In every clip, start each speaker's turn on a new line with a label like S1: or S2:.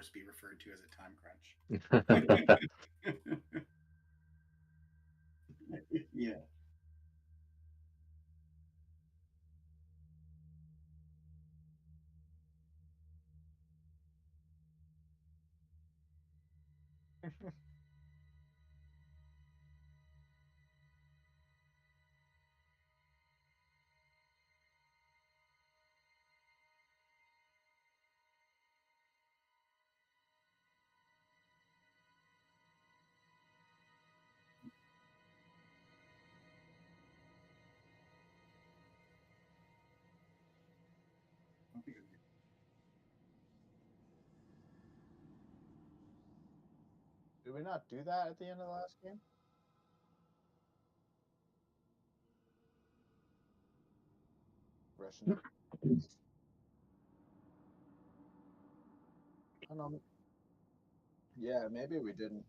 S1: hours be referred to as a time crunch. Yeah.
S2: Did we not do that at the end of the last game? Russian. I don't know. Yeah, maybe we didn't.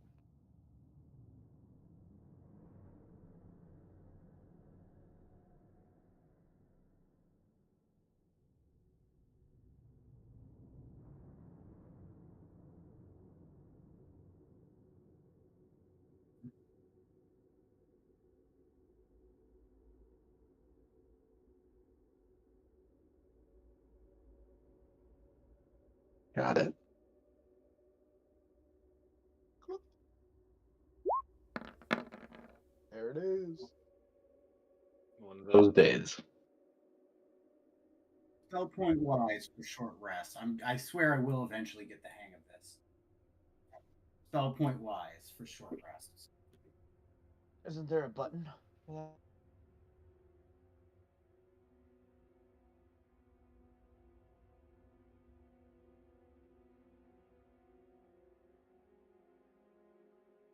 S3: Got it.
S2: There it is.
S3: One of those days.
S1: Spell point wise for short rest. I swear I will eventually get the hang of this. Spell point wise for short rests.
S2: Isn't there a button for that?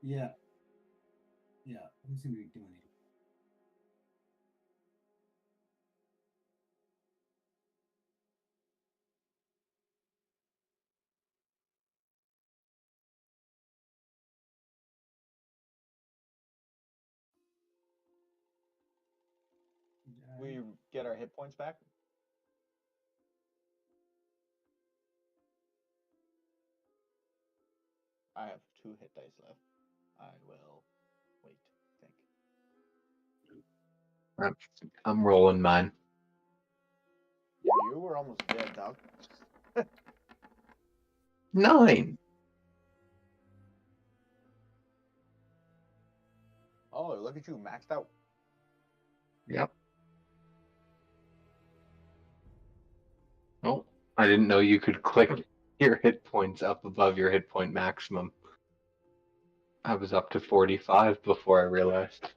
S1: Yeah. Yeah. What seem to be doing it?
S2: We get our hit points back? I have 2 hit dice left. I will wait. Think.
S3: I'm rolling mine.
S2: Yeah, you were almost dead, dog.
S3: 9.
S2: Oh, look at you, maxed out.
S3: Yep. Oh, I didn't know you could click your hit points up above your hit point maximum. I was up to 45 before I realized.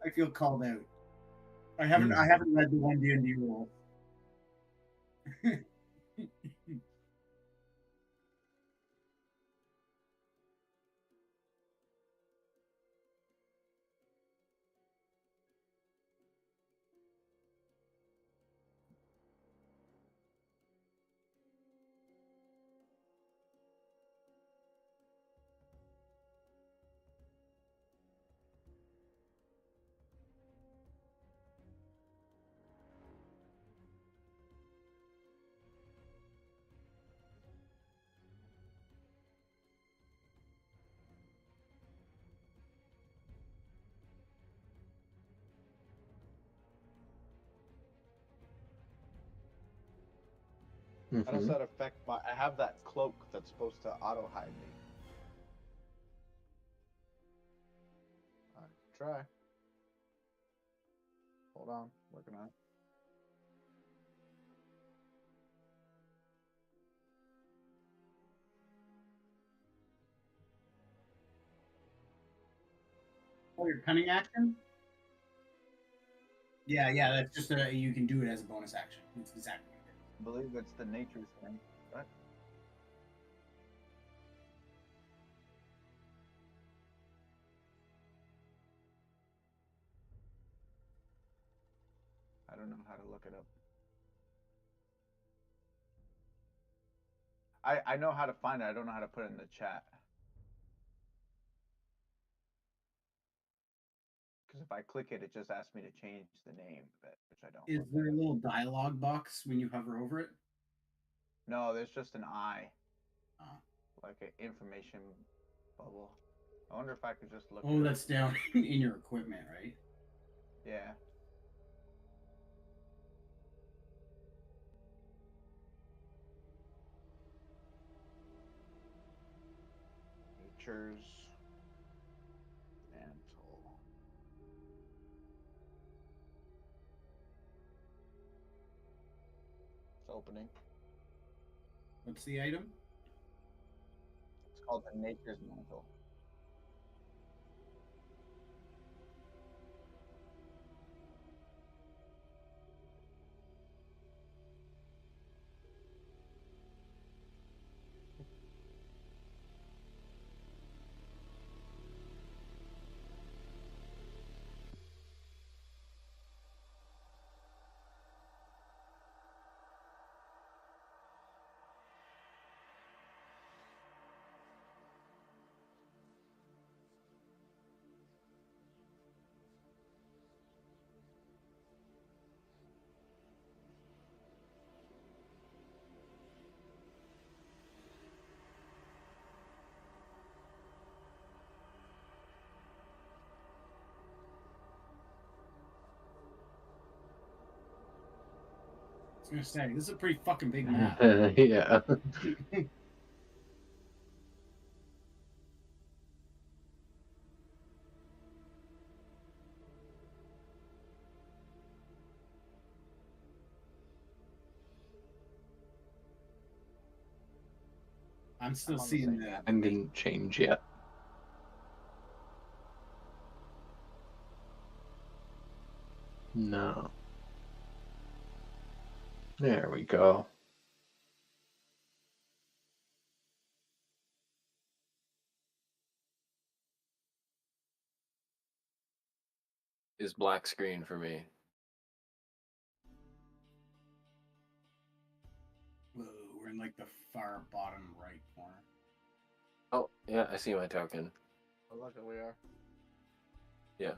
S1: I feel called out. I haven't read the one D&D rule.
S2: How does that affect my... I have that cloak that's supposed to auto-hide me. Try. Hold on, working on it.
S1: Oh, your cunning action? Yeah, yeah, that's just you can do it as a bonus action. It's exactly what it is.
S2: I believe it's the nature thing. What? I don't know how to look it up. I know how to find it. I don't know how to put it in the chat. Because if I click it, it just asks me to change the name of it, which I don't.
S1: Is there a little dialogue box when you hover over it?
S2: No, there's just an eye.
S1: Oh.
S2: Like an information bubble. I wonder if I could just look.
S1: Oh, that's down in your equipment, right?
S2: Yeah. Nature's mantle. It's opening.
S1: What's the item?
S2: It's called the Nature's Mantle.
S1: I was gonna say, this is a pretty fucking big map.
S3: Yeah.
S1: I'm still
S2: I'm on the
S1: seeing
S2: same
S1: that.
S2: map.
S3: And didn't change yet. No. There we go.
S4: Is black screen for me.
S1: Whoa, we're in like the far bottom right corner.
S4: Oh, yeah, I see my token.
S2: Oh, look, we are.
S4: Yeah.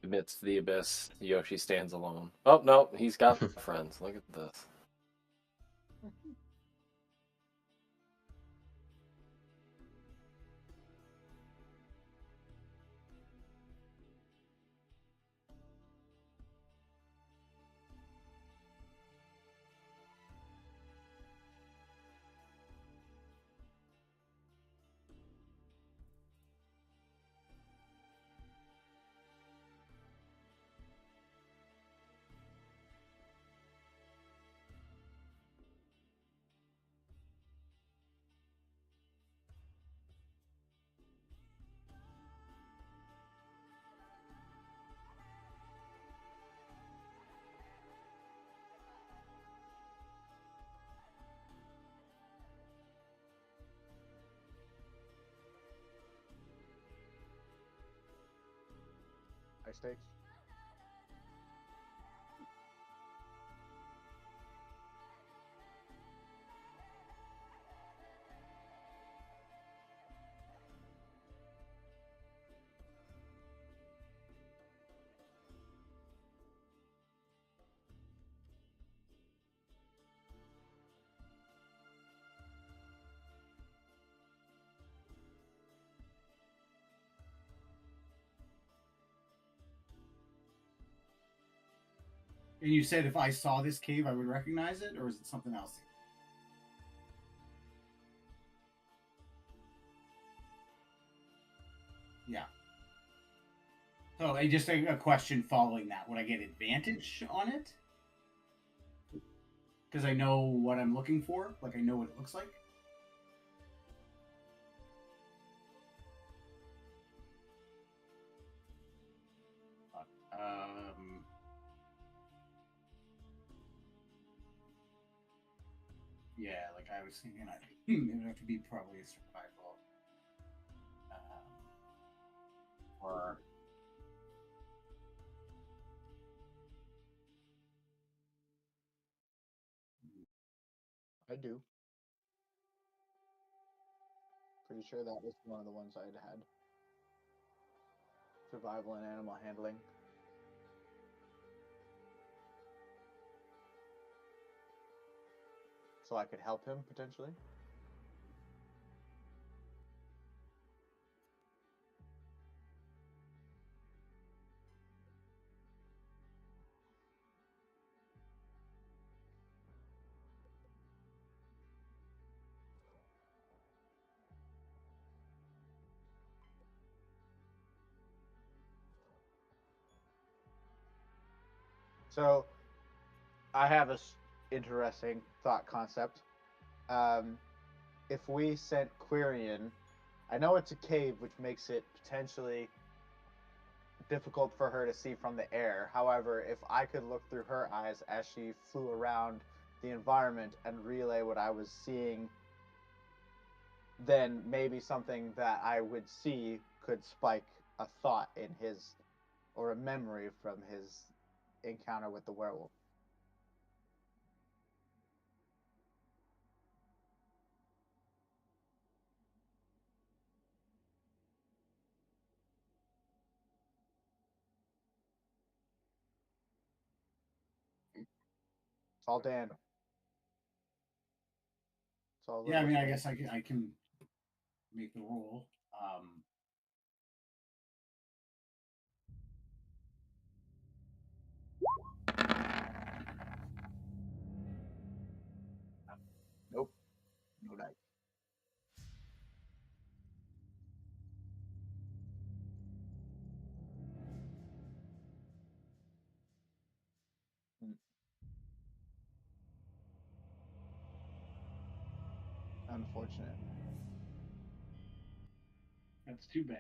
S4: Amidst the abyss, Yoshi stands alone. Oh, no, he's got friends. Look at this.
S2: High stakes.
S1: And you said if I saw this cave, I would recognize it, or is it something else? Yeah. So, just a question following that: would I get advantage on it? Because I know what I'm looking for. Like I know what it looks like. Yeah, like I was thinking, it would have to be probably a survival. Or
S2: I do. Pretty sure that was one of the ones I'd had. Survival and animal handling. So I could help him potentially. So I have a interesting thought concept. If we sent Quirion, I know it's a cave, which makes it potentially difficult for her to see from the air. However, if I could look through her eyes as she flew around the environment and relay what I was seeing, then maybe something that I would see could spike a thought in his, or a memory from his encounter with the werewolf. It's all Dan. It's all
S1: Yeah, I mean, I
S2: Dan.
S1: guess I can make the roll.
S2: Nope. No dice. Unfortunate.
S1: That's too bad.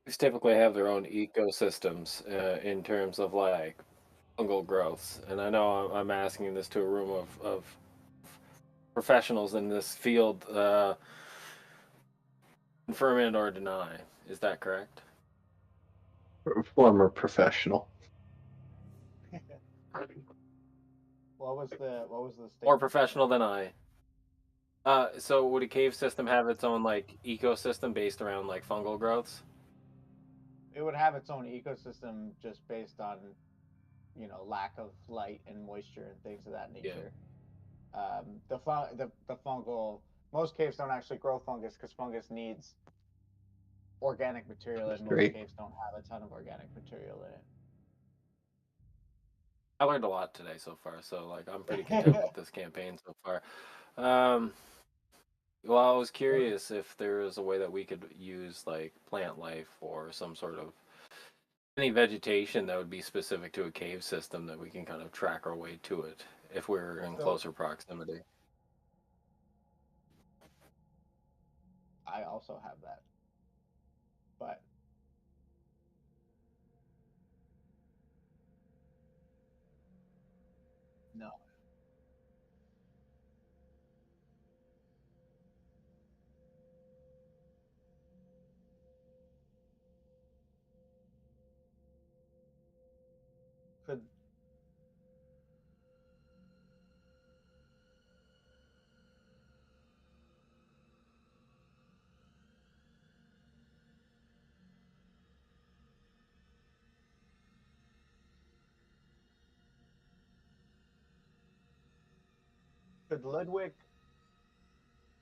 S4: These typically have their own ecosystems in terms of like fungal growths, and I know I'm asking this to a room of professionals in this field. Confirm it or deny. Is that correct?
S3: Former professional.
S2: What was the statement?
S4: More professional than I. So would a cave system have its own like ecosystem based around like fungal growths?
S2: It would have its own ecosystem just based on, lack of light and moisture and things of that nature. The fungal, most caves don't actually grow fungus because fungus needs organic material, and most
S3: Great.
S2: caves don't have a ton of organic material in it.
S4: I learned a lot today so far, so like I'm pretty content with this campaign so far. Well, I was curious if there was a way that we could use like plant life or some sort of any vegetation that would be specific to a cave system that we can kind of track our way to it if we're in closer proximity.
S2: I also have that, but no. Could could Ludwig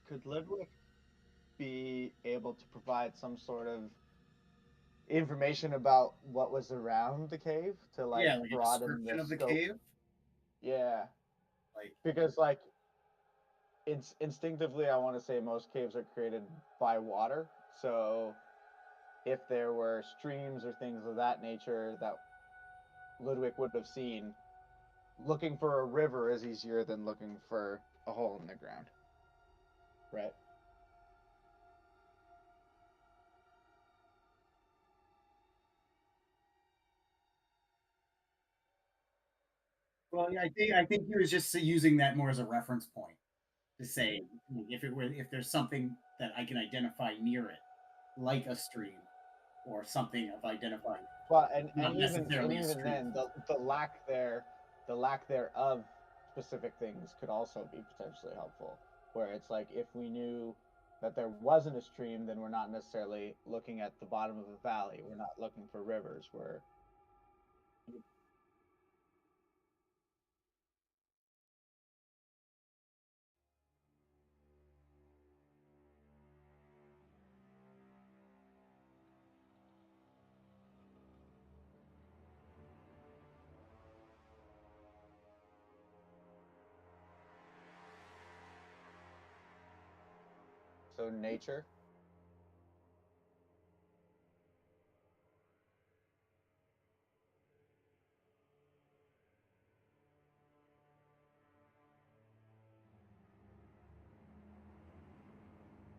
S2: could Ludwig be able to provide some sort of information about what was around the cave to
S1: Yeah, like a
S2: broaden the
S1: description of the
S2: scope?
S1: cave.
S2: Yeah,
S1: Like,
S2: because it's instinctively I want to say most caves are created by water. So if there were streams or things of that nature that Ludwig would have seen, looking for a river is easier than looking for a hole in the ground. Right.
S1: Well, yeah, I think he was just using that more as a reference point to say if there's something that I can identify near it, like a stream or something of identifying,
S2: Well,
S1: not
S2: and
S1: necessarily a
S2: even
S1: stream.
S2: then, the lack there of specific things could also be potentially helpful. Where it's like if we knew that there wasn't a stream, then we're not necessarily looking at the bottom of a valley. We're not looking for rivers. We're so nature.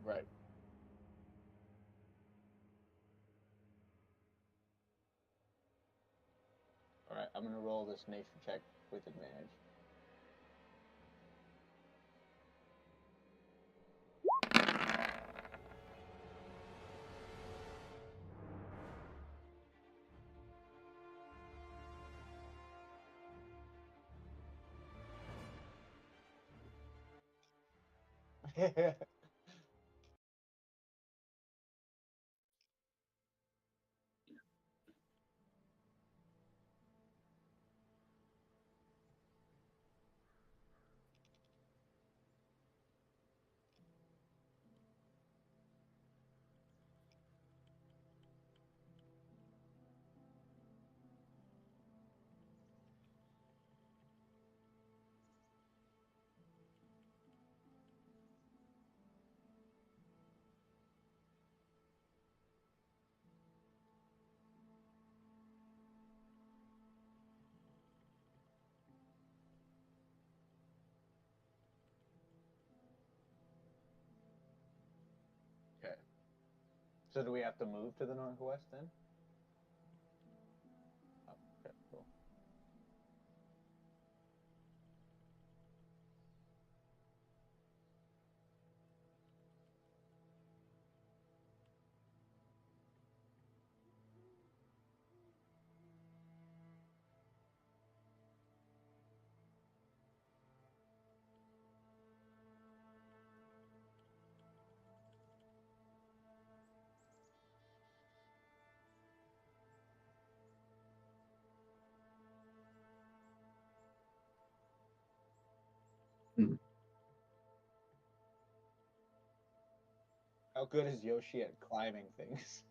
S2: Right. All right. I'm gonna roll this nature check with advantage. Okay. So do we have to move to the northwest then? Oh, okay, cool.
S3: Hmm.
S2: How good is Yoshi at climbing things?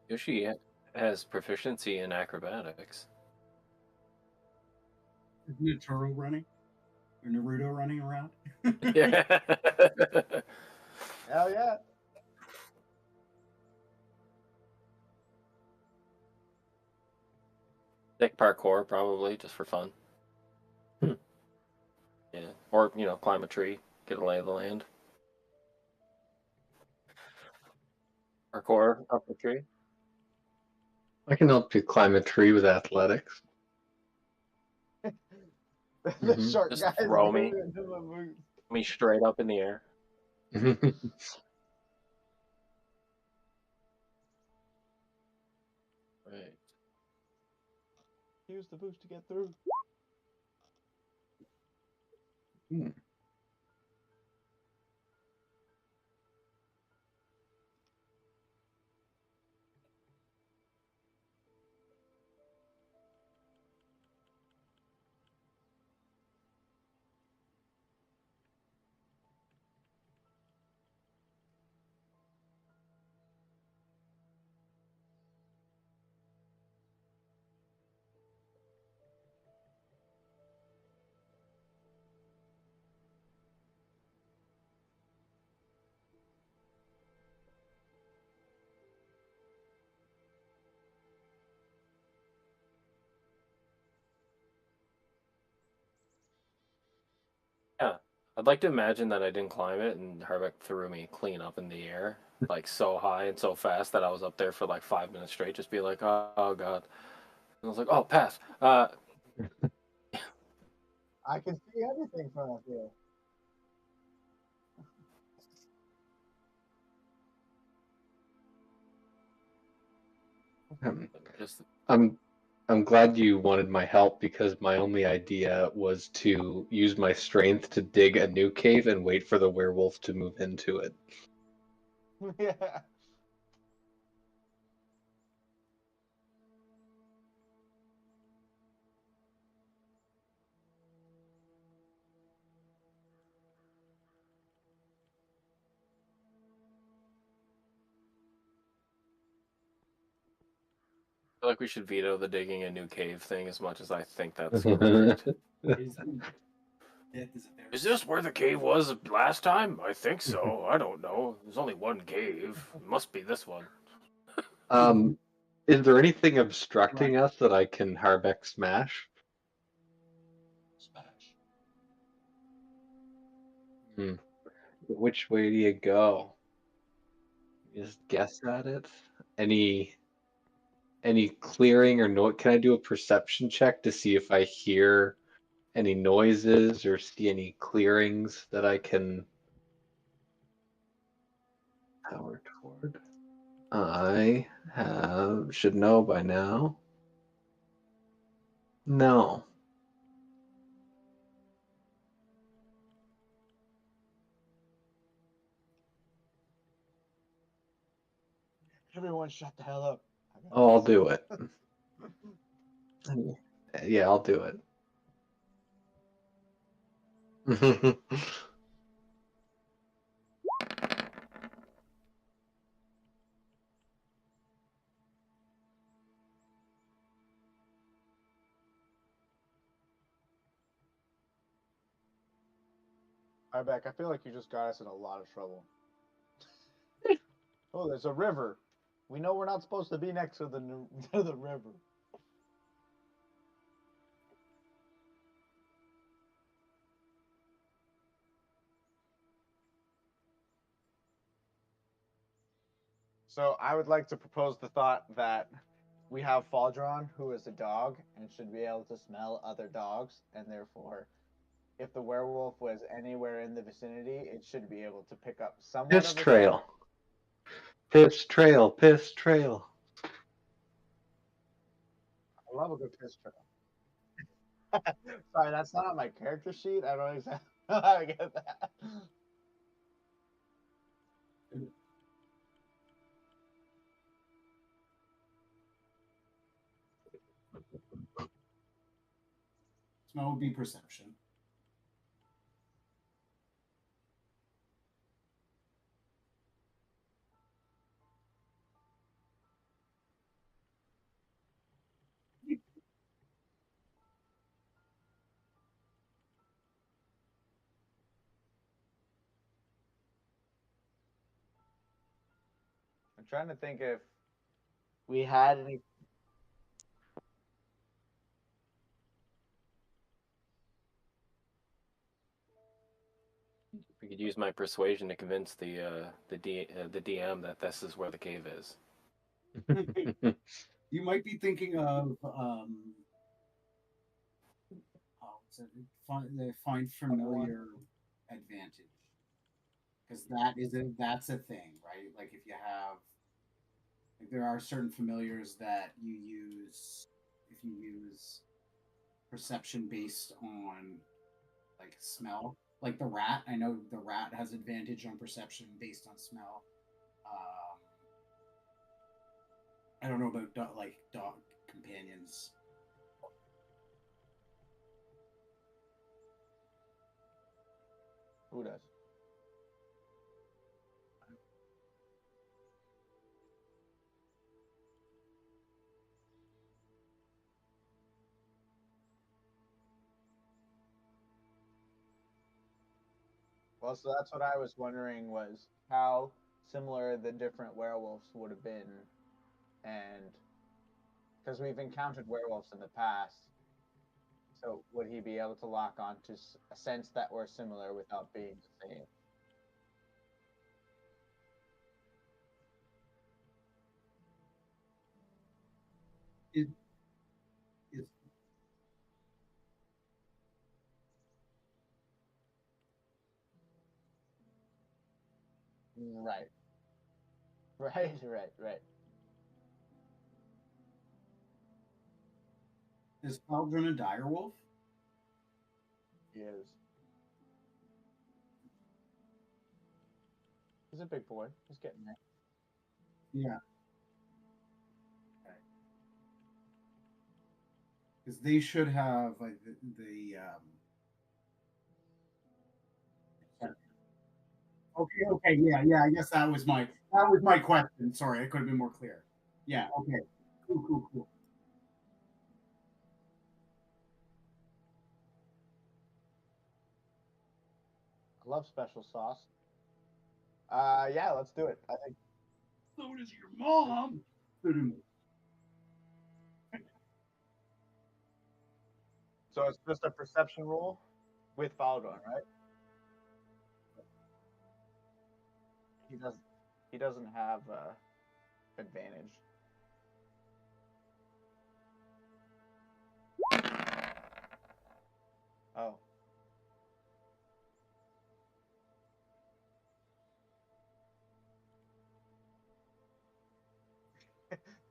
S4: Yoshi has proficiency in acrobatics.
S1: Isn't Turo running or Naruto running around?
S4: Yeah.
S2: Hell yeah.
S4: Stick parkour probably just for fun. Yeah, or climb a tree, get a lay of the land. Parkour up the tree.
S3: I can help you climb a tree with athletics.
S2: The
S3: Mhm.
S2: short
S4: Just
S2: guys
S4: throw
S2: get
S4: me.
S2: into the boots.
S4: Me straight up in the air. Right.
S2: Use the boost to get through.
S3: Hmm.
S4: I'd like to imagine that I didn't climb it and Harbeck threw me clean up in the air, like so high and so fast that I was up there for like 5 minutes straight, just be like, oh god. And I was like, oh, pass.
S2: I can see everything from up here.
S4: Just
S3: I'm glad you wanted my help because my only idea was to use my strength to dig a new cave and wait for the werewolf to move into it.
S2: Yeah.
S4: feel like we should veto the digging a new cave thing as much as I think that's great.
S1: Is, death is a very
S4: Is this where the cave was last time? I think so. I don't know. There's only one cave. It must be this one.
S3: Is there anything obstructing us that I can Harbeck smash?
S5: Smash.
S3: Which way do you go? Just guess at it. Any clearing or no? Can I do a perception check to see if I hear any noises or see any clearings that I can power toward? I should know by now. No.
S2: Everyone shut the hell up.
S3: Oh, I'll do it. Yeah, I'll do it.
S2: Beck, I feel like you just got us in a lot of trouble. Oh, there's a river. We know we're not supposed to be next to the to the river. So I would like to propose the thought that we have Faldron, who is a dog and should be able to smell other dogs, and therefore, if the werewolf was anywhere in the vicinity, it should be able to pick up somewhat
S3: Piss
S2: of a
S3: trail.
S2: scent.
S3: Piss trail. Piss trail.
S2: I love a good piss trail. Sorry, that's not on my character sheet. I don't exactly know how to get that.
S1: smell would be perception.
S2: I'm trying to think if we had any.
S4: We could use my persuasion to convince the DM that this is where the cave is.
S1: You might be thinking of the find familiar advantage, because that's a thing, right? Like if you have, like there are certain familiars that you use if you use perception based on like smell. Like the rat, I know the rat has advantage on perception based on smell. I don't know about like dog companions.
S2: Who does? Well, so that's what I was wondering was how similar the different werewolves would have been, and because we've encountered werewolves in the past, So would he be able to lock on to a sense that we're similar without being the same?
S1: Is, is
S2: Right. Right.
S1: is Cauldron a direwolf?
S2: He is. He's a big boy. He's getting there.
S1: Yeah. Because they should have like the okay, yeah. I guess that was my question. Sorry, I could have been more clear. Yeah, okay. Cool.
S2: I love special sauce. Yeah, let's do it. I think
S1: So does your mom.
S2: so. It's just a perception roll with Baldwin, right? He doesn't. He doesn't have advantage. Oh,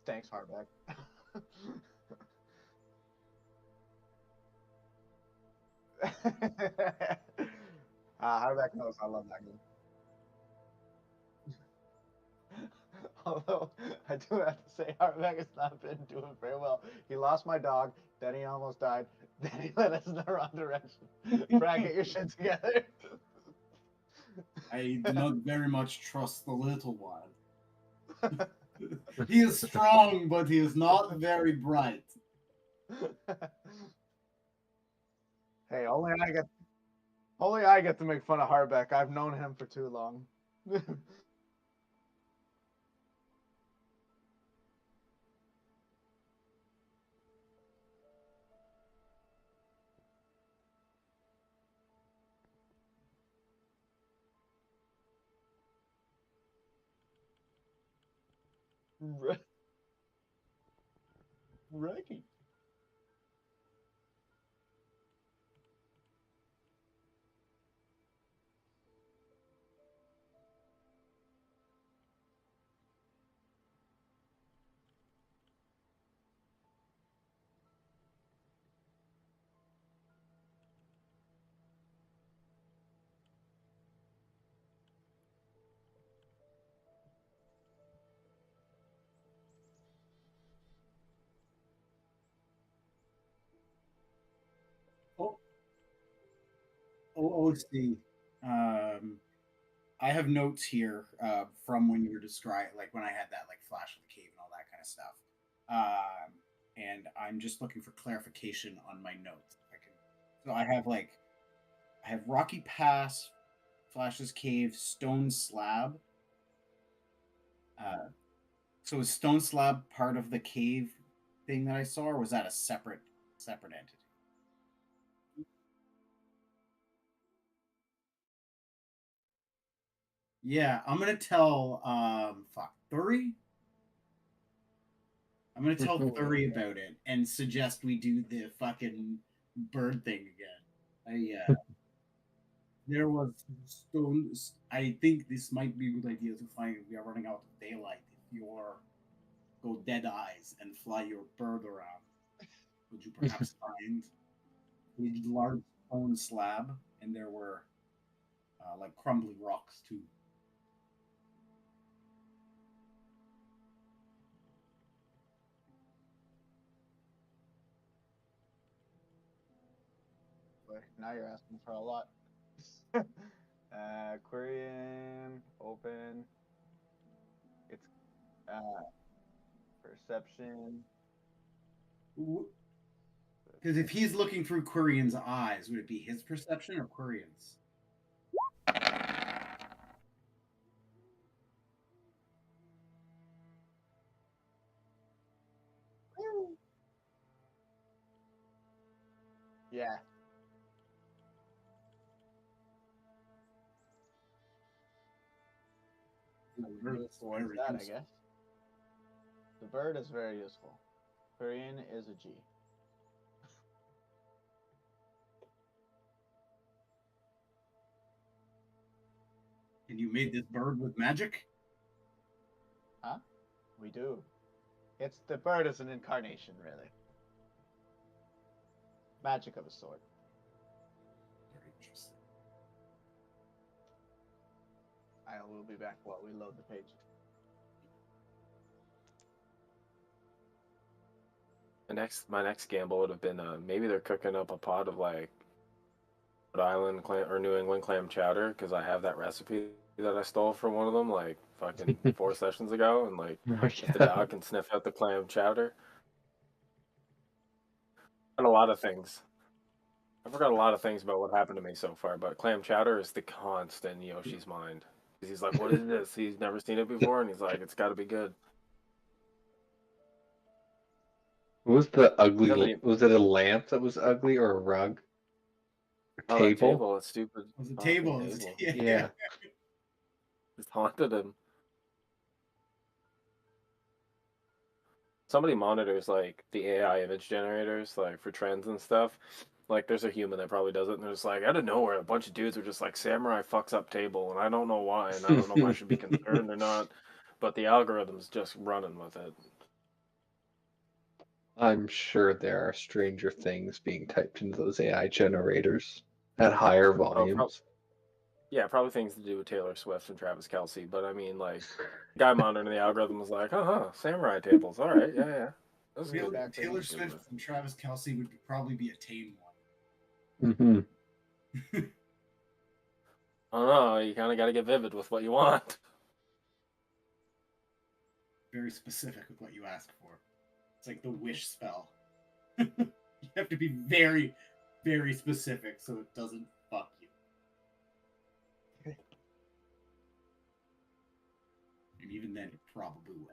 S2: thanks, Hardback. Hardback knows I love that game. Although I do have to say, Hardback has not been doing very well. He lost my dog, then he almost died, then he led us in the wrong direction. Brad, get your shit together.
S1: I do not very much trust the little one. He is strong, but he is not very bright.
S2: Hey, only I get to make fun of Hardback. I've known him for too long. Ricky.
S1: Oh, see. I have notes here from when you were describing, like when I had that like flash of the cave and all that kind of stuff. And I'm just looking for clarification on my notes. I can, so I have Rocky Pass, Flash's Cave, Stone Slab. Uh, so is Stone Slab part of the cave thing that I saw, or was that a separate entity? Yeah, I'm gonna tell Thury. I'm gonna tell Thury about it and suggest we do the fucking bird thing again. There was stones. I think this might be a good idea to find. We are running out of daylight. If you're go dead eyes and fly your bird around, would you perhaps find a large stone slab? And there were like crumbly rocks too.
S2: Boy, now you're asking for a lot. Aquarium, open. It's perception.
S1: Because if he's looking through Quirian's eyes, would it be his perception or Quirian's?
S2: Yeah.
S1: Useful,
S2: Is that, I guess. The bird is very useful. Korean is a G.
S1: And you made this bird with magic?
S2: Huh? We do. It's the bird is an incarnation, really. Magic of a sort.
S1: Very interesting.
S2: I will be back while we load the page.
S4: My next gamble would have been maybe they're cooking up a pot of like Rhode Island clam or New England clam chowder because I have that recipe that I stole from one of them like fucking 4 sessions ago, and like if the dog can sniff out the clam chowder. And a lot of things. I forgot a lot of things about what happened to me so far, but clam chowder is the constant in Yoshi's mind. 'Cause he's like, "What is this?" He's never seen it before, and he's like, "It's got to be good."
S3: What was the ugly?
S4: Doesn't even-
S3: Was it a lamp that was ugly or a rug?
S4: Oh, that
S3: Table?
S4: table, that stupid
S1: It was a
S4: fucking
S1: table.
S4: table.
S3: Yeah.
S4: It's haunted him. Somebody monitors like the AI image generators, like for trends and stuff. Like there's a human that probably does it, and there's like out of nowhere, a bunch of dudes are just like samurai fucks up table, and I don't know why, and I don't know if I should be concerned or not, but the algorithm's just running with it.
S3: I'm sure there are stranger things being typed into those AI generators at higher volumes.
S4: Yeah, probably things to do with Taylor Swift and Travis Kelce, but I mean, like, guy monitoring the algorithm was like, samurai tables, all right, yeah. That's good.
S1: Taylor Swift and Travis Kelce would probably be a tame one.
S3: Mm-hmm.
S4: I don't know, you kind of got to get vivid with what you want.
S1: Very specific with what you ask for. It's like the wish spell. You have to be very, very specific so it doesn't fuck you. And even then, it probably will.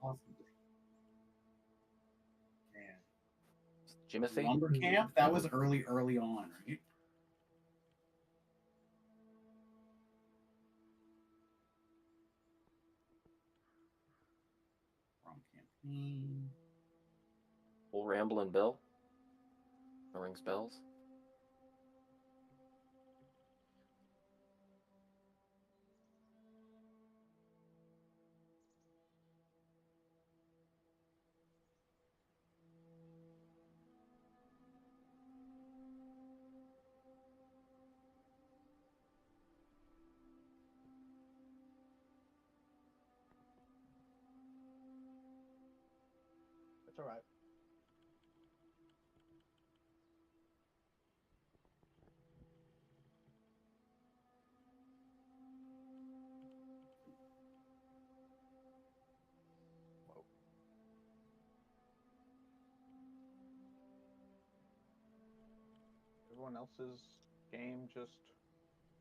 S1: Possibly.
S4: Jimothy?
S1: Lumber camp? That was early on, right? Wrong campaign.
S4: Old Ramblin' Bill? That rings bells?
S2: That's all right. Whoa. Everyone else's game just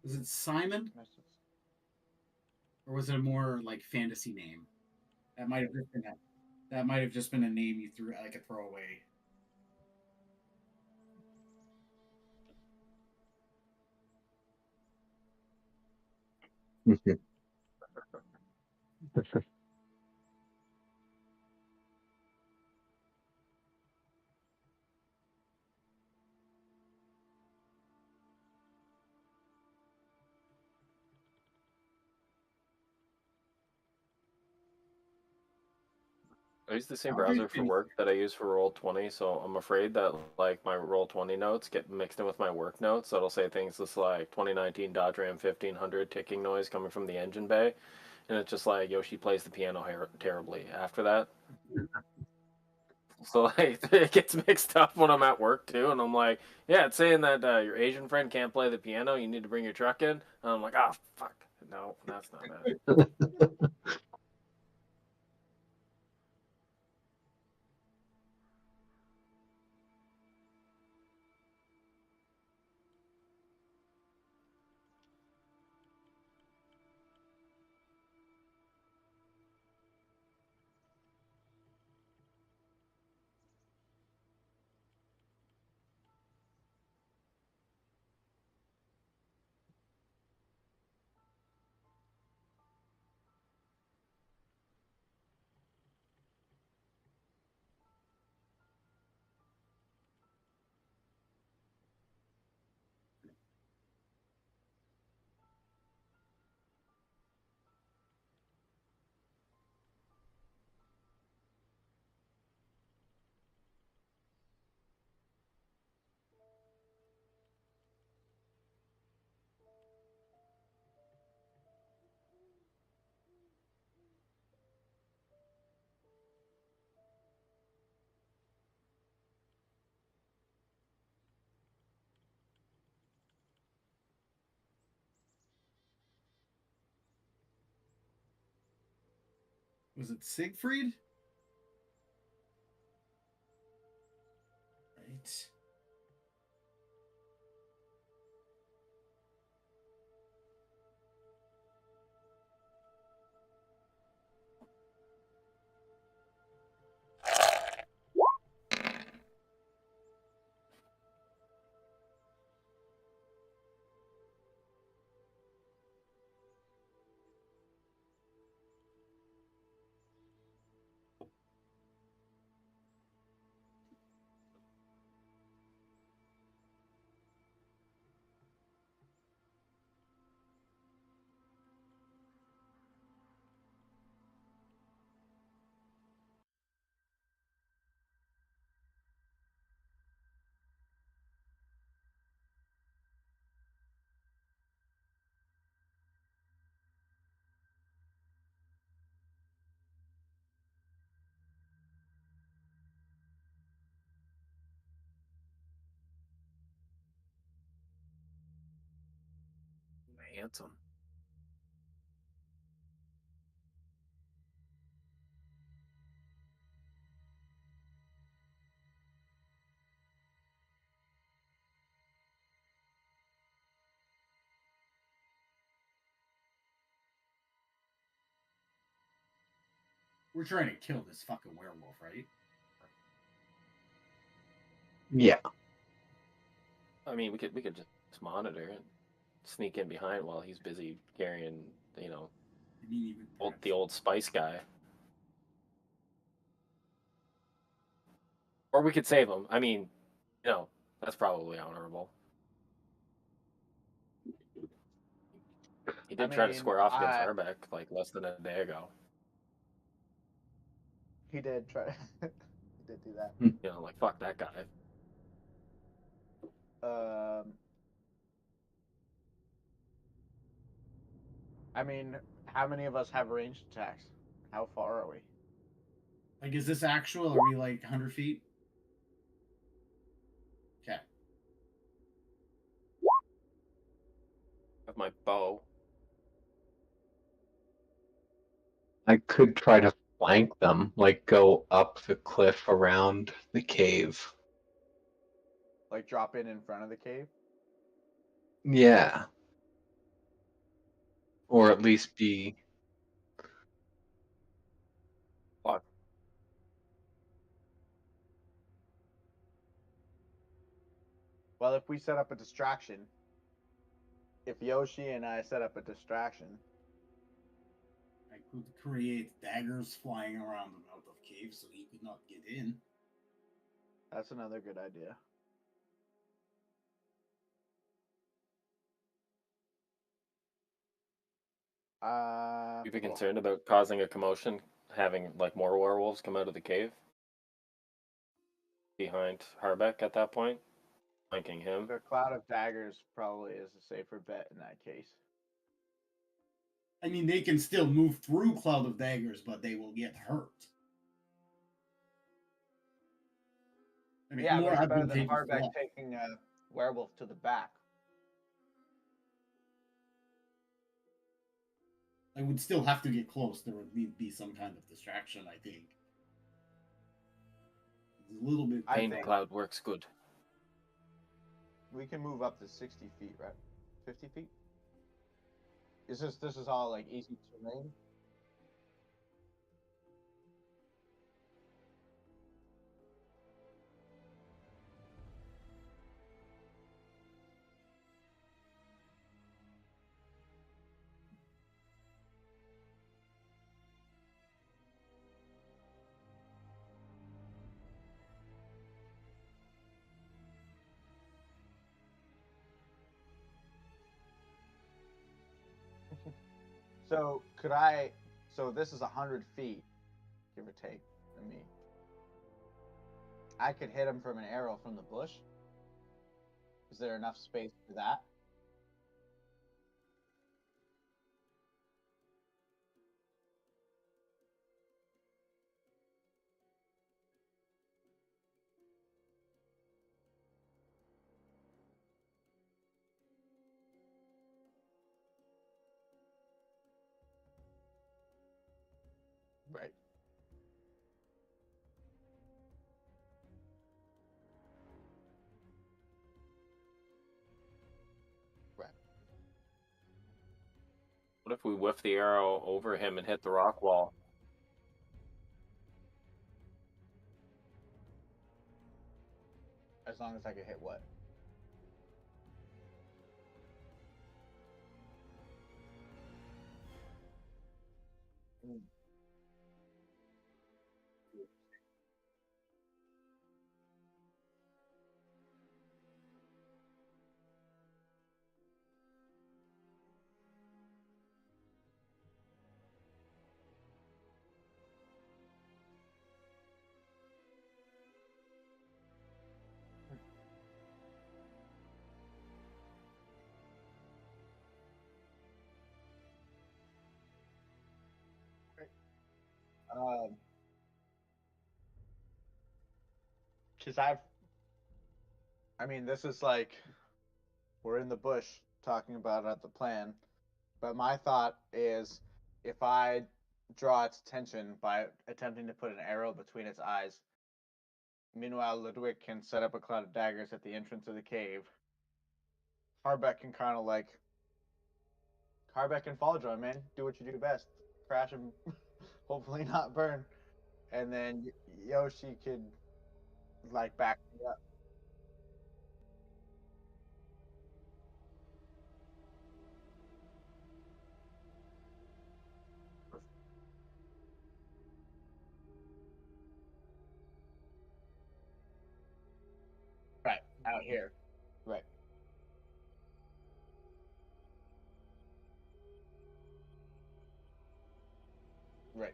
S1: Was it Simon?
S2: messes.
S1: Or was it a more like fantasy name? That might have just been a name you threw like a throwaway.
S4: I use the same
S1: Boundaries
S4: browser for
S1: can-
S4: work that I use for Roll20, so I'm afraid that like my Roll20 notes get mixed in with my work notes. So it'll say things just like 2019 Dodge Ram 1500 ticking noise coming from the engine bay, and it's just like Yoshi plays the piano terribly after that. So like it gets mixed up when I'm at work too, and I'm like, yeah, it's saying that your Asian friend can't play the piano. You need to bring your truck in. And I'm like, fuck, no, that's not it.
S1: Was it Siegfried? Right.
S4: Handsome.
S1: We're trying to kill this fucking werewolf, right?
S3: Yeah.
S4: I mean, we could just monitor and sneak in behind while he's busy carrying, you know,
S1: I mean, even
S4: the old spice guy. Or we could save him. I mean, you know, that's probably honorable. He did try to square off against Harbeck like less than a day ago.
S2: He did try. He did do that.
S4: You know, like fuck that guy.
S2: I mean, how many of us have ranged attacks? How far are we?
S1: Like, is this actual? Are we like 100 feet? Okay.
S4: Have my bow.
S3: I could try to flank them, like go up the cliff around the cave.
S2: Like drop in front of the cave?
S3: Yeah. Or at least be.
S4: Fuck.
S2: Well, if we set up a distraction, if Yoshi and I set up a distraction,
S1: I could create daggers flying around the mouth of caves so he could not get in.
S2: that's another good idea.
S4: You'd be concerned about causing a commotion, having like more werewolves come out of the cave behind Harbeck at that point, flanking him.
S2: The cloud of daggers probably is a safer bet in that case.
S1: I mean, they can still move through cloud of daggers, but they will get hurt. I mean,
S2: Yeah,
S1: more
S2: but it's better than
S1: advantageous to
S2: Harbeck
S1: us.
S2: taking a werewolf to the back.
S1: I would still have to get close. There would need to be some kind of distraction, I think. It's a little bit.
S4: Pain cloud works good.
S2: We can move up to 60 feet, right? 50 feet? This is all like easy terrain? So could I? So this is 100 feet, give or take, for me. I could hit him from an arrow from the bush. Is there enough space for that? Right.
S4: What if we whiff the arrow over him and hit the rock wall?
S2: As long as I can hit what? Because I mean, this is like we're in the bush talking about the plan, but my thought is if I draw its attention by attempting to put an arrow between its eyes, meanwhile Ludwig can set up a cloud of daggers at the entrance of the cave. Harbeck can kind of like Harbeck and Fall Joy, man, do what you do best, crash and hopefully not burn, and then Yoshi could like back me up. Right out here. Right. Right.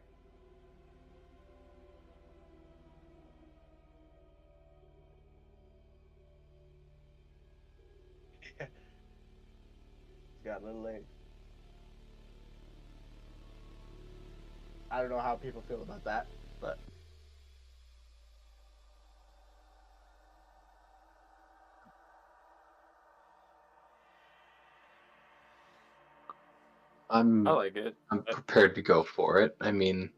S2: Got little legs. I don't know how people feel about that, but
S3: I'm
S4: I like it.
S3: I'm prepared to go for it. I mean,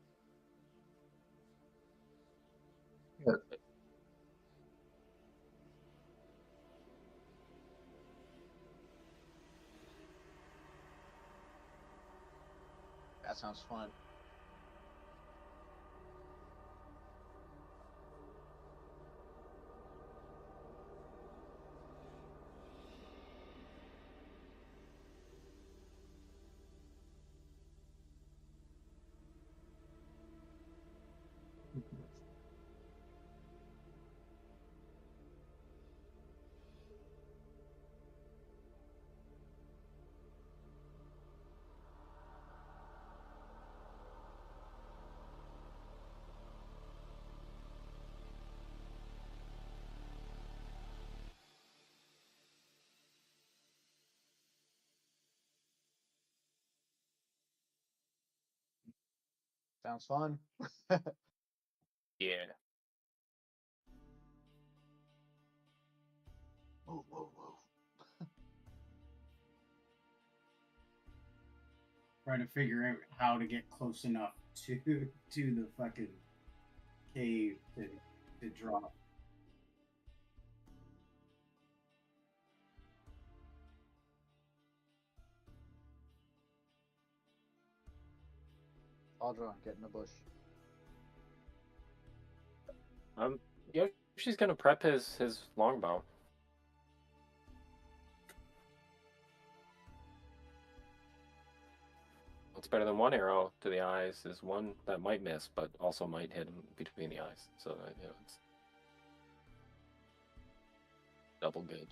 S3: yeah,
S2: that sounds fun. Sounds fun.
S4: Yeah.
S2: Move, move, move.
S1: Trying to figure out how to get close enough to the fucking cave to drop.
S2: I'll draw. Get in the bush.
S4: Yoshi's gonna prep his longbow. It's better than one arrow to the eyes. Is one that might miss, but also might hit him between the eyes. So it's double good.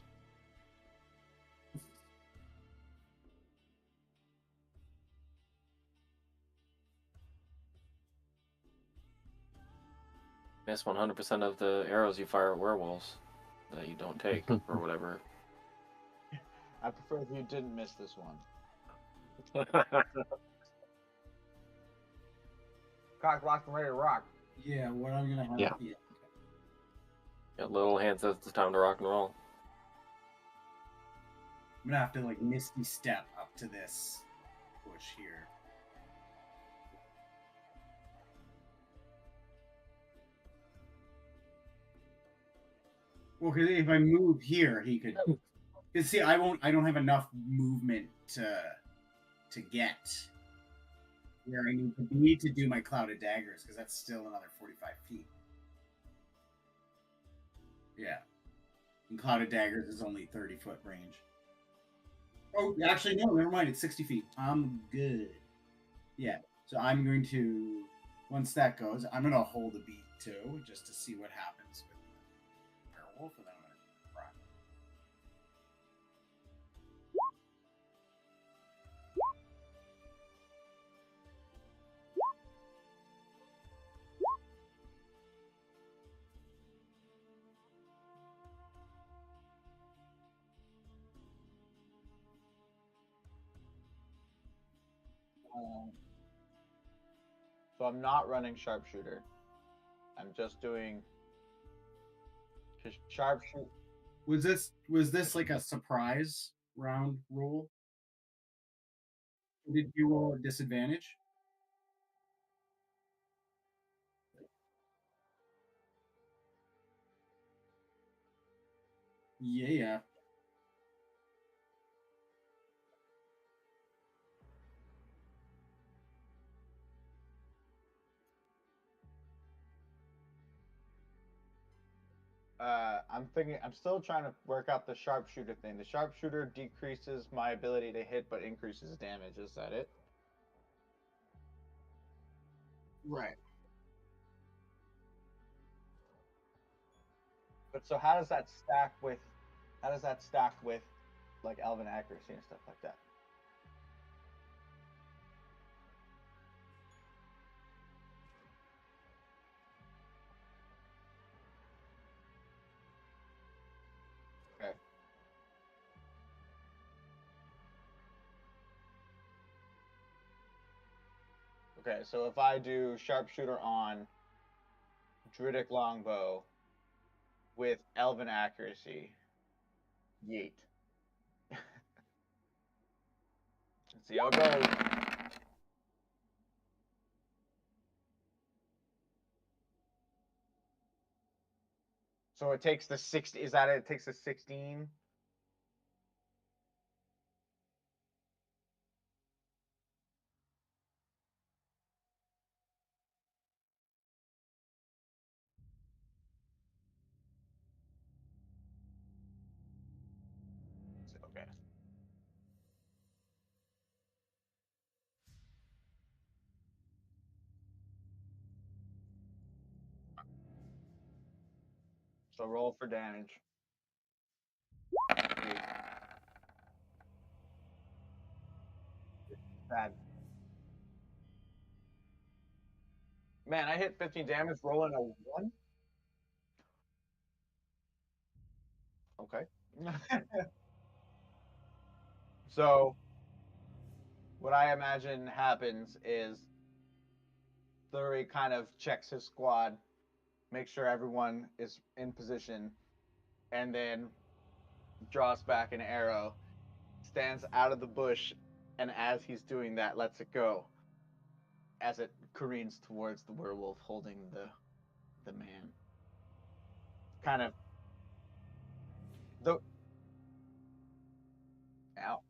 S4: Miss 100% of the arrows you fire at werewolves that you don't take or whatever.
S2: I prefer if you didn't miss this one. Cock, locked, and ready to rock.
S1: Yeah, what I'm gonna have.
S3: Yeah.
S4: Got little hand says it's time to rock and roll.
S1: I'm gonna have to like misty step up to this bush here. Well, because if I move here, he could. Cause see, I don't have enough movement to to get where I need to be to do my clouded daggers, because that's still another 45 feet. Yeah. And clouded daggers is only 30-foot range. Oh, actually, no, never mind. It's 60 feet. I'm good. Yeah. So I'm going to, once that goes, I'm going to hold a beat too, just to see what happens with the werewolf, and then I'm going to run.
S2: So I'm not running sharpshooter. I'm just doing sharpshooter.
S1: Was this like a surprise round roll? Did you roll a disadvantage? Yeah.
S2: I'm thinking. I'm still trying to work out the sharpshooter thing. The sharpshooter decreases my ability to hit, but increases damage. Is that it?
S1: Right.
S2: But so how does that stack with? How does that stack with, like, elven accuracy and stuff like that? Okay. Okay, so if I do sharpshooter on druidic longbow with elven accuracy, yeet. Let's see how it goes. So it takes the 60. Is that it? It takes the 16. Okay. So roll for damage. Bad. Man, I hit 15 damage rolling a 1. Okay. So what I imagine happens is Thury kind of checks his squad, makes sure everyone is in position, and then draws back an arrow, stands out of the bush, and as he's doing that, lets it go as it careens towards the werewolf holding the man. Kind of the ow.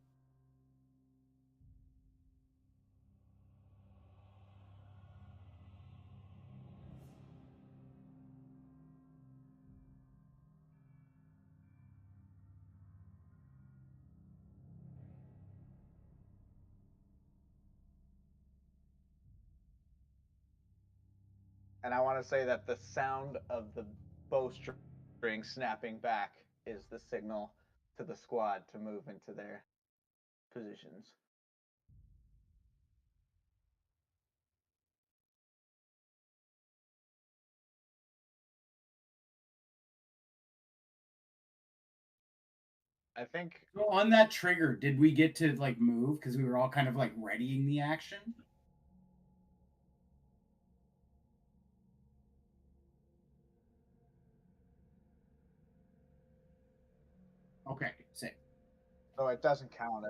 S2: And I want to say that the sound of the bowstring snapping back is the signal to the squad to move into their positions. I think
S1: So on that trigger, did we get to like move because we were all kind of like readying the action? Okay, sick.
S2: so it doesn't count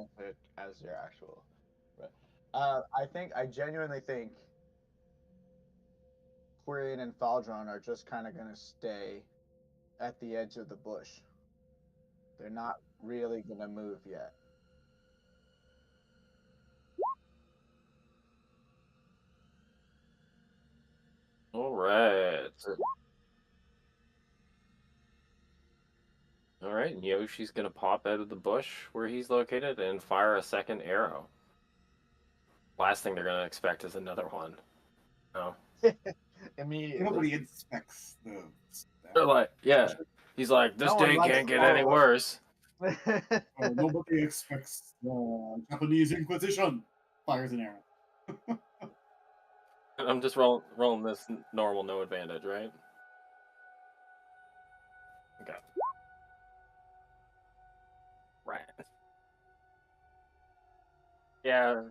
S2: as your actual. Right. I genuinely think Quirion and Faldron are just kind of gonna stay at the edge of the bush. They're not really gonna move yet.
S4: All right. All right, and Yoshi's gonna pop out of the bush where he's located and fire a second arrow. Last thing they're gonna expect is another one. No.
S2: Immediately.
S1: Nobody inspects the.
S4: They're like, yeah. He's like, this
S2: No one
S4: day
S2: likes
S4: can't get any
S2: follow-up.
S4: worse.
S1: Nobody expects the Japanese Inquisition. Fires an arrow.
S4: I'm just rolling this normal, no advantage, right? Okay. Right. Yeah.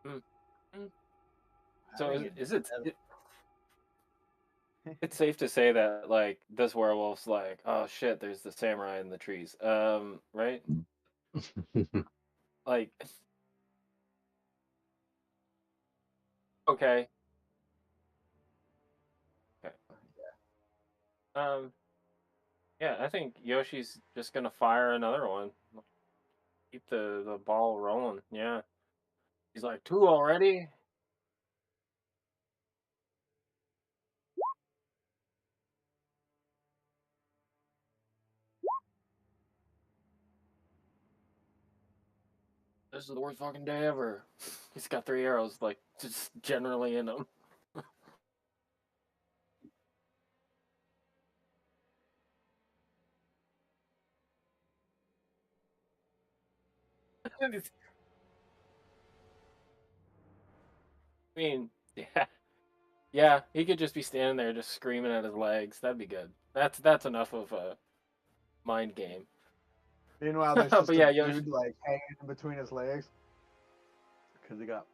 S4: Mm. So it's safe to say that like this werewolf's like, oh shit, there's the samurai in the trees. Right? Like, okay. Okay. Yeah, I think Yoshi's just gonna fire another one. Keep the ball rolling. Yeah. He's like, two already? This is the worst fucking day ever. He's got 3 arrows, like, just generally in him. I mean, yeah. Yeah, he could just be standing there just screaming at his legs. That'd be good. That's enough of a mind game.
S2: Meanwhile, there's just
S4: But
S2: a
S4: yeah, Yoshi.
S2: dude like hanging in between his legs because he got.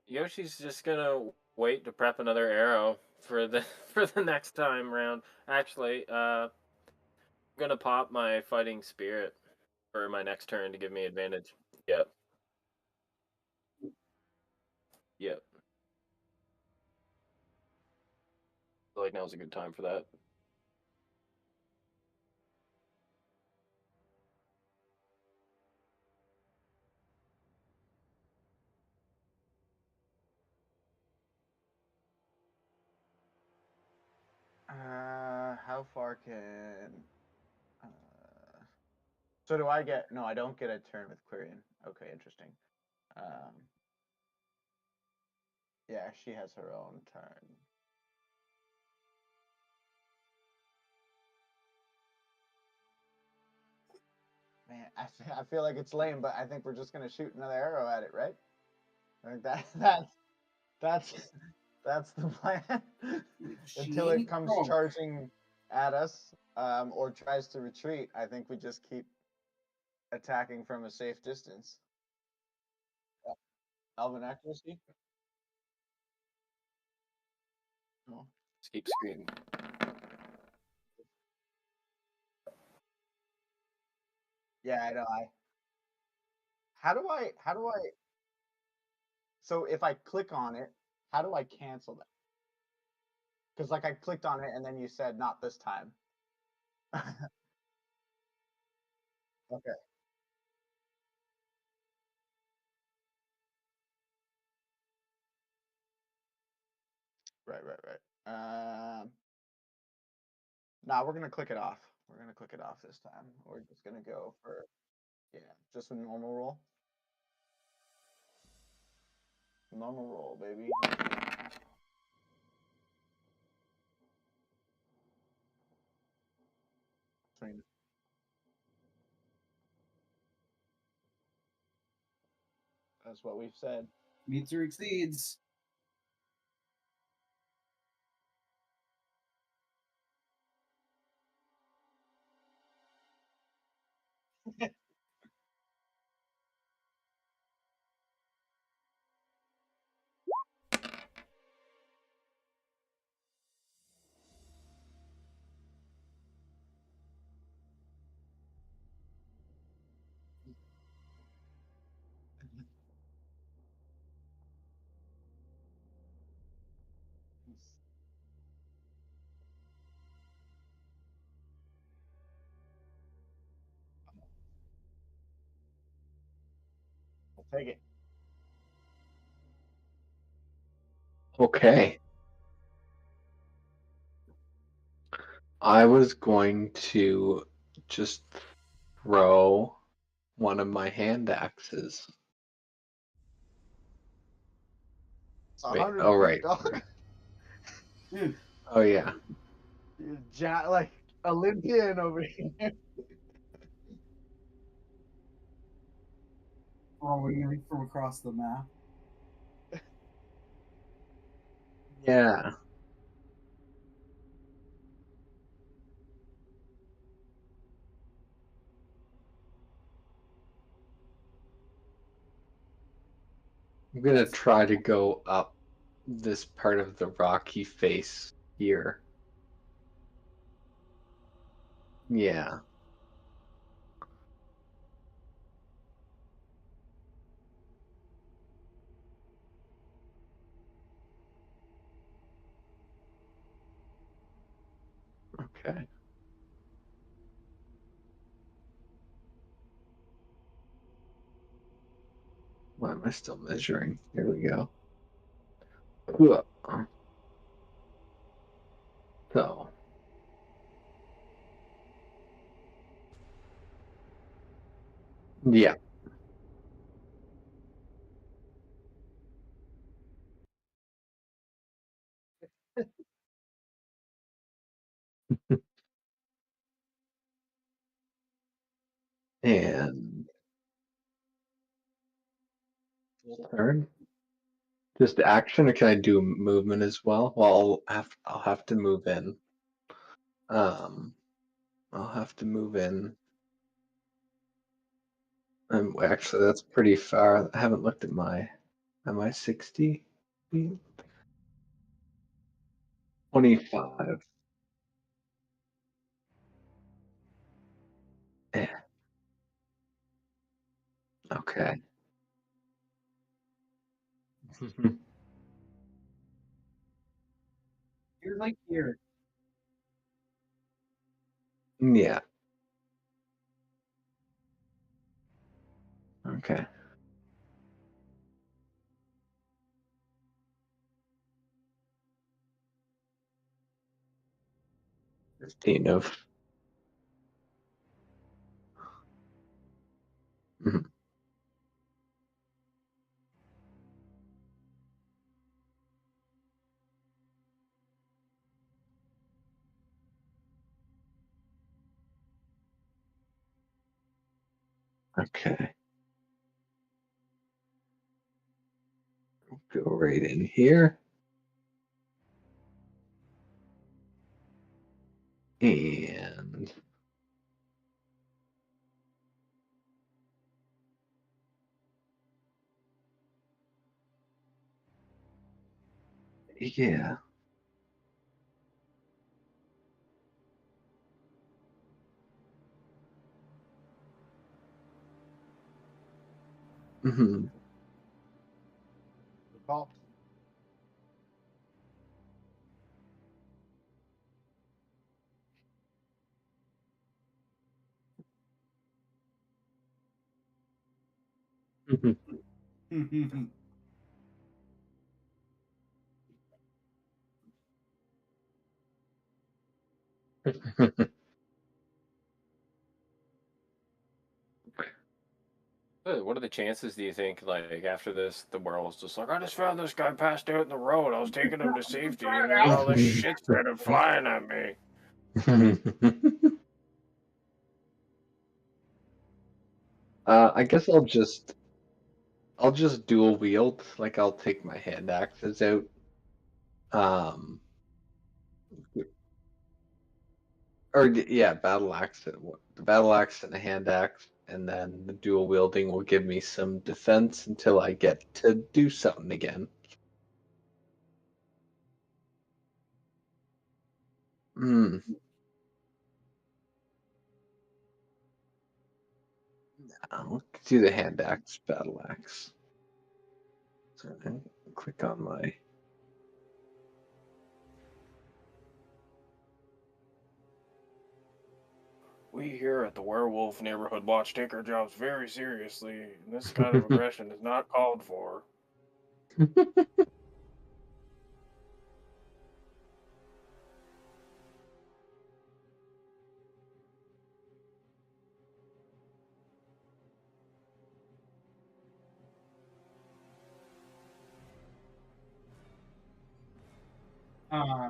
S4: Yoshi's just gonna wait to prep another arrow for the for the next time round. Actually, I'm gonna pop my fighting spirit for my next turn to give me advantage. Yep. Yep. Feel like now's a good time for that.
S2: How far can? Uh, so do I get? No, I don't get a turn with Quirion. Okay, interesting. Um, yeah, she has her own turn. Man, I feel like it's lame, but I think we're just gonna shoot another arrow at it, right? I think that's that's the plan until it comes charging at us, or tries to retreat. I think we just keep attacking from a safe distance. Elven accuracy. No.
S4: Just keep screaming.
S2: Yeah, I know. How do I? So if I click on it, how do I cancel that? Because like I clicked on it and then you said not this time. Okay. Right. Nah, we're gonna click it off. We're gonna click it off this time. We're just gonna go for just a normal roll. Normal roll, baby. Between That's what we've said.
S1: Meets or exceeds.
S2: I'll take it.
S3: Okay. I was going to just throw one of my hand axes.
S2: It's
S3: Wait,
S2: 100
S3: oh,
S2: feet,
S3: right.
S2: dog.
S3: Oh, yeah.
S2: You're like Olympian over here.
S1: Throwing it from across the map.
S3: Yeah. I'm going to try to go up this part of the rocky face here. Yeah. Okay. Why am I still measuring? Here we go. So. Yeah. And full turn. Just action, or can I do movement as well? Well, I'll have to move in. I'll have to move in. Actually, that's pretty far. I haven't looked at my. Am I 60 feet? 25. Yeah. Okay.
S1: You're like here.
S3: Yeah. Okay. 15 of. Mhm. Okay. Go right in here. And yeah. Hmm.
S2: Good call.
S4: What are the chances, do you think, like, after this, the werewolf's just like, I just found this guy passed out in the road. I was taking him to safety, and then all this shit started flying at me.
S3: I guess I'll I'll just dual wield. Like I'll take my hand axes out. Yeah, battle axe. The battle axe and the hand axe, and then the dual wielding will give me some defense until I get to do something again. I'll do the hand axe, battle axe. So click on my.
S4: We here at the Werewolf Neighborhood Watch take our jobs very seriously, and this kind of aggression is not called for.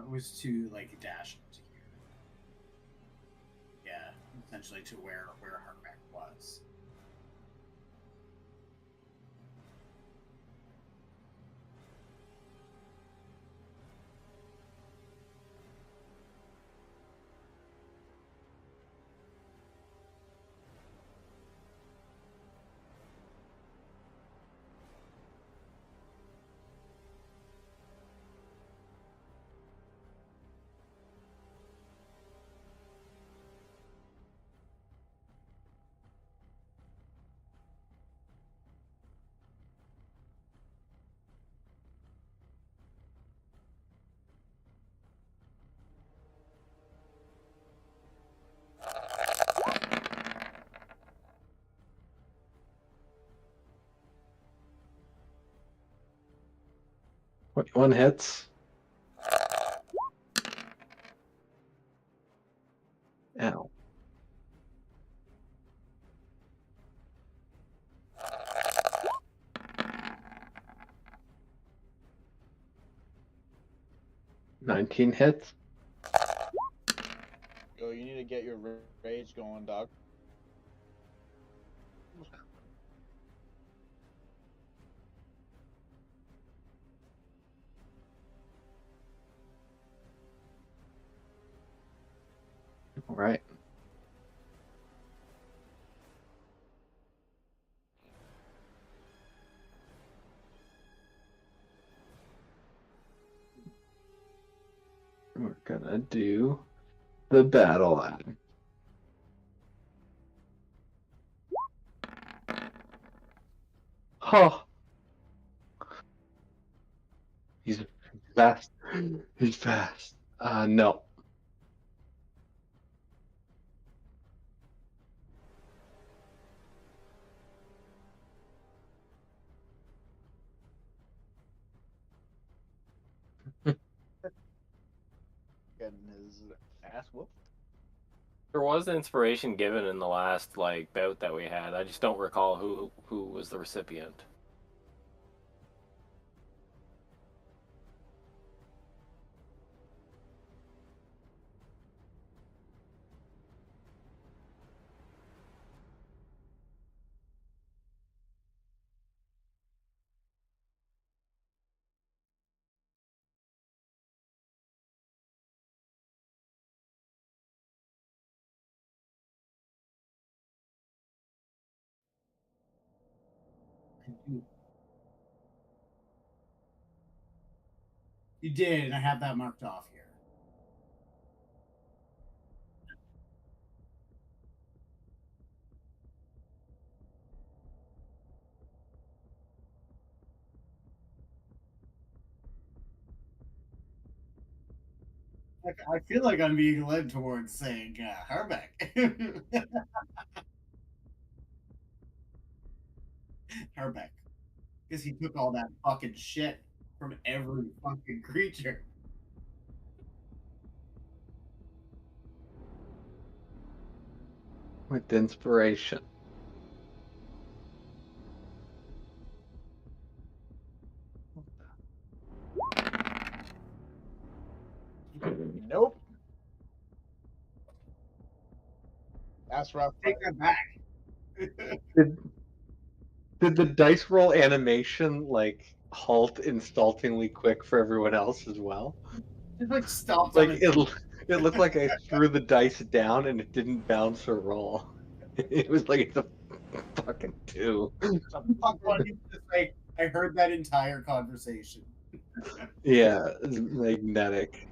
S1: It was to like dash into here. Yeah, essentially to where Harbeck was.
S3: One hits. Ow. $19 hits.
S2: Yo, you need to get your rage going, dog.
S3: All right. We're gonna do the battle axe. Huh. He's fast. He's fast. No.
S2: Getting his ass whooped.
S4: There was inspiration given in the last bout that we had. I just don't recall who was the recipient.
S1: You did, and I have that marked off here. I feel like I'm being led towards saying Harbeck. Harbeck. Because he took all that fucking shit from every fucking creature.
S3: With inspiration.
S2: Nope. That's rough.
S1: Take that back.
S3: Did the dice roll animation like halt insultingly quick for everyone else as well?
S1: It like stopped
S3: Like
S1: on its
S3: it looked like I threw the dice down and it didn't bounce or roll. It was like it's a fucking two.
S2: The fuck one.
S1: It's like I heard that entire conversation.
S3: Yeah, it's magnetic.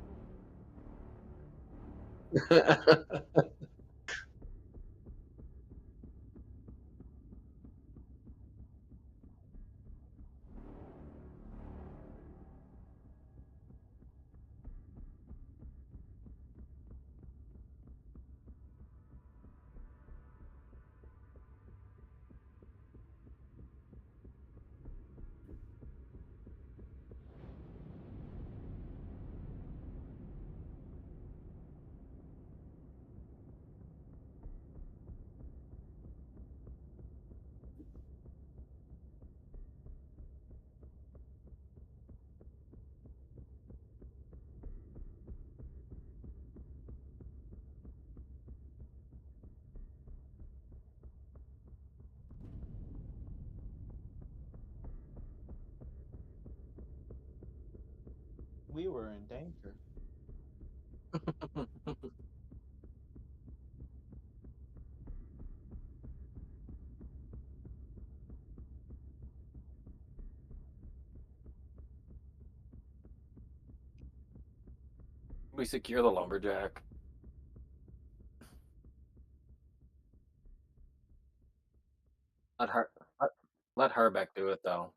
S2: We were in danger.
S4: We secure the lumberjack. Let her let Herbeck do it though.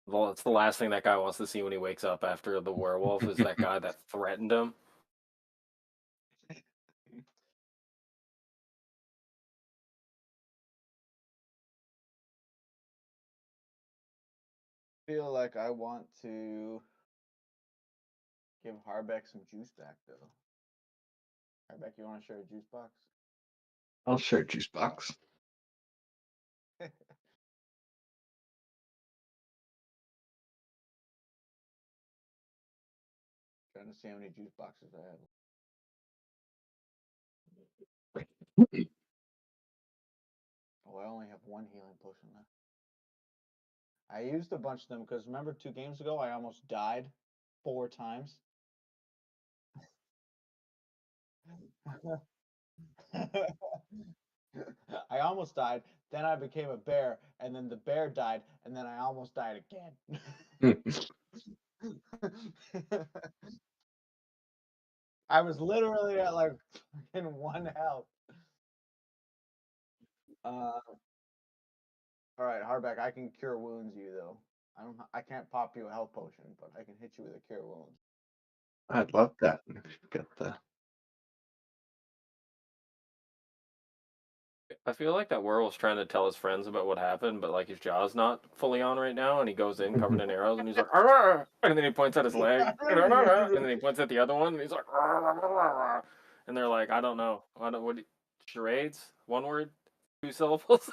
S4: Well, it's the last thing that guy wants to see when he wakes up after the werewolf is that guy that threatened him.
S2: Feel like I want to give Harbeck some juice back though. Harbeck, you want to share a juice box?
S3: I'll share juice box.
S2: Trying to see how many juice boxes I have. Oh, I only have one healing potion left. I used a bunch of them because remember 2 games ago I almost died 4 times. I almost died, then I became a bear, and then the bear died, and then I almost died again. I was literally at like fucking 1 health. All right, Harbeck, I can cure wounds you though. I can't pop you a health potion, but I can hit you with a cure wounds.
S3: I'd love that. If you get the
S4: I feel like that werewolf's trying to tell his friends about what happened, but like his jaw's not fully on right now, and he goes in covered in arrows, and he's like, "Arr!" And then he points at his leg, and then he points at the other one, and he's like, "Arr!" And they're like, "I don't know, I don't what charades, one word, 2 syllables."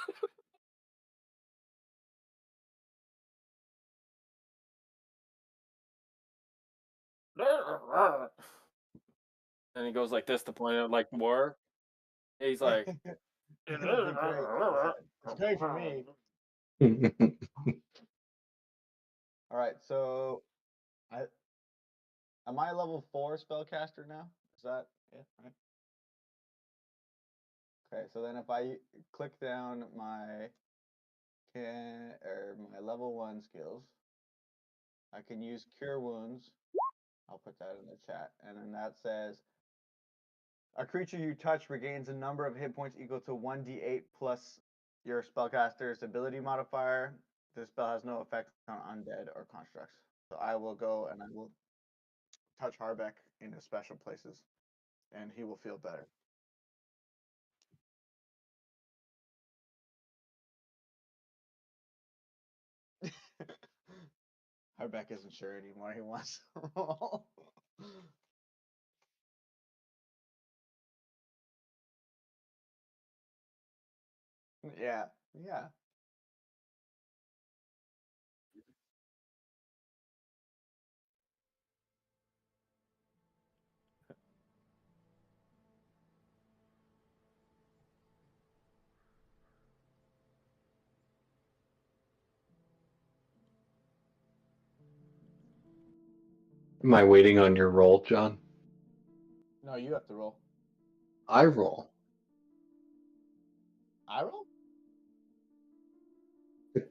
S4: And he goes like this to point out like war. He's like,
S2: It'll be great. It's great for me. All right, so I am I level 4 spellcaster now? Is that it? Right. Okay, so then if I click down my my level 1 skills, I can use cure wounds. I'll put that in the chat, and then that says a creature you touch regains a number of hit points equal to 1d8 plus your spellcaster's ability modifier. This spell has no effect on undead or constructs. So I will go and I will touch Harbeck in his special places, and he will feel better. Harbeck isn't sure anymore. He wants to roll. Yeah, yeah.
S3: Am I waiting on your roll, John?
S2: No, you have to roll.
S3: I roll.
S2: I roll?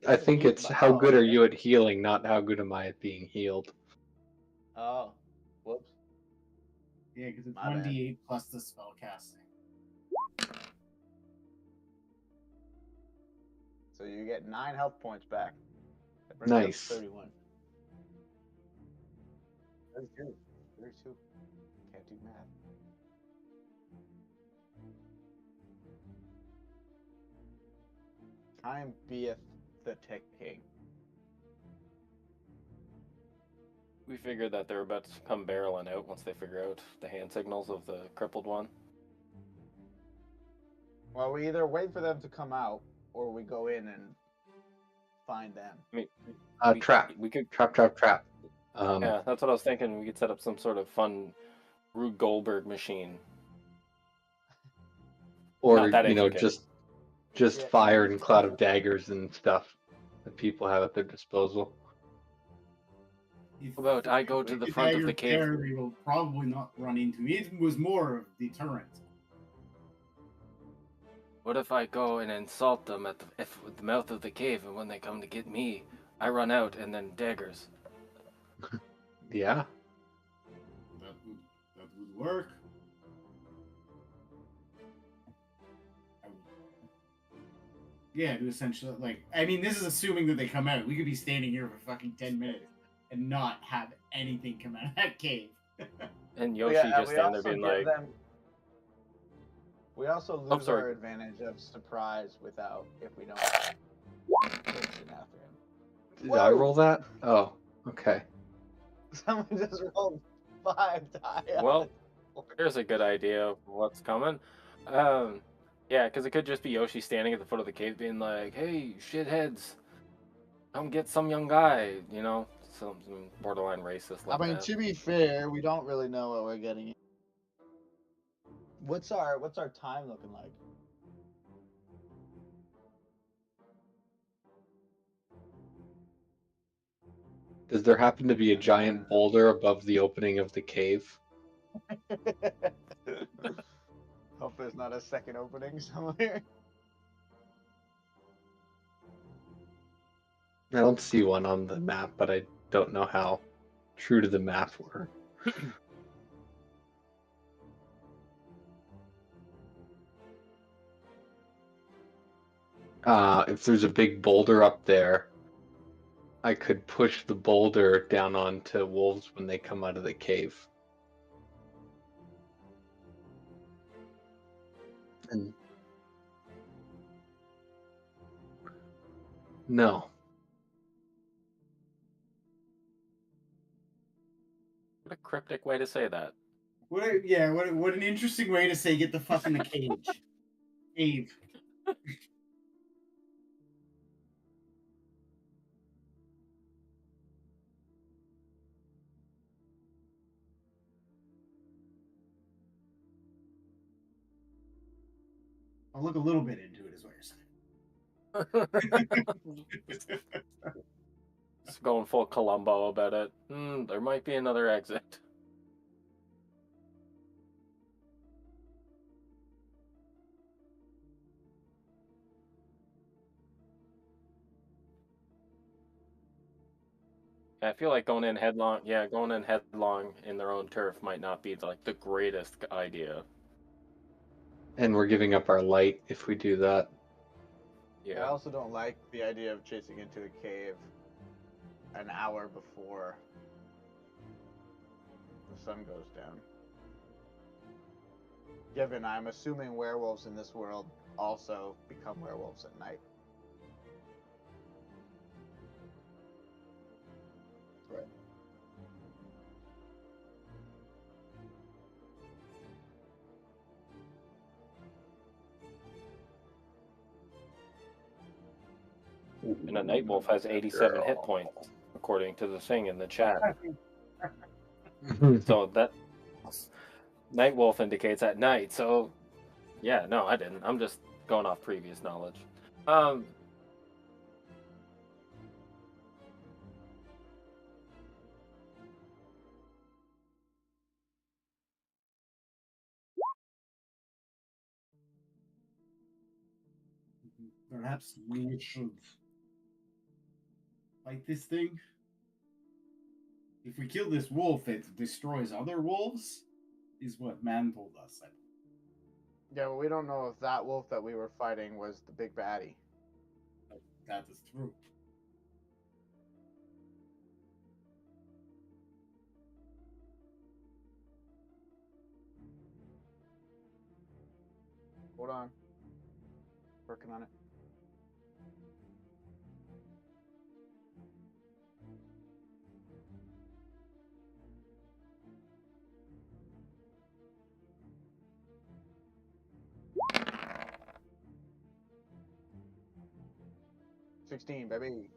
S3: I think
S2: You-
S3: it's how
S2: oh,
S3: good are
S2: okay.
S3: you at healing, not how good am I at being healed.
S2: Oh, whoops.
S1: Yeah, because it's
S2: My bad.
S1: 1d8 plus the spell casting.
S2: So you get 9 health points back. That brings you up to
S3: Nice.
S2: 31. 32. 32. Can't do math. Time beeth the ticking.
S4: We figured that they're about to come barreling out once they figure out the hand signals of the crippled one.
S2: Well, we either wait for them to come out, or we go in and find them.
S4: I mean,
S3: Trap.
S4: We could.
S3: Trap.
S4: Yeah, that's what I was thinking. We could set up some sort of fun Rube Goldberg machine.
S3: Or
S4: Not that intricate.
S3: just
S2: Yeah.
S3: fire and cloud of daggers and stuff that people have at their disposal.
S1: If
S4: About I go to
S1: if
S4: the
S1: the
S4: front of
S1: dagger
S4: the cave.
S1: there, we will probably not run into me. It was more of deterrent.
S4: What if I go and insult them at the mouth of the cave, and when they come to get me, I run out and then daggers?
S3: Yeah.
S1: That would work. Yeah, to essentially, like, I mean, this is assuming that they come out. We could be standing here for fucking 10 minutes and not have anything come out of that cave.
S4: And Yoshi
S2: Yeah,
S4: just stand there being like,
S2: we also lose our advantage of surprise without if we don't push in after him.
S3: Did I roll that? Oh, okay.
S2: Someone just rolled 5 die.
S4: well, there's a good idea of what's coming. Yeah, because it could just be Yoshi standing at the foot of the cave being like, hey, shitheads, come get some young guy, you know? Something borderline racist like
S2: I mean,
S4: that.
S2: to be fair, we don't really know what we're getting. What's our time looking like?
S3: Does there happen to be a giant boulder above the opening of the cave?
S2: Hope there's not a second opening somewhere.
S3: I don't see one on the map, but I don't know how true to the map we're. If there's a big boulder up there, I could push the boulder down onto wolves when they come out of the cave. And no.
S4: What a cryptic way to say that.
S1: What an interesting way to say get the fuck in the cage. Cave. I'll look a little bit into it, is what you're saying.
S4: Just going full Columbo about it. There might be another exit. I feel like going in headlong in their own turf might not be like the greatest idea.
S3: And we're giving up our light if we do that.
S4: Yeah.
S2: I also don't like the idea of chasing into the cave an hour before the sun goes down. Given I'm assuming werewolves in this world also become werewolves at night. Right.
S4: And a night wolf has 87 hit points, according to the thing in the chat. So that night wolf indicates at night. So yeah, no, I didn't. I'm just going off previous knowledge.
S1: Perhaps we should fight this thing. If we kill this wolf, it destroys other wolves, is what man told us.
S2: Yeah, but we don't know if that wolf that we were fighting was the big baddie.
S1: That is true.
S2: Hold on. Working on it. $16, baby.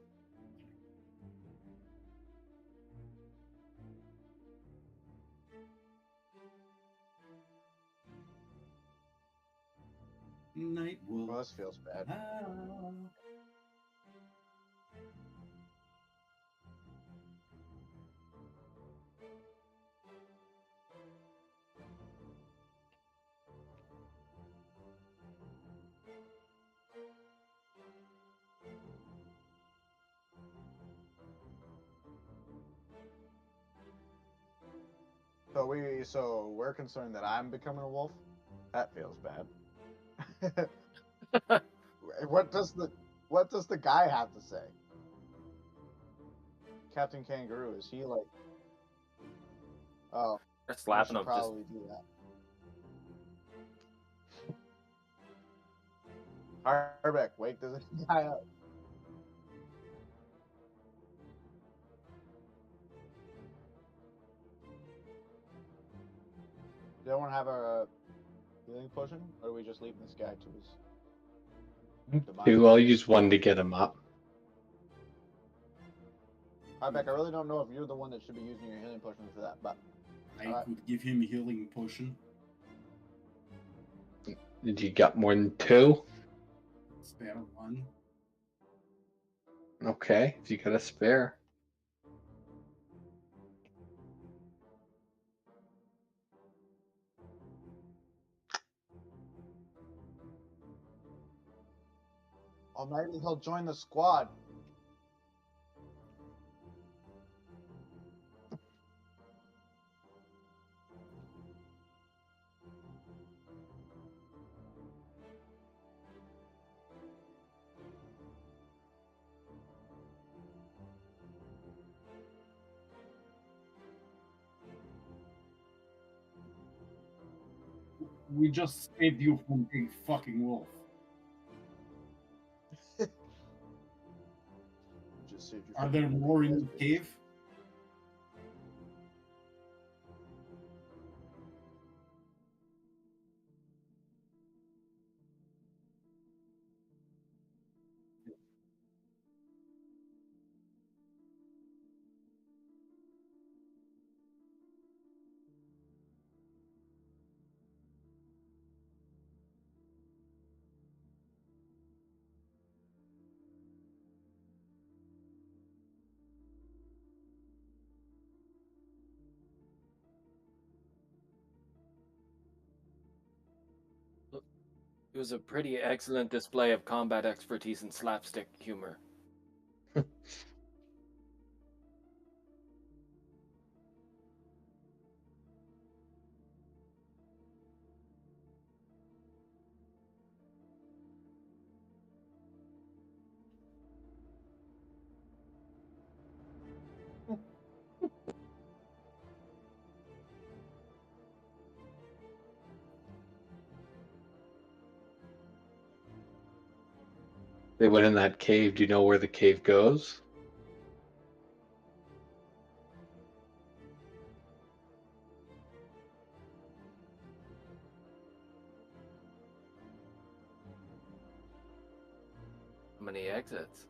S1: Night wolf.
S2: Well, this feels bad. So we're concerned that I'm becoming a wolf. That feels bad. What does the guy have to say? Captain Kangaroo, is he like? Oh,
S4: Or
S2: I
S4: slapping
S2: should
S4: him. Just
S2: probably do that. Harbeck, wake this guy up. Does anyone have a healing potion, or are we just leaving this guy to his demise?
S3: I'll use one to get him up.
S2: Harbeck, I really don't know if you're the one that should be using your healing potion for that, but
S1: I could give him a healing potion.
S3: Did you got more than 2?
S1: Spare one.
S3: Okay, if you got a spare.
S2: maybe he'll join the squad.
S1: We just saved you from being fucking wolf.
S2: Just saved you
S1: Are
S2: from
S1: there
S2: being a
S1: more
S2: big
S1: in the
S2: ass
S1: cave?
S4: it was a pretty excellent display of combat expertise and slapstick humor.
S3: They went in that cave. Do you know where the cave goes?
S4: How many exits?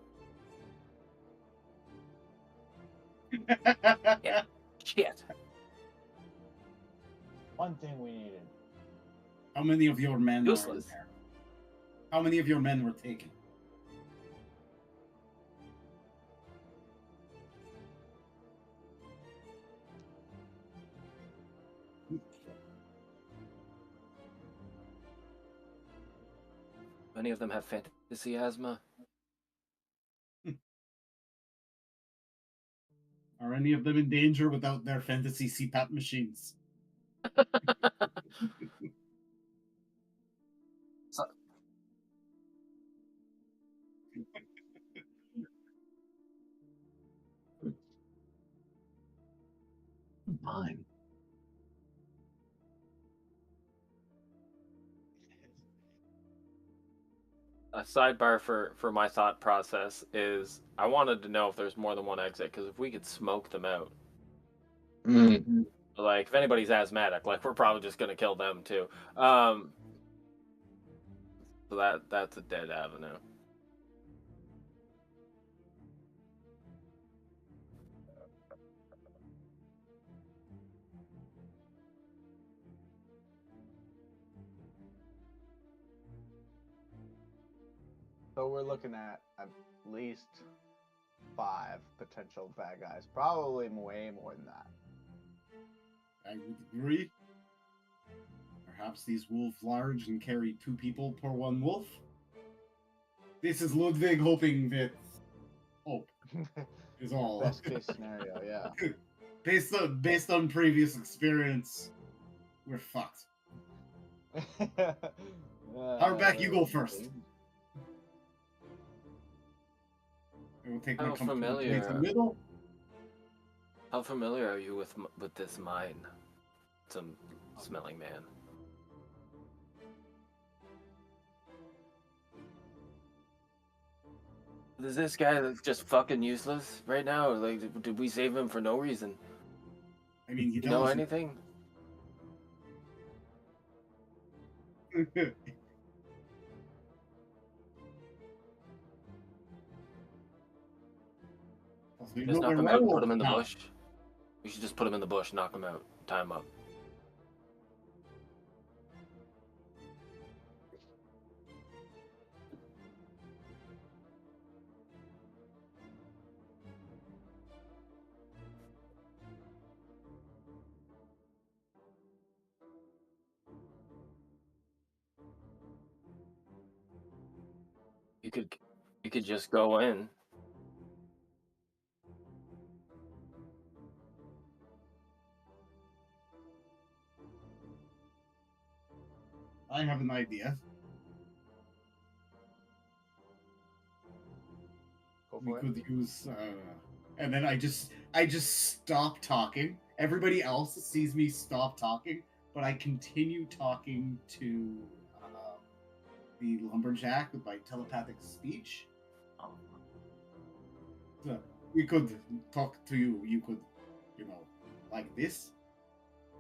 S4: Yeah. Shit.
S2: One thing we needed.
S1: How many of your men are in
S4: Useless.
S1: there? How many of your men were taken?
S4: Any of them have fantasy asthma?
S1: Are any of them in danger without their fantasy CPAP machines?
S3: Fine.
S4: A sidebar for my thought process is I wanted to know if there's more than one exit, because if we could smoke them out,
S3: Mm.
S4: like if anybody's asthmatic, like we're probably just gonna kill them too. So that's a dead avenue.
S2: So we're looking at least 5 potential bad guys. Probably way more than that.
S1: I would agree. Perhaps these wolves large and carry 2 people per 1 wolf. This is Ludwig hoping that hope is all.
S2: Best case scenario, yeah.
S1: based on previous experience, we're fucked. Hardback, you go first. I will take my
S4: How
S1: comfortable place in the
S4: familiar?
S1: middle.
S4: How familiar are you with this mine? Some smelling man. Is this guy that's just fucking useless right now? Like, did we save him for no reason?
S1: I mean, you
S4: You know
S1: don't
S4: anything? Just knock him out and put him in the bush. We should just put him in the bush, knock him out, tie him up. You could just go in.
S1: I have an idea. We could use, and then I just stop talking. Everybody else sees me stop talking, but I continue talking to the lumberjack with my telepathic speech. So we could talk to you. You could, like this,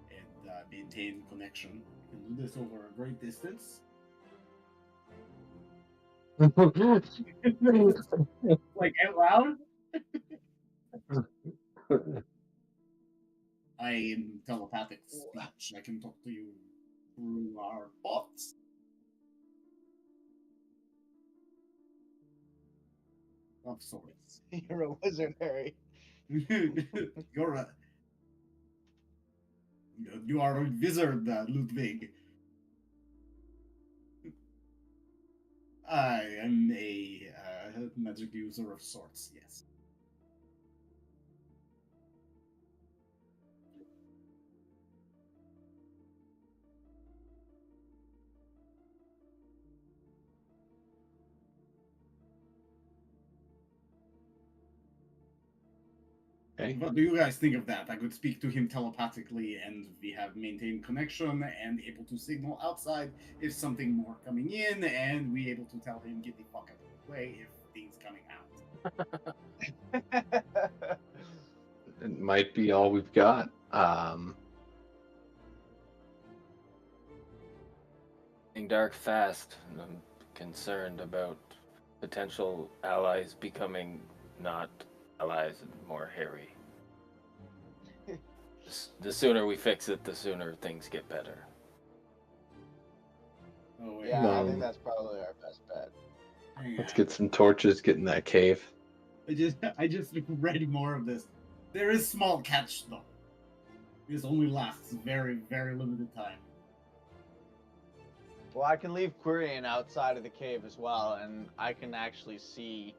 S1: and maintain connection. We can do this over a great distance. Like out loud. I am telepathic speech. I can talk to you through our thoughts. Of sorts.
S2: You're a wizard, Harry.
S1: You're a you are a wizard, Ludwig. I am a magic user of sorts. Yes.
S3: Okay.
S1: What do you guys think of that? I could speak to him telepathically, and we have maintained connection and able to signal outside if something more coming in, and we able to tell him get the fuck out of the way if things coming out.
S3: It might be all we've got.
S4: Getting dark fast, and I'm concerned about potential allies becoming not allies and more hairy. The sooner we fix it, the sooner things get better.
S1: Oh, wait.
S2: Yeah, I
S3: No.
S2: think that's probably our best bet.
S3: Let's get some torches, get in that cave.
S1: I just read more of this. There is small catch though. This only lasts very, very limited time.
S2: Well, I can leave Quirion outside of the cave as well, and I can actually see.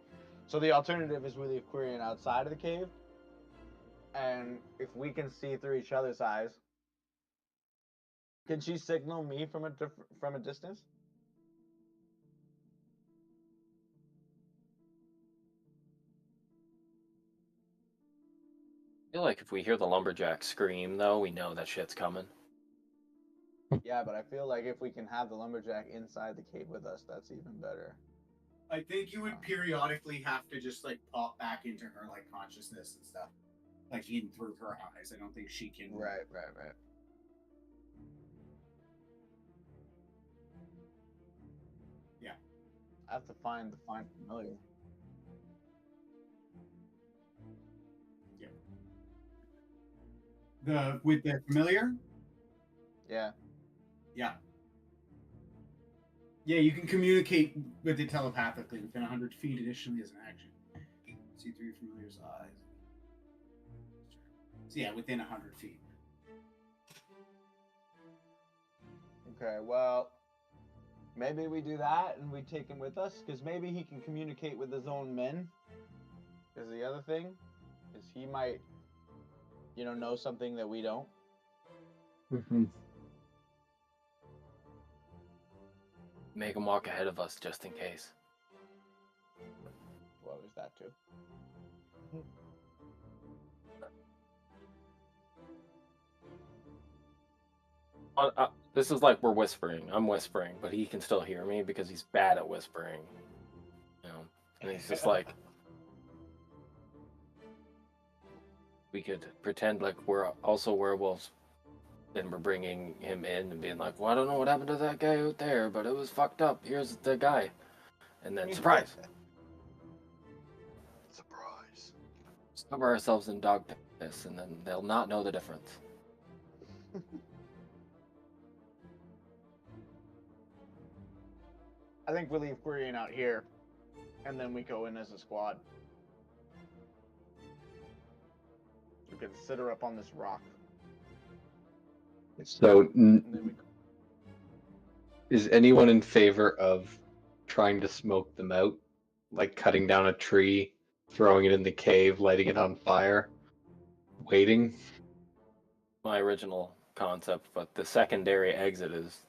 S2: So the alternative is we leave Quirion outside of the cave, and if we can see through each other's eyes, can she signal me from a distance?
S4: I feel like if we hear the lumberjack scream, though, we know that shit's coming.
S2: Yeah, but I feel like if we can have the lumberjack inside the cave with us, that's even better.
S1: I think you would periodically have to just like pop back into her like consciousness and stuff, like in through her eyes. I don't think she can.
S2: Right.
S1: Yeah.
S2: I have to find familiar.
S1: Yeah. With the familiar.
S2: Yeah.
S1: Yeah. Yeah, you can communicate with it telepathically within 100 feet additionally as an action. See through your familiar's eyes. So yeah, within 100 feet.
S2: Okay, well, maybe we do that and we take him with us, because maybe he can communicate with his own men. Because the other thing is he might, know something that we don't.
S3: Mm-hmm.
S4: Make him walk ahead of us just in case.
S2: Well, there's that too.
S4: This is like we're whispering. I'm whispering, but he can still hear me because he's bad at whispering. And he's just like, we could pretend like we're also werewolves, and we're bringing him in and being like, well, I don't know what happened to that guy out there, but it was fucked up. Here's the guy. And then, surprise.
S2: Surprise.
S4: Cover ourselves in dog piss, and then they'll not know the difference.
S2: I think we leave Quirion out here, and then we go in as a squad. We can sit her up on this rock.
S3: So,
S2: And then we...
S3: is anyone in favor of trying to smoke them out? Like cutting down a tree, throwing it in the cave, lighting it on fire, waiting?
S4: My original concept, but the secondary exit is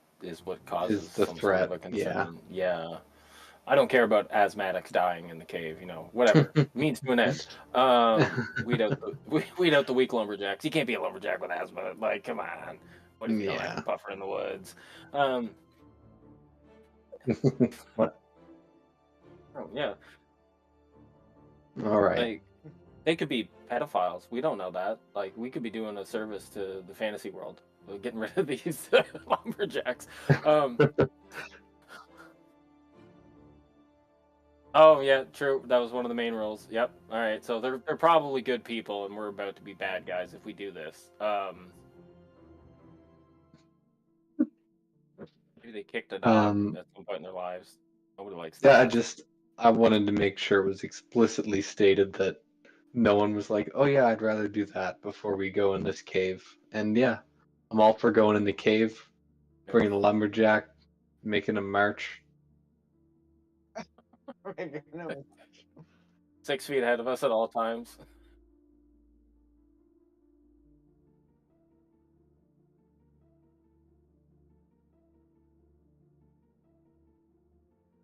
S4: what causes
S3: Is the
S4: some
S3: threat,
S4: sort of a concern.
S3: yeah.
S4: Yeah. I don't care about asthmatics dying in the cave, whatever. Means to an end. Weed out the weak lumberjacks. You can't be a lumberjack with asthma. Like, come on. What if you don't have a puffer in the woods?
S3: What?
S4: Oh, yeah.
S3: All right.
S4: Like, they could be pedophiles. We don't know that. Like, we could be doing a service to the fantasy world, getting rid of these lumberjacks. Oh yeah, true. That was one of the main rules. Yep. All right. So they're probably good people, and we're about to be bad guys if we do this. Maybe they kicked a dog at some point in their lives. Nobody likes that.
S3: Yeah, I wanted to make sure it was explicitly stated that no one was like, "Oh yeah, I'd rather do that before we go in this cave." And yeah, I'm all for going in the cave, bringing a lumberjack, making a march.
S4: 6 feet ahead of us at all times.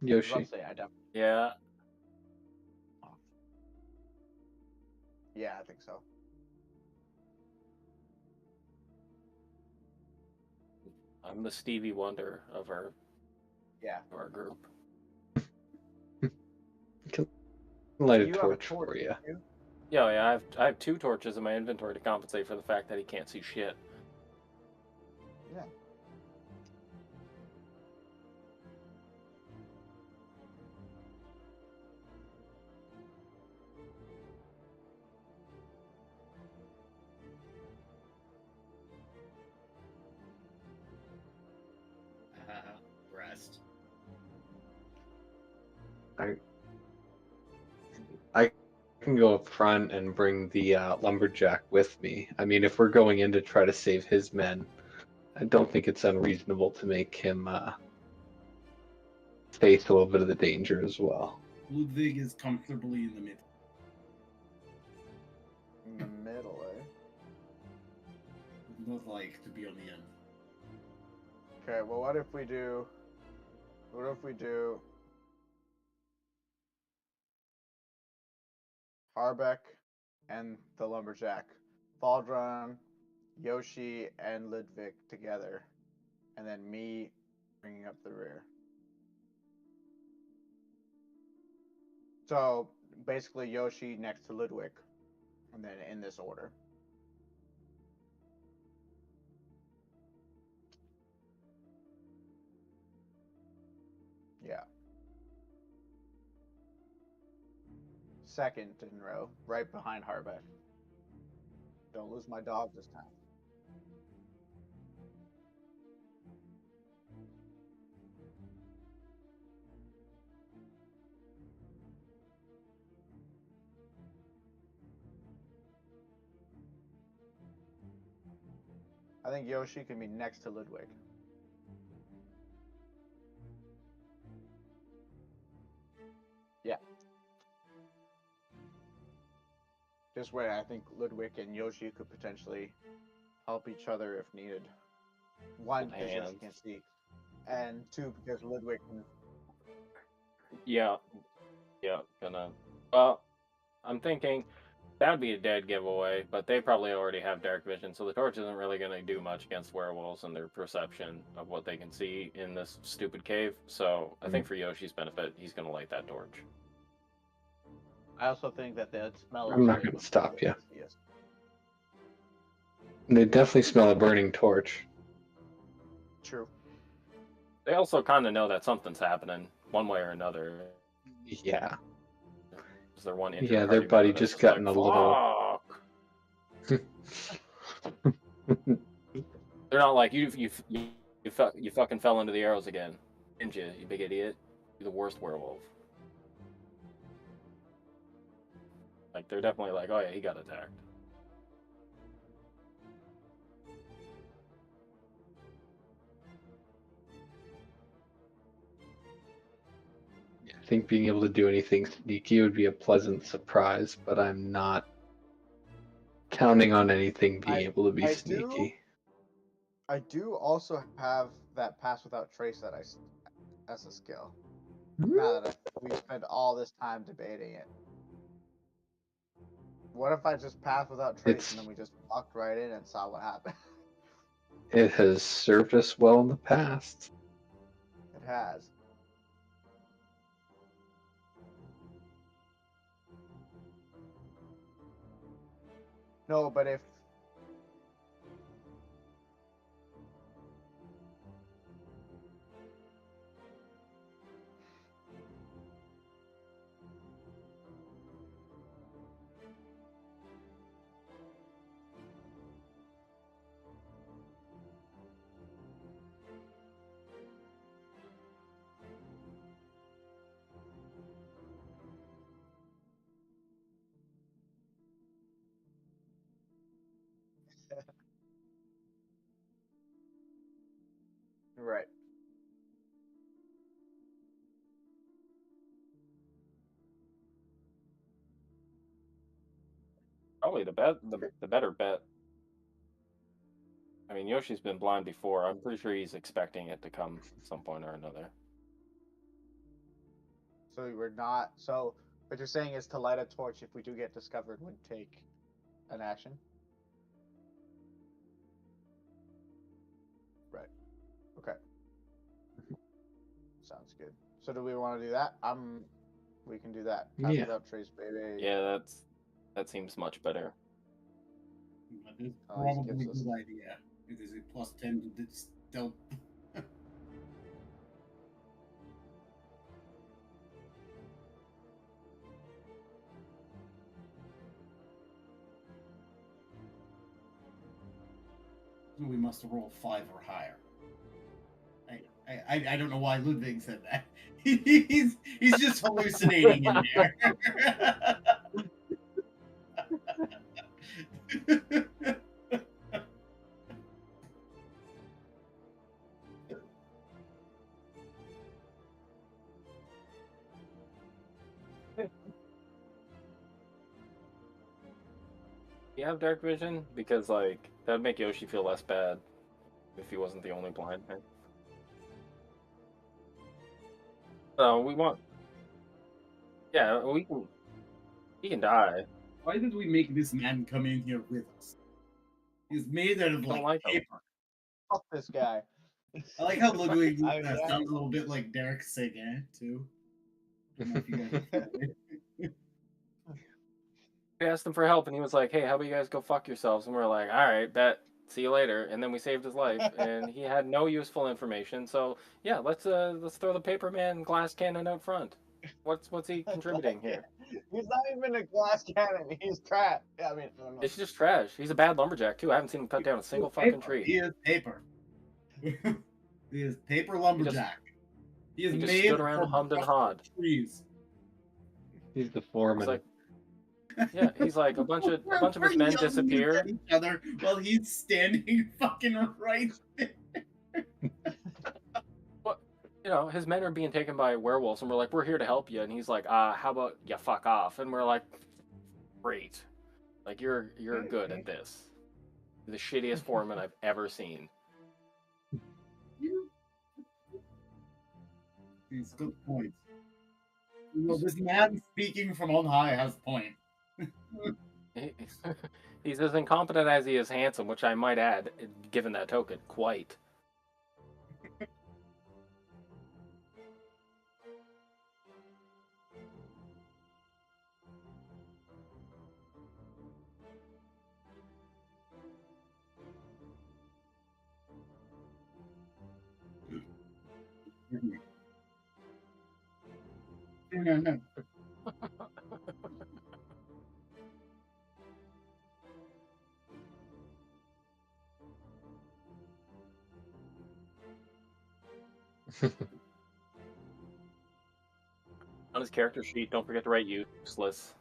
S3: Yoshi.
S4: Yeah.
S2: Yeah, I think so.
S4: I'm the Stevie Wonder of our group.
S3: Light a torch for you.
S4: Yeah, I have 2 torches in my inventory to compensate for the fact that he can't see shit.
S2: Yeah.
S1: Rest.
S3: I can go up front and bring the lumberjack with me. I mean, if we're going in to try to save his men, I don't think it's unreasonable to make him face a little bit of the danger as well.
S1: Ludwig is comfortably in the middle.
S2: In the middle, eh?
S1: Would both like to be on the end.
S2: Okay, well, what if we do Harbeck and the Lumberjack, Faldron, Yoshi, and Ludwig together, and then me bringing up the rear. So basically Yoshi next to Ludwig, and then in this order. Yeah. Second in row, right behind Harbeck. Don't lose my dog this time. I think Yoshi can be next to Ludwig. Yeah. This way, I think Ludwig and Yoshi could potentially help each other if needed. One, because Yoshi can see, and two, because Ludwig can.
S4: Yeah, gonna. Well, I'm thinking that would be a dead giveaway, but they probably already have dark vision, so the torch isn't really going to do much against werewolves and their perception of what they can see in this stupid cave. So I think for Yoshi's benefit, he's going to light that torch.
S2: I also think that they'd smell.
S3: I'm not going to stop you. They definitely smell a burning torch.
S2: True.
S4: They also kind of know that something's happening one way or another.
S3: Yeah.
S4: Is there one
S3: Yeah, their buddy just got in a little.
S4: They're not like you fucking fell into the arrows again, didn't you? You big idiot. You're the worst werewolf. Like they're definitely like, oh yeah, he got attacked.
S3: I think being able to do anything sneaky would be a pleasant surprise, but I'm not counting on anything being able to be sneaky.
S2: I do also have that pass without trace as a skill. Now that we spent all this time debating it. What if I just passed without trace and then we just walked right in and saw what happened?
S3: It has served us well in the past.
S2: It has. No, but if right.
S4: Probably the better bet. I mean, Yoshi's been blind before. I'm pretty sure he's expecting it to come at some point or another.
S2: So we're not. So what you're saying is to light a torch if we do get discovered would take an action. Right. Okay. Sounds good. So do we want to do that? We can do that. Pass without trace, baby.
S4: Yeah, that seems much better.
S1: That is probably a good idea. It is a plus 10 to stealth. We must have rolled 5 or higher. I don't know why Ludwig said that. He's just hallucinating in there.
S4: You have dark vision? Because, like, that'd make Yoshi feel less bad if he wasn't the only blind man. So, we want... Yeah, we can... He can die.
S1: Why did we make this man come in here with us? He's made out of
S4: Don't
S1: like
S4: like him.
S1: paper.
S2: Fuck this guy.
S1: I like how Ludwig
S2: I mean,
S1: sounds a little bit like Derek Seguin too. I don't know if you guys are familiar.
S4: We asked him for help, and he was like, hey, how about you guys go fuck yourselves? And we're like, all right, bet. See you later. And then we saved his life, and he had no useful information. So, yeah, let's throw the paper man glass cannon out front. What's he contributing here?
S2: He's not even a glass cannon. He's trash. I mean, I don't know.
S4: It's just trash. He's a bad lumberjack, too. I haven't seen him cut down a single fucking tree.
S1: He is paper. He is paper lumberjack. He is
S4: He just
S1: made
S4: stood around,
S1: from
S4: hummed and hawed.
S1: trees.
S3: He's the foreman.
S4: He's like, yeah, he's like a bunch of his men disappear.
S1: Each other while he's standing fucking right there.
S4: What? You know, his men are being taken by werewolves, and we're like, we're here to help you. And he's like, how about you fuck off? And we're like, great. Like, you're good at this. You're the shittiest foreman I've ever seen.
S1: He's good points. Well, this man speaking from on high has point.
S4: He's as incompetent as he is handsome, which I might add, given that token, quite.
S1: No.
S4: On his character sheet, don't forget to write useless.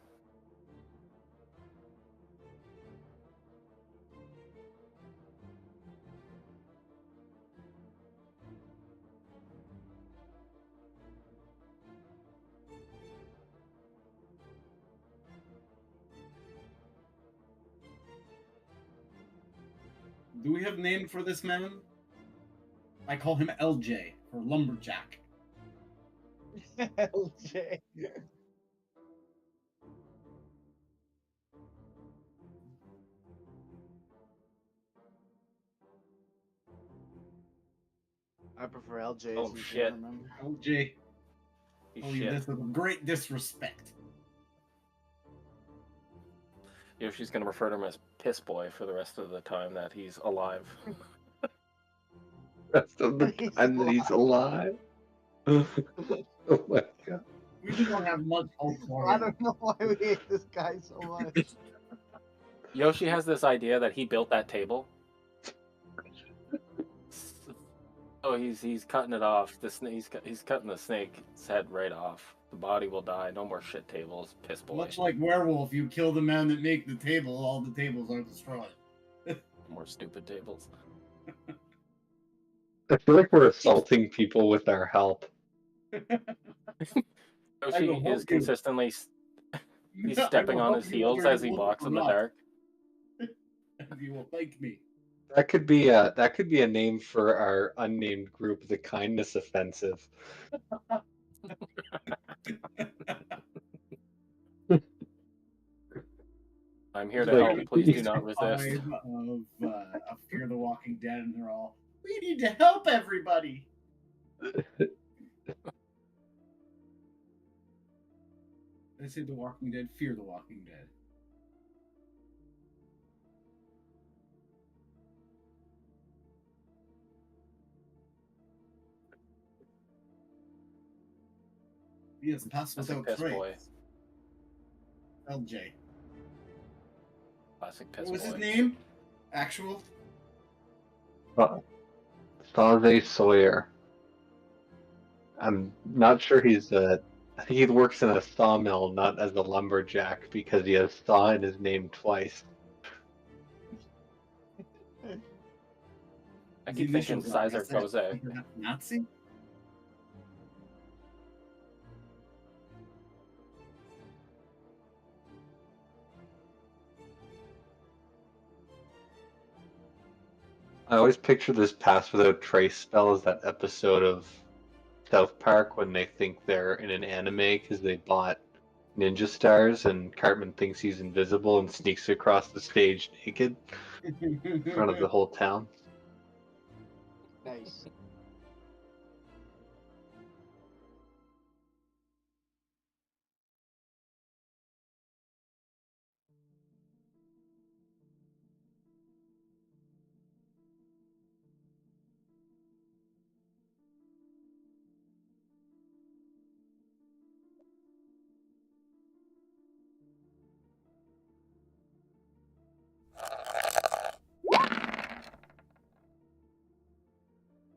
S1: Do we have a name for this man? I call him LJ for lumberjack.
S2: LJ. I prefer LJ.
S4: Oh, shit.
S1: LJ.
S4: He's
S1: Holy,
S4: shit.
S1: this is great disrespect.
S4: Yoshi's gonna refer to him as Piss Boy for the rest of the time that he's alive.
S3: Rest of the time that he's alive. Oh my god.
S1: We don't have much hope for
S2: I
S1: him.
S2: don't know why we hate this guy so much.
S4: Yoshi has this idea that he built that table. Oh, he's cutting it off. He's cutting the snake's head right off. The body will die. No more shit tables. Piss Boy.
S1: Much like werewolf, you kill the man that make the table, all the tables are destroyed.
S4: More stupid tables.
S3: I feel like we're assaulting people with our help.
S4: Yoshi
S1: will
S4: is
S1: help you.
S4: consistently he's
S1: I
S4: stepping
S1: will
S4: on
S1: help
S4: his
S1: you
S4: heels
S1: whether
S4: as he
S1: you
S4: walks
S1: or
S4: in the
S1: not.
S4: dark.
S1: You will thank me.
S3: That could be a name for our unnamed group, the Kindness Offensive.
S4: I'm here to
S3: Like-
S4: help. Please do not resist.
S1: Of Fear the Walking Dead, and they're all, we need to help everybody. I say The Walking Dead, Fear the Walking Dead. Yes, pass
S4: Classic
S1: without
S4: Piss Boy.
S1: trace. LJ.
S4: Classic Piss
S1: What was
S4: Boy.
S1: his name? Actual?
S3: Saze Sawyer. I'm not sure I think he works in a sawmill, not as a lumberjack, because he has saw in his name twice.
S4: I keep thinking Sizer Kose.
S1: Nazi?
S3: I always picture this pass without trace spell as that episode of South Park when they think they're in an anime because they bought ninja stars and Cartman thinks he's invisible and sneaks across the stage naked in front of the whole town.
S2: Nice.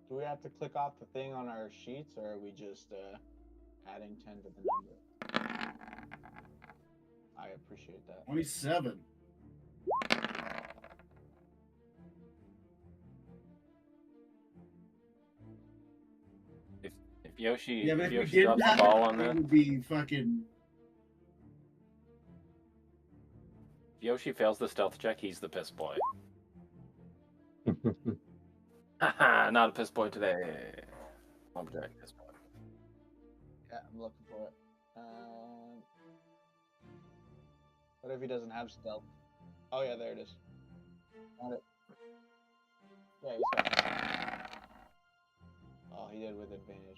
S2: Do we have to click off the thing on our sheets, or are we just adding 10 to the number? I appreciate that.
S1: 27.
S4: If Yoshi,
S1: Yeah, but
S4: if
S1: if we
S4: Yoshi
S1: did
S4: drops the
S1: that,
S4: ball on
S1: it
S4: this,
S1: would be fucking.
S4: if Yoshi fails the stealth check, he's the piss boy. Haha, not a piss boy today. Object piss boy.
S2: Yeah, I'm looking for it. What if he doesn't have stealth? Oh yeah, there it is. Got it. Yeah, he's got it. Oh, he did with advantage.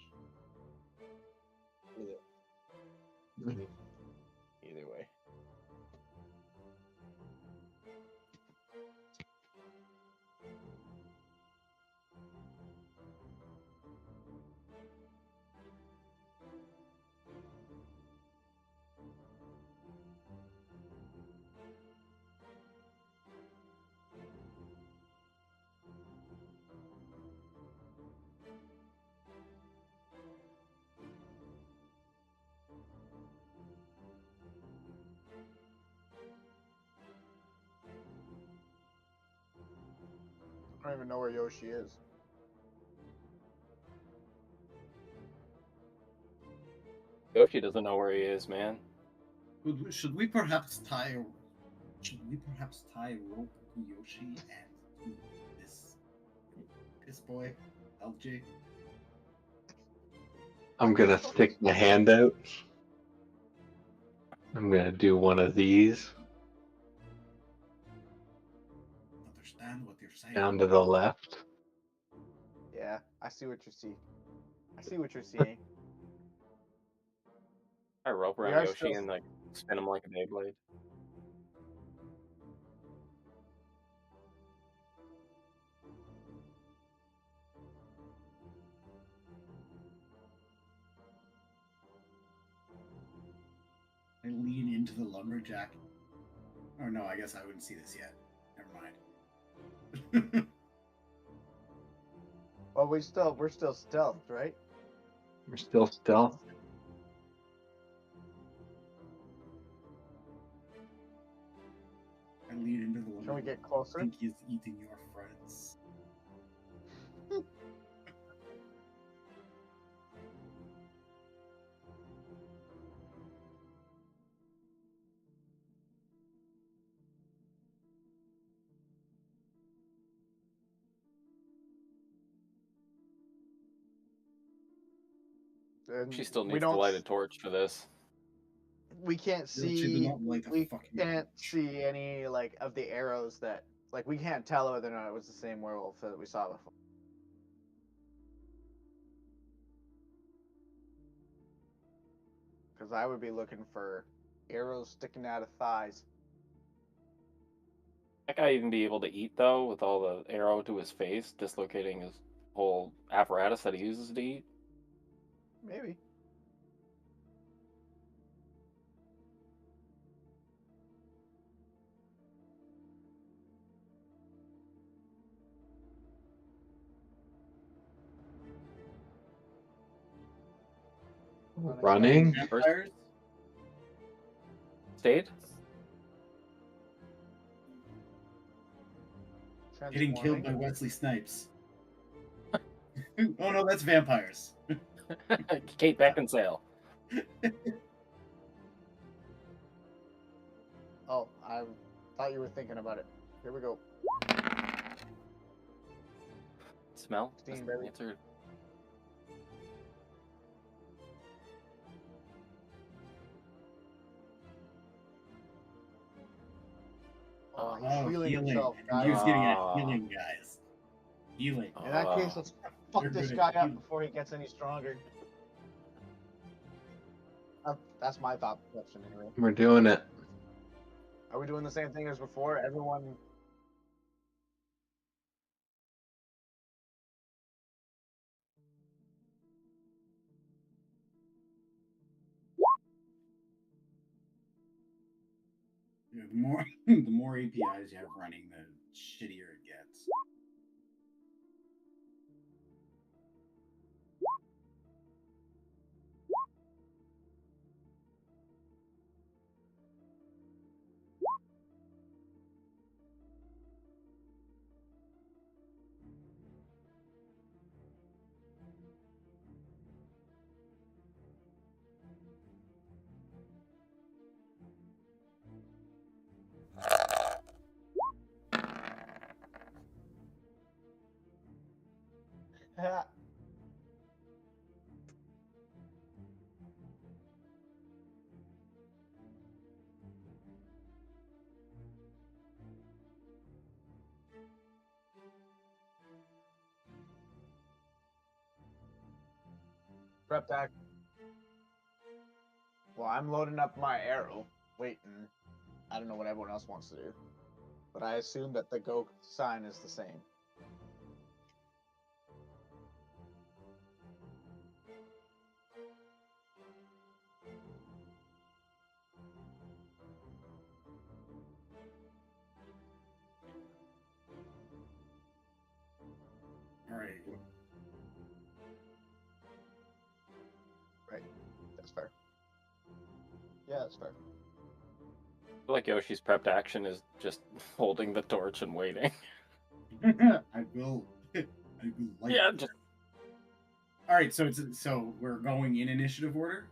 S2: Either way. I don't even know where Yoshi is.
S4: Yoshi doesn't know where he is, man.
S1: Should we perhaps tie? Should we perhaps tie a rope to Yoshi and to this boy, LJ?
S3: I'm gonna stick my hand out. I'm gonna do one of these
S1: Understand what you're saying?
S3: down to the left.
S2: Yeah, I see what you see. I see what you're seeing.
S4: I rope
S2: We
S4: around
S2: are
S4: Yoshi
S2: still-
S4: and like spin him like a Beyblade.
S1: I lean into the lumberjack. Oh no, I guess I wouldn't see this yet. Never mind.
S2: Well, we're still stealthed, right?
S3: We're still stealth.
S1: I lean into the lumberjack.
S2: Can we get
S1: I
S2: closer?
S1: think he's eating your friends.
S2: And
S4: She still
S2: we
S4: needs to
S2: don't.
S4: light a torch for this.
S2: We can't
S1: Yoshi did
S2: see.
S1: not light a
S2: We
S1: fucking
S2: can't
S1: torch.
S2: see any like of the arrows that like we can't tell whether or not it was the same werewolf that we saw before. Because I would be looking for arrows sticking out of thighs.
S4: That guy even be able to eat though, with all the arrow to his face, dislocating his whole apparatus that he uses to eat.
S2: Maybe.
S3: Running?
S1: Vampires?
S4: Stayed?
S1: Getting killed by
S2: Transforming.
S1: Wesley Snipes. Oh no, that's vampires.
S4: Kate Beckinsale.
S2: Oh, I thought you were thinking about it. Here we go.
S4: Smell?
S2: 16,
S4: That's
S2: baby.
S4: answered.
S2: Oh, he's
S1: Oh,
S2: healing
S1: healing.
S2: himself,
S1: And he
S2: guys.
S1: was getting at
S4: Ah.
S1: healing, guys. Healing.
S2: In that case,
S4: Ah.
S2: let's
S1: They're
S2: fuck this
S1: good
S2: guy
S1: at
S2: up
S1: healing.
S2: before he gets any stronger. That's my thought perception, anyway.
S3: We're doing it.
S2: Are we doing the same thing as before? Everyone.
S1: The more the more APIs you have running, the shittier it gets.
S2: Prep back. Well, I'm loading up my arrow, waiting. I don't know what everyone else wants to do, but I assume that the go sign is the same.
S1: All right.
S2: Right. That's fair. Yeah, that's fair.
S4: I feel like Yoshi's prepped action is just holding the torch and waiting.
S1: I will. I will like.
S4: Yeah, just
S1: All right. So we're going in initiative order.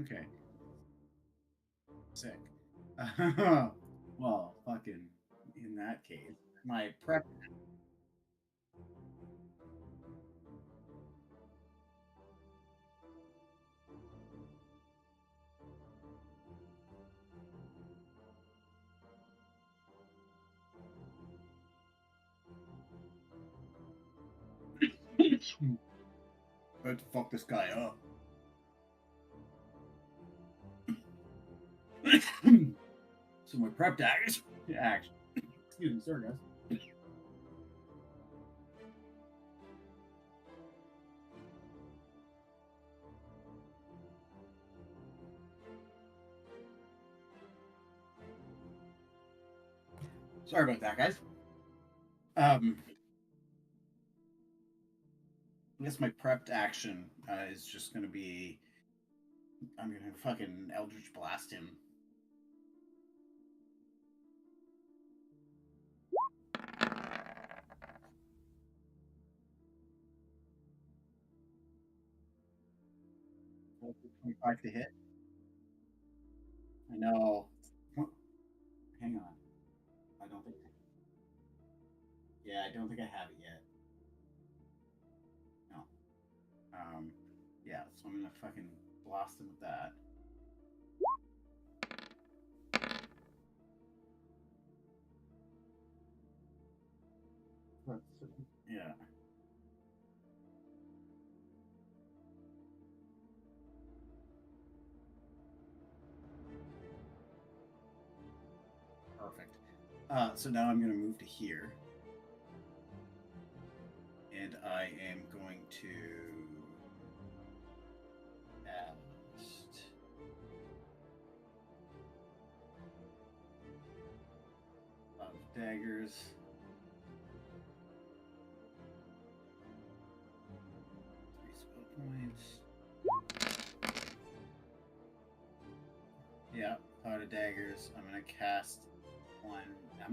S1: Okay. Sick. Well, fucking. In that case, my prep. About to fuck this guy up. So my prep daggers. Action. Excuse me, sorry guys. Sorry about that, guys. I guess my prepped action is just gonna be. I'm gonna fucking Eldritch Blast him. Roll for 25 to hit. I know. Hang on. I don't think. Yeah, I don't think I have it yet. No. Yeah, so I'm gonna fucking blast him with that. Yeah. Perfect. So now I'm going to move to here. And I am going to cast daggers. out of daggers. I'm gonna cast one.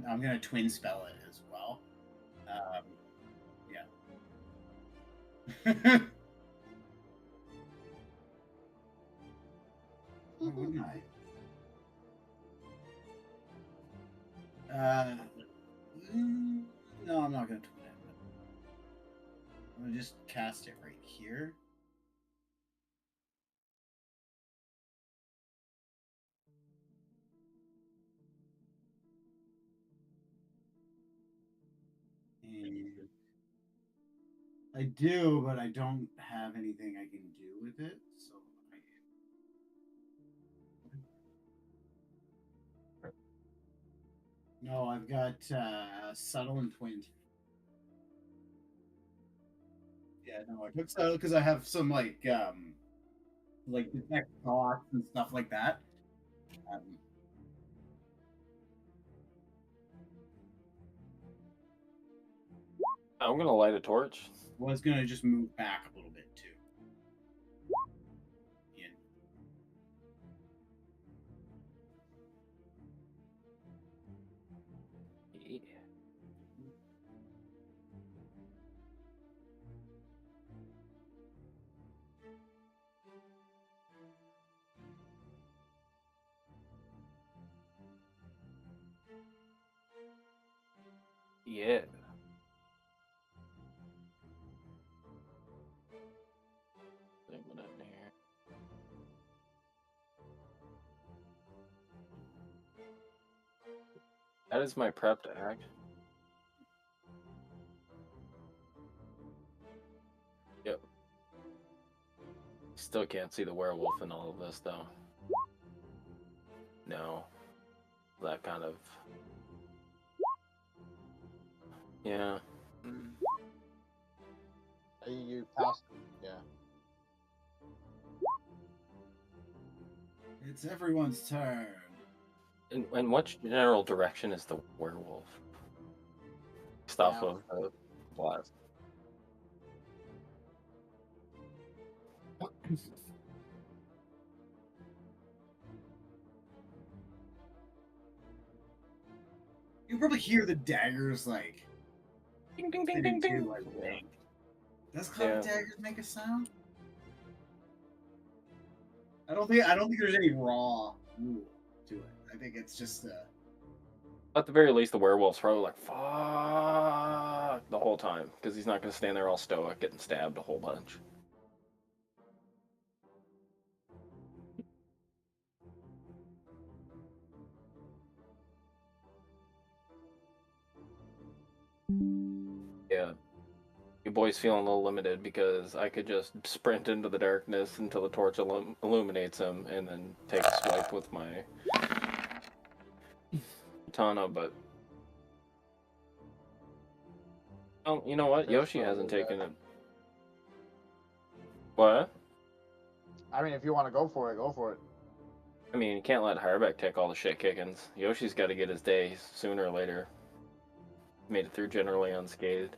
S1: I'm gonna twin spell it as well. Yeah. Why wouldn't I? No, I'm not gonna twin it. I'm gonna just cast it right here. And I do, but I don't have anything I can do with it, so no, I've got subtle and twinned. Yeah, no, I took subtle because I have some like detect thoughts and stuff like that. Um,
S4: I'm gonna light a torch.
S1: was gonna just move back a little bit too. Yeah.
S4: Yeah. Zoom it in here. That is my prep to act. Yep. Still can't see the werewolf in all of this, though. No. That kind of... Yeah.
S2: You passed. Yeah.
S1: It's everyone's turn.
S4: In what general direction is the werewolf? Stuff
S2: Down.
S4: of the blast.
S1: You probably hear the daggers like
S4: Ding, ding, ding,
S1: hitting
S4: ding, ding.
S1: too, I think. Does cloud daggers make a sound? I don't think there's any raw rule to it. I think it's just
S4: At the very least, the werewolf's probably like, fuck, the whole time. Because he's not going to stand there all stoic getting stabbed a whole bunch. Yeah. You boys feeling a little limited because I could just sprint into the darkness until the torch illuminates him and then take a swipe with my katana, but... Oh, you know what?
S2: Chris
S4: Yoshi
S2: probably
S4: hasn't
S2: does.
S4: taken it. What?
S2: I mean, if you want to go for it, go for it.
S4: I mean, you can't let Harbeck take all the shit kickings. Yoshi's got to get his day sooner or later. Made it through generally unscathed.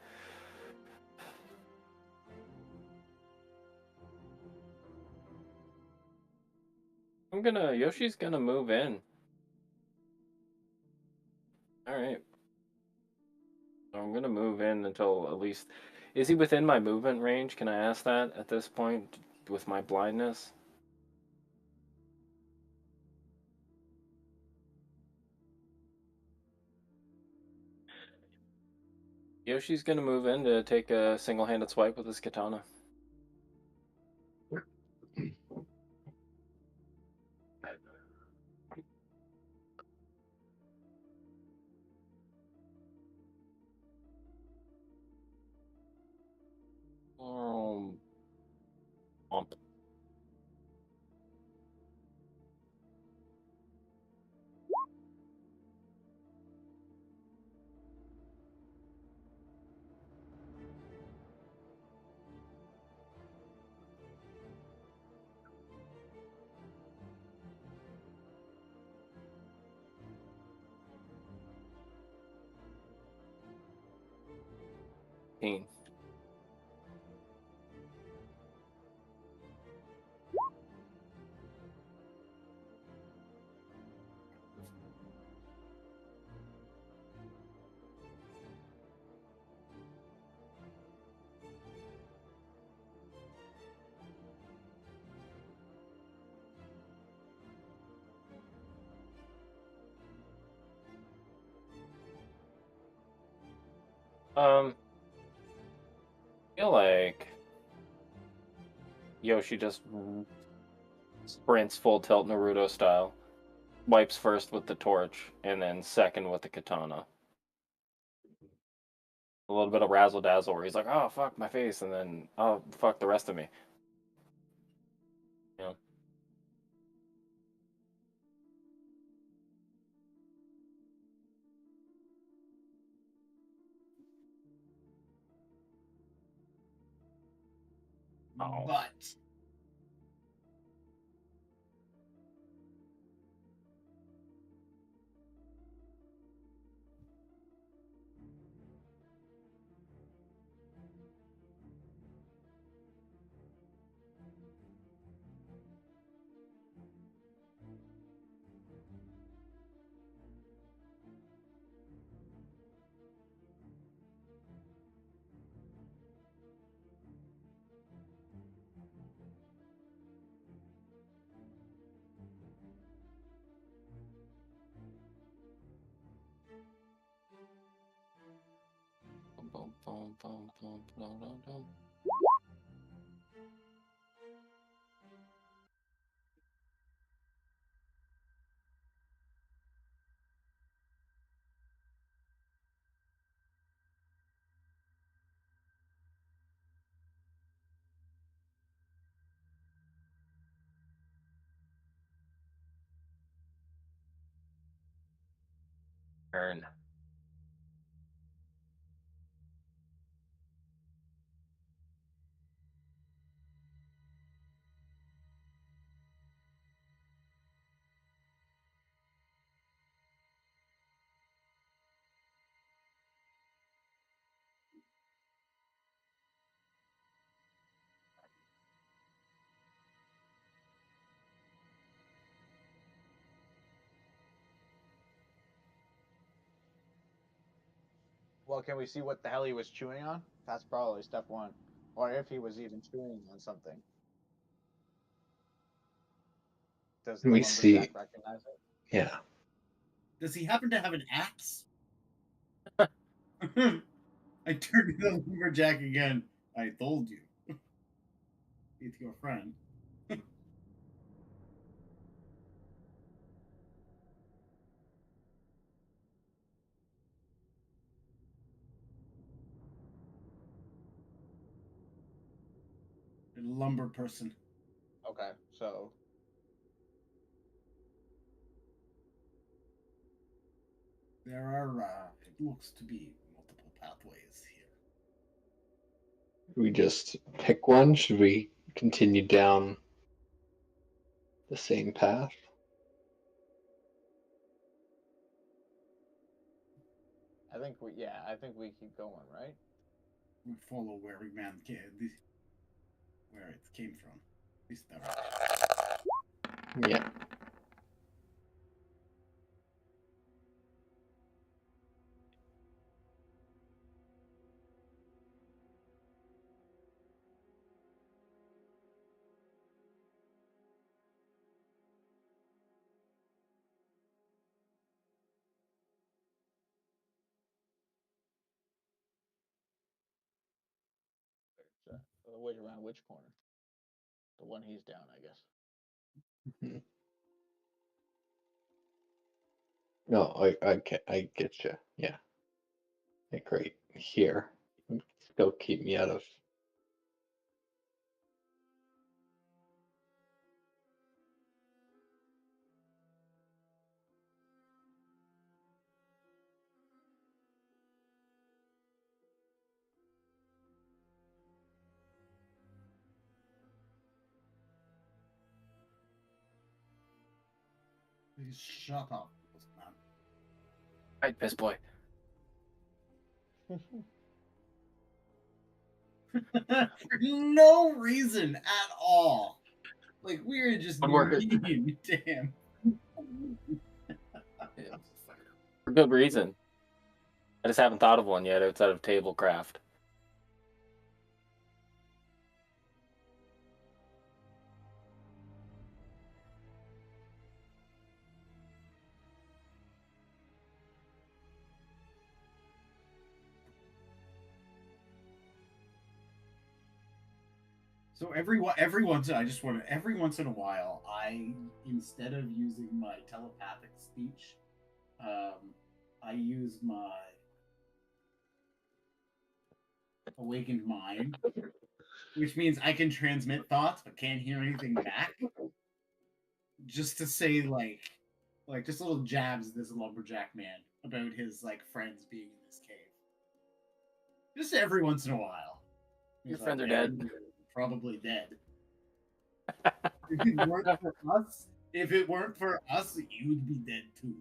S4: Yoshi's gonna move in. Alright. So I'm gonna move in until at least... Is he within my movement range? Can I ask that at this point with my blindness? Yoshi's gonna move in to take a single-handed swipe with his katana. Ump. Teen. Feel like Yoshi just sprints full tilt Naruto style, wipes first with the torch, and then second with the katana. A little bit of razzle dazzle where he's like, "Oh fuck my face," and then, "Oh fuck the rest of me." Yeah. Oh.
S1: But
S4: Boom, boom, boom, boom, boom, boom, boom. Turn.
S2: Well, can we see what the hell he was chewing on? That's probably step one. Or if he was even chewing on something. Does
S3: Can
S2: the
S3: we
S2: lumberjack
S3: see?
S2: recognize it?
S3: Yeah.
S1: does he happen to have an axe? I turned to the lumberjack again. I told you. It's your friend. A lumber person.
S2: Okay, so
S1: There are, it looks to be multiple pathways here.
S3: We just pick one? Should we continue down the same path?
S2: I think we keep going, right?
S1: We follow where we man came, where it came from. This direction.
S3: Yeah.
S2: Which around which corner? The one he's down, I guess.
S3: Mhm. No, I get you. Yeah. Like right here. Still keep me out of.
S1: Please shut up, man.
S4: Right, piss boy.
S1: For no reason at all. Like we're just
S4: Woodworker.
S1: mean to him.
S4: Yeah. For good reason. I just haven't thought of one yet outside of tablecraft.
S1: So every once in a while, I, instead of using my telepathic speech, I use my awakened mind, which means I can transmit thoughts but can't hear anything back. Just to say just little jabs at this lumberjack man about his like friends being in this cave. Just every once in a while.
S4: Your
S1: He's
S4: friends are
S1: "Yeah,
S4: dead."
S1: you're probably dead. If it weren't for us, you'd be dead too.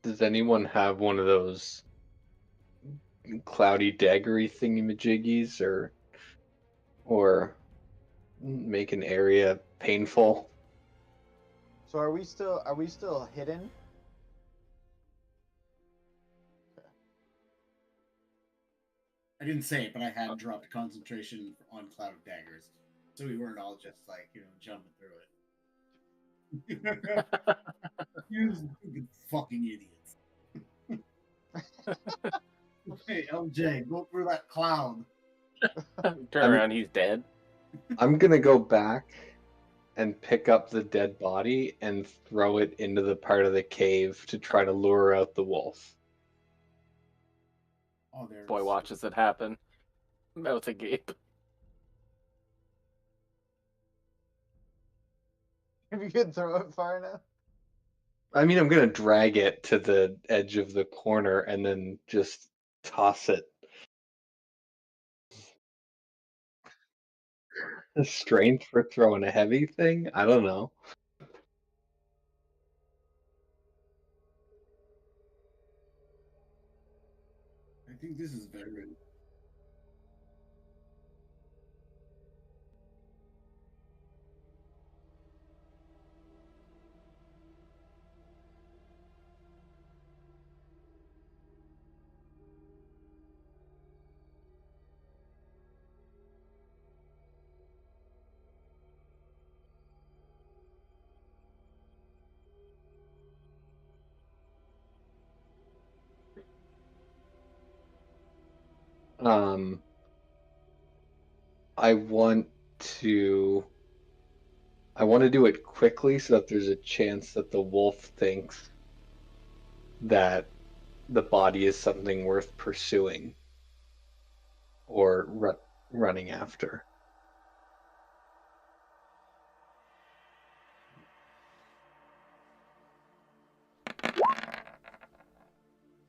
S3: Does anyone have one of those cloudy daggery thingy-majiggies or make an area painful?
S2: So are we still hidden?
S1: I didn't say it, but I had dropped concentration on cloud daggers, so we weren't all just like jumping through it. You stupid fucking idiots. Hey, LJ, go through that cloud.
S4: Turn around, he's dead.
S3: I'm gonna go back and pick up the dead body and throw it into the part of the cave to try to lure out the wolf.
S1: Oh, there's
S4: Boy watches it happen. Mouth agape.
S2: If you can throw it far enough.
S3: I mean, I'm gonna drag it to the edge of the corner and then just toss it. The strength for throwing a heavy thing? I don't know.
S1: I think this is very.
S3: Um, I want to do it quickly so that there's a chance that the wolf thinks that the body is something worth pursuing or running after.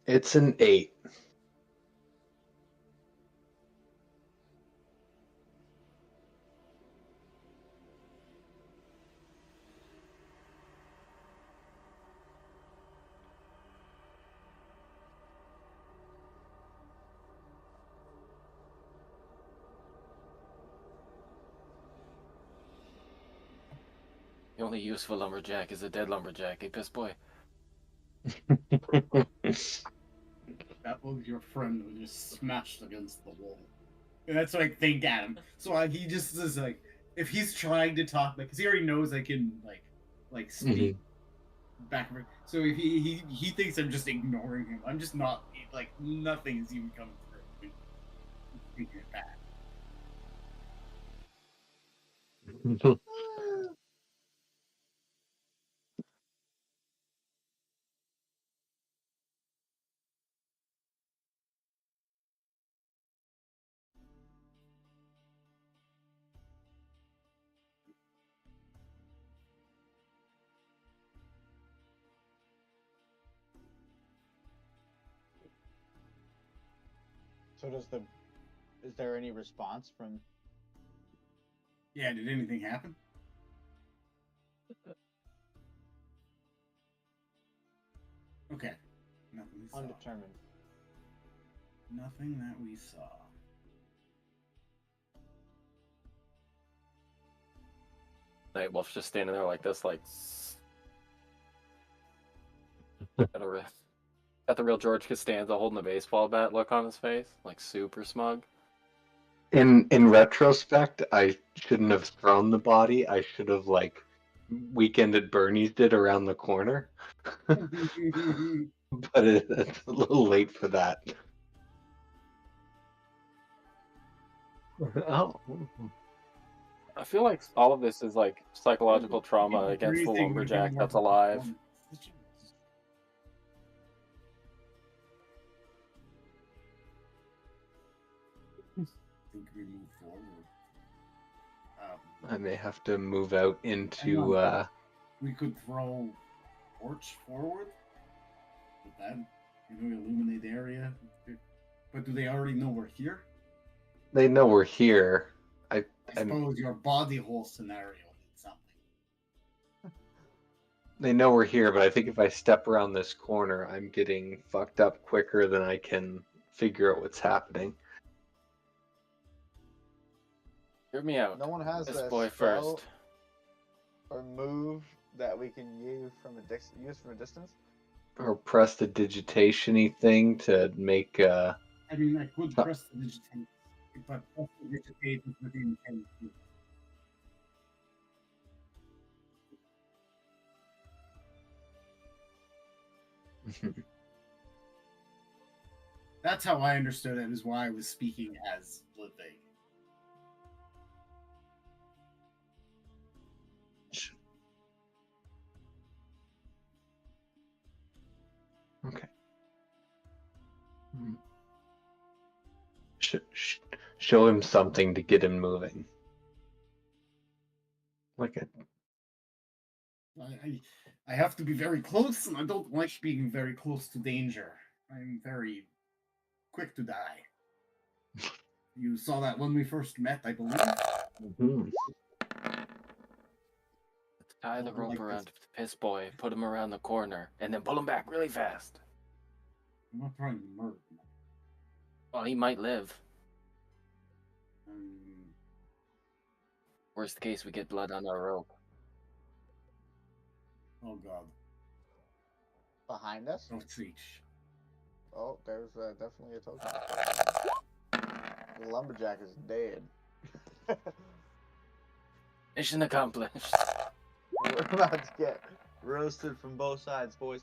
S3: It's an 8.
S4: The only useful lumberjack is a dead lumberjack, eh, piss boy?
S1: That was your friend who just smashed against the wall. And that's what I think, Adam. So he just is like, if he's trying to talk, because he already knows I can speak back. So if he thinks I'm just ignoring him, I'm just not. Like nothing is even coming through. Taking it back.
S2: So is there any response from?
S1: Yeah, did anything happen? Okay. Nothing we saw.
S2: Undetermined.
S1: Nothing that we saw.
S4: Nightwolf's just standing there like this, like. Got the real George Costanza holding the baseball bat look on his face, like super smug.
S3: In retrospect, I shouldn't have thrown the body. I should have Weekend at Bernie's did around the corner. but it's a little late for that. Oh,
S4: I feel like all of this is like psychological trauma against the
S1: Grazing would have been
S4: lumberjack
S1: more
S4: that's
S1: of a
S4: alive.
S1: performance. I think we move forward.
S3: I may have to move out
S1: Hang
S3: into.
S1: on. We could throw torch forward with that, illuminate the area. But do they already know we're here?
S3: They know we're here.
S1: I suppose your body hole scenario did something.
S3: They know we're here, but I think if I step around this corner, I'm getting fucked up quicker than I can figure out what's happening.
S4: Hear me out.
S2: No one has
S4: This
S2: the
S4: boy
S2: spell
S4: first.
S2: or move that we can use from a distance.
S3: Or press the digitation-y thing to make.
S1: I mean, I could press the digitate, but press the digitate is within 10 feet. That's how I understood it, is why I was speaking as Ludwig.
S3: Okay. Show him something to get him moving. Like a.
S1: I have to be very close, and I don't like being very close to danger. I'm very quick to die. You saw that when we first met, I believe.
S3: Mm-hmm.
S4: Let's tie the rope
S1: like
S4: around
S1: this.
S4: the piss boy, put him around the corner, and then pull him back really fast.
S1: I'm not trying to murder him.
S4: Well, he might live. Worst case, we get blood on our rope.
S1: Oh god.
S2: Behind us?
S1: Don't reach.
S2: Oh, there's definitely a token. The lumberjack is dead.
S4: Mission accomplished.
S2: We're about to get roasted from both sides, boys.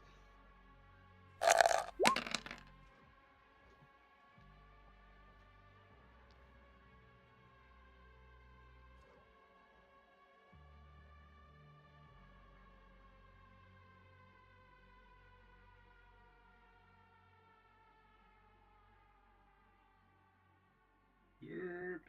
S1: Yep.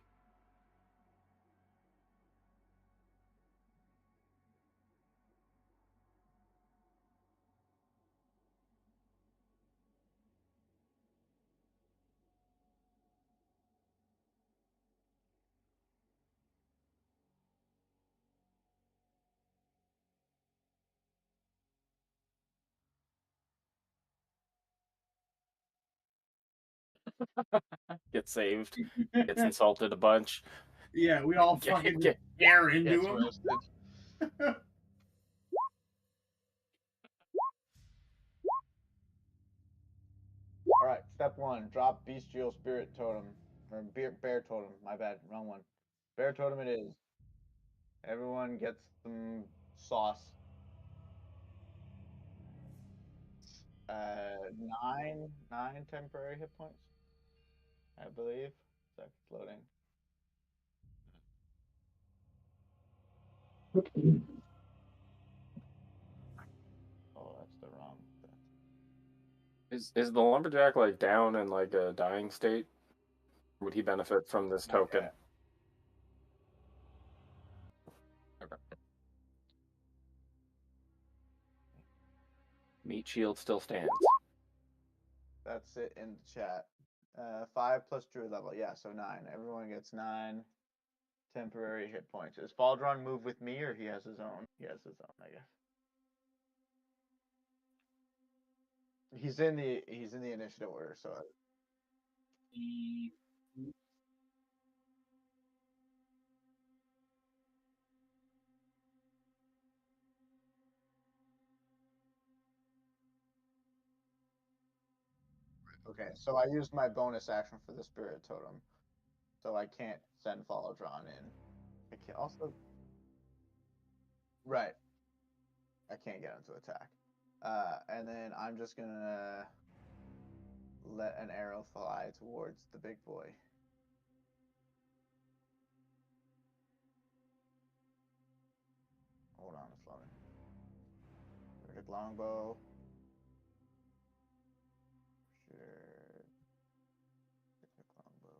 S4: Gets saved. Gets insulted a bunch.
S1: Yeah, we all fucking air into
S2: Gets
S1: him.
S2: roasted. Alright, step one. Drop bestial spirit totem. Or bear totem. My bad. Wrong one. Bear totem it is. Everyone gets some sauce. 9 temporary hit points. I believe. It's loading. Oh, that's the wrong.
S4: Is the lumberjack like down in like a dying state? Would he benefit from this token? Okay. Meat shield still stands.
S2: That's it in the chat. 5 plus druid level. Yeah, so 9. Everyone gets 9 temporary hit points. Is Baldron move with me, or he has his own? He has his own, I guess. He's in the initiative order, so. Okay, so I used my bonus action for the spirit totem, so I can't send follow drawn in. I can also. Right. I can't get him to attack. And then I'm just gonna let an arrow fly towards the big boy. Hold on, it's loading. Vertic longbow. Sure. Vertic longbow.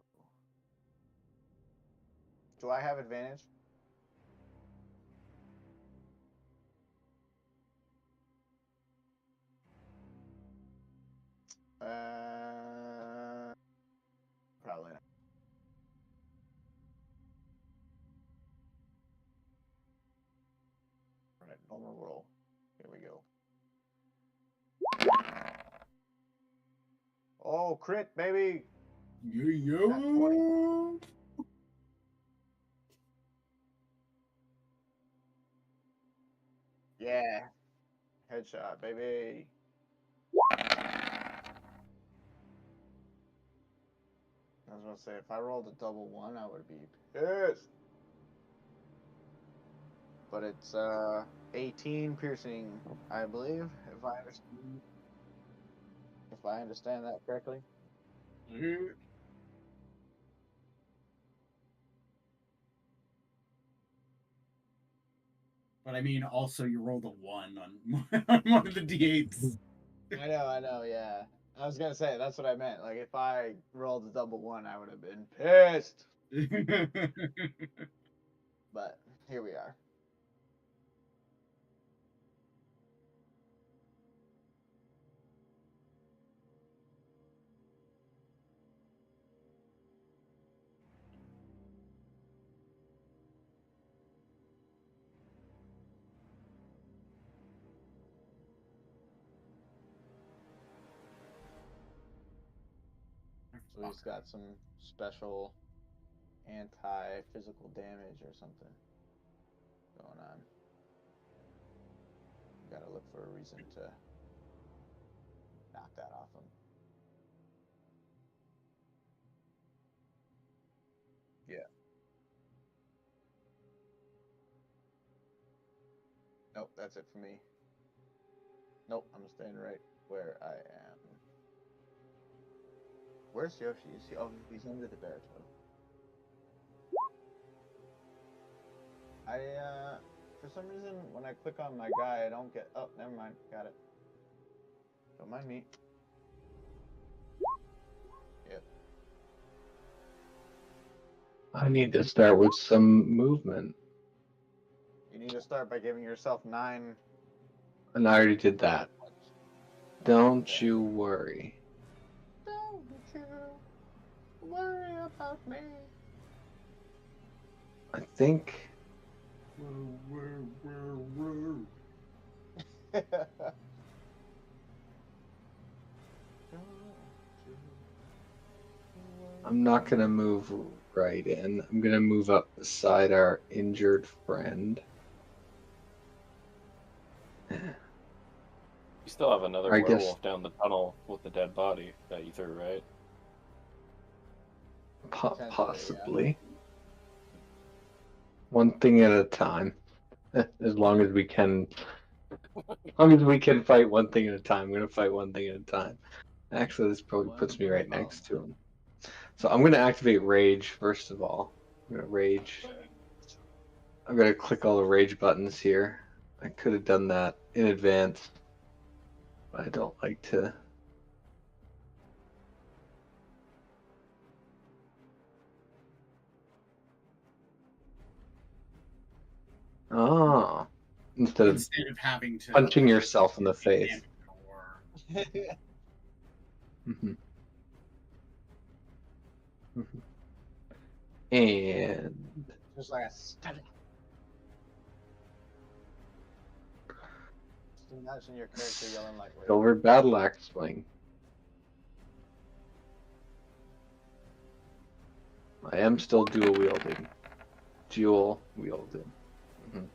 S2: Do I have advantage? Probably not. All right, normal roll. Here we go. Oh, crit, baby!
S1: Yo.
S2: Yeah. Headshot, baby. I was gonna say, if I rolled a double one, I would be pissed. But it's 18 piercing, I believe, if I understand that correctly.
S1: But I mean, also you rolled a 1 on one of the d8s.
S2: I know, yeah. I was gonna say that's what I meant. Like if I rolled a double one, I would have been pissed. But here we are. So he's got some special anti-physical damage or something going on. Gotta look for a reason to knock that off him. Yeah. Nope, that's it for me. Nope, I'm staying right where I am. Where's Yoshi? Is he? Oh, he's under the bear toe. For some reason, when I click on my guy, I don't get. Oh, never mind. Got it. Don't mind me. Yep.
S3: I need to start with some movement.
S2: You need to start by giving yourself 9.
S3: And I already did that. Don't
S2: Okay.
S3: you worry.
S2: Don't you worry about me.
S3: I think I'm not gonna move right in. I'm gonna move up beside our injured friend.
S4: You still have another
S3: I guess-
S4: werewolf down the tunnel with the dead body that you threw, right?
S3: Possibly. One thing at a time. As long as we can. As long as we can fight one thing at a time, I'm gonna fight one thing at a time. Actually, this probably puts me right next to him. So I'm gonna activate rage first of all. I'm gonna rage. I'm gonna click all the rage buttons here. I could have done that in advance, but I don't like to. Oh, instead of
S1: having to
S3: punching yourself in the face.
S1: Or...
S3: Mhm. Mhm. And
S2: Just like a stunning. Just imagine your character yelling like.
S3: silver battle axe swing. I am still dual wielding. Dual wielding. Mhm.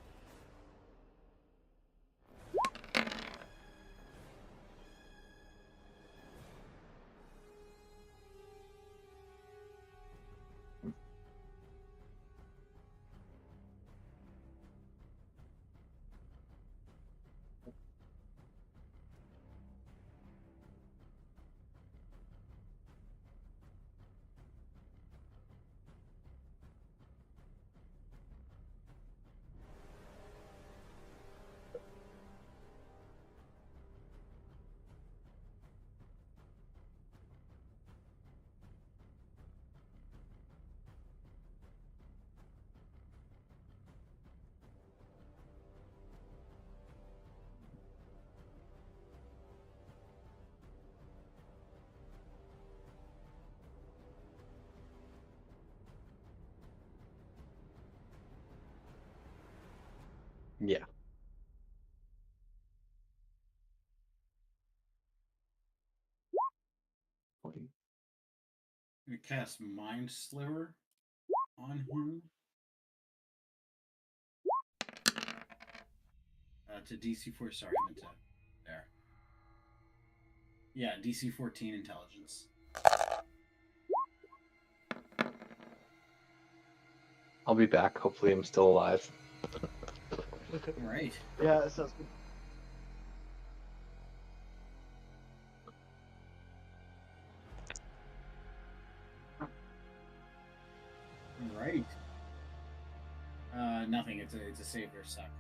S3: Yeah.
S1: We cast Mind Sliver on him. To DC 4. Sorry, I meant to. There. Yeah, DC 14 intelligence.
S3: I'll be back. Hopefully, I'm still alive.
S1: All right.
S2: Yeah, that sounds good.
S1: All right. Nothing. It's a save or suck.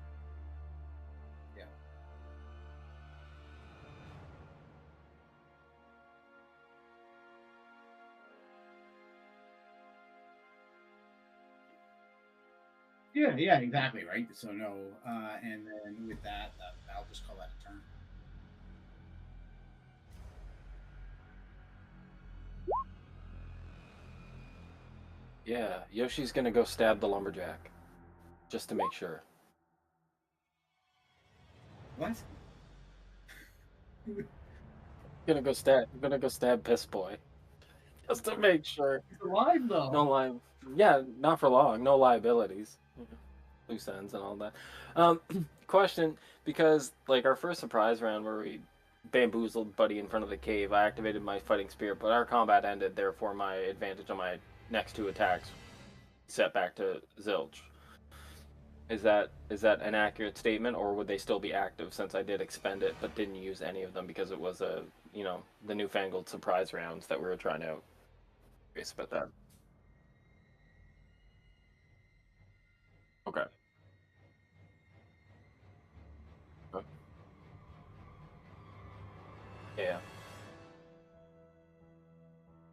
S1: Yeah. Yeah, exactly, right? So no, and then with that, I'll just call that a turn.
S4: Yeah, Yoshi's gonna go stab the lumberjack, just to make sure.
S1: What?
S4: Gonna go stab Piss Boy, just to make sure.
S1: He's alive though.
S4: No li- Yeah, not for long. No liabilities, loose ends and all that. Question, because like our first surprise round where we bamboozled Buddy in front of the cave, I activated my fighting spirit, but our combat ended. Therefore, my advantage on my next 2 attacks set back to zilch. Is that an accurate statement, or would they still be active since I did expend it but didn't use any of them because it was the newfangled surprise rounds that we were trying out? Curious about that. Okay. Yeah.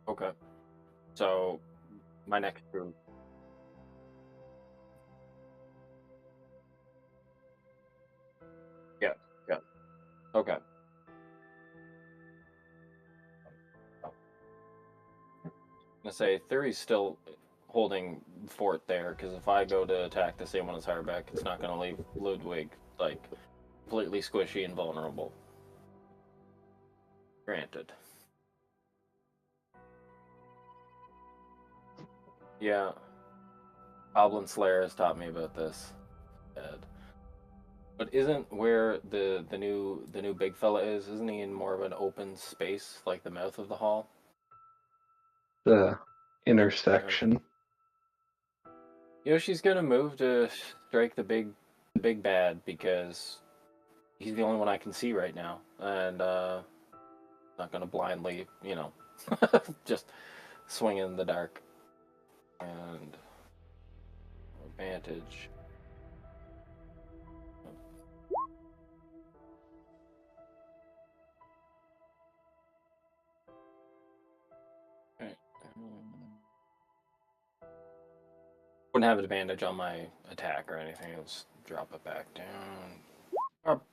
S4: Okay. So my next 2. Yeah. Yeah. Okay. I'm gonna say Theory's still holding fort there because if I go to attack the same one as Harbeck, it's not gonna leave Ludwig like completely squishy and vulnerable. Granted. Yeah. Goblin Slayer has taught me about this. Ed. But isn't where the new big fella is? Isn't he in more of an open space, like the mouth of the hall?
S3: The intersection.
S4: Yoshi's gonna move to strike the big bad because he's the only one I can see right now, and not gonna blindly, just swing in the dark. And advantage. Right. Wouldn't have advantage on my attack or anything. Let's drop it back down. Up.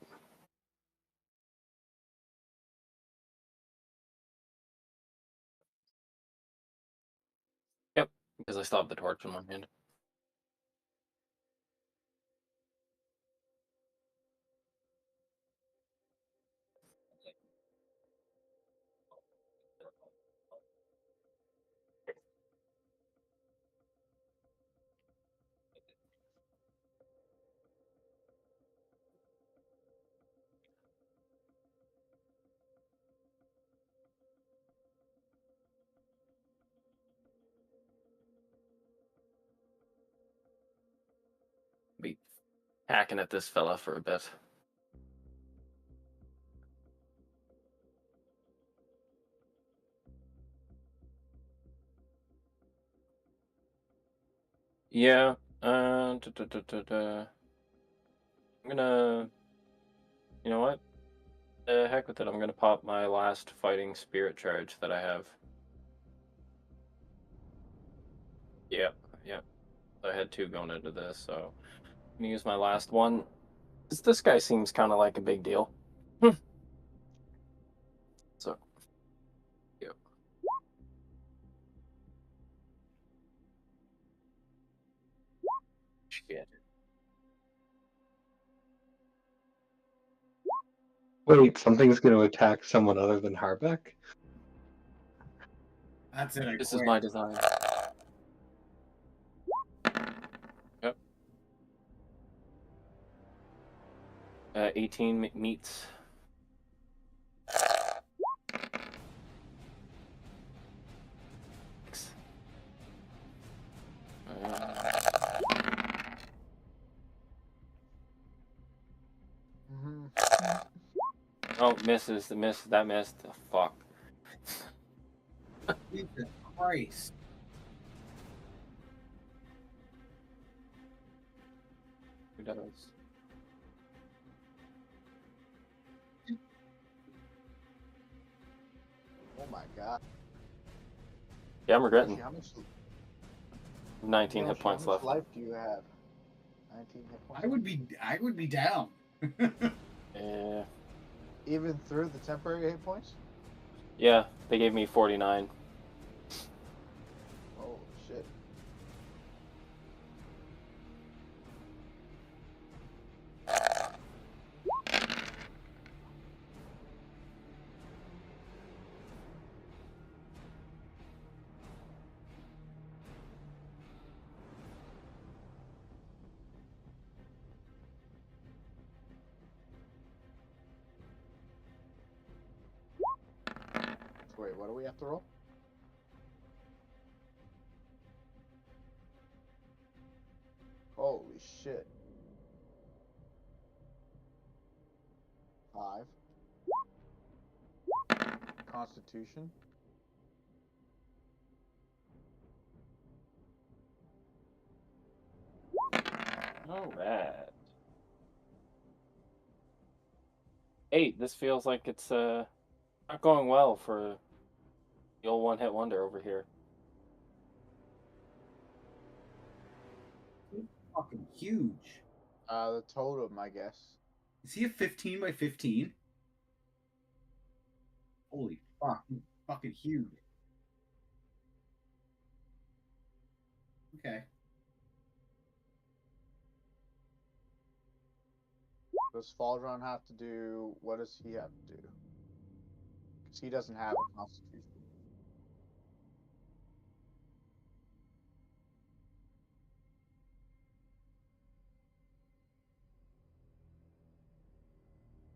S4: Yep, because I still have the torch in one hand. Be hacking at this fella for a bit. Yeah. I'm gonna. You know what? Heck with it. I'm gonna pop my last fighting spirit charge that I have. Yep. Yep. I had 2 going into this, so I'm gonna use my last one. This guy seems kind of like a big deal. So. Yep. Shit.
S3: Wait, something's going to attack someone other than Harbeck?
S1: That's it. I
S4: This
S1: quit.
S4: is my design. Yep. 18 meets. Oh, misses. The miss. That missed. Oh, fuck.
S1: Jesus Christ.
S4: Who does?
S2: Oh my god.
S4: Yeah, I'm regretting.
S2: How much,
S4: 19 hit points
S2: how much
S4: left.
S2: life do you have? 19 hit points.
S1: I would be down.
S4: Yeah.
S2: Even through the temporary hit points?
S4: Yeah, they gave me 49.
S2: Oh shit. Wait, what do we have to roll? Holy shit. 5. Constitution.
S4: Alright. 8. This feels like it's not going well for the old one-hit wonder over here.
S1: Fucking huge.
S2: The totem, I guess.
S1: Is he a 15 by 15? Holy fuck. He's fucking huge. Okay.
S2: Does Faldron have to do? What does he have to do? Because he doesn't have a constitution.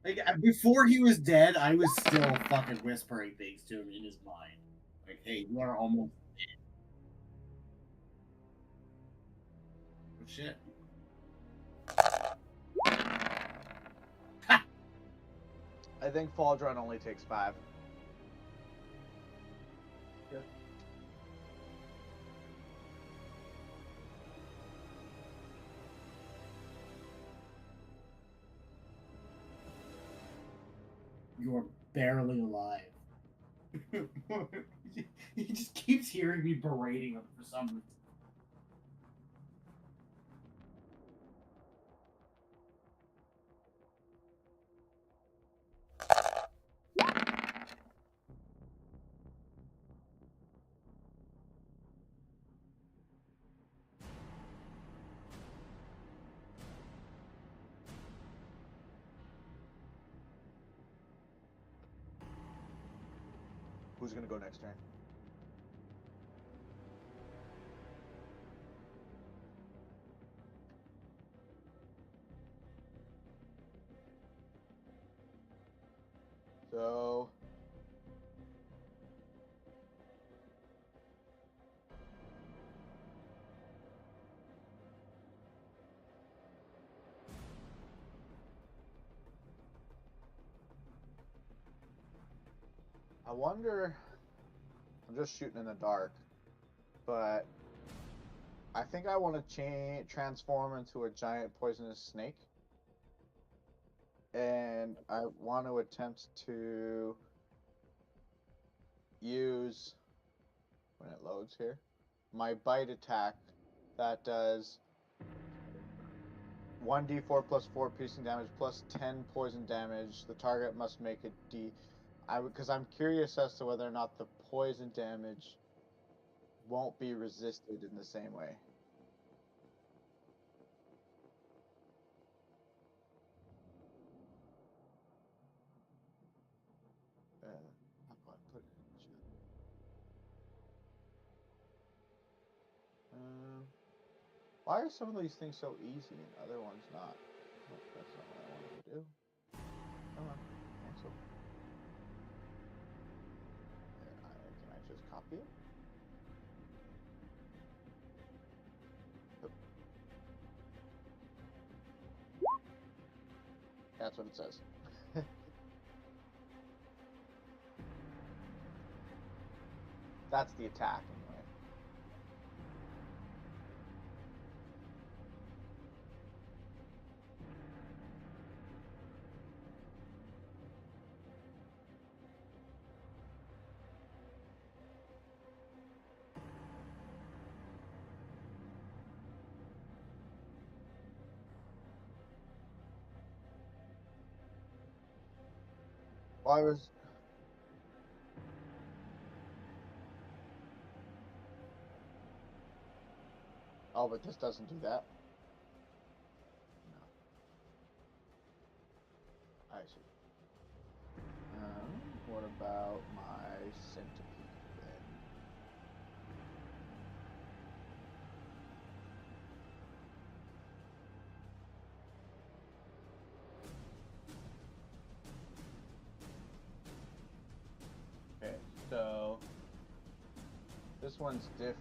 S1: Like before he was dead, I was still fucking whispering things to him in his mind. Like, hey, you are almost dead. Oh shit.
S2: I think Faldron only takes 5.
S1: You're barely alive. He just keeps hearing me berating him for some reason.
S2: Who's gonna go next turn? So I wonder. I'm just shooting in the dark, but I think I want to transform into a giant poisonous snake, and I want to attempt to use, when it loads here, my bite attack that does 1d4 plus 4 piercing damage plus 10 poison damage. The target must make a d. Because I'm curious as to whether or not the poison damage won't be resisted in the same way. Why are some of these things so easy and other ones not? Nope, that's not what I wanted to do. Come on, cancel. There, can I just copy it? Nope. That's what it says. That's the attack, anyway. Well, I was. Oh, but this doesn't do that. No. I see. What about my centipede then? Okay, so this one's different.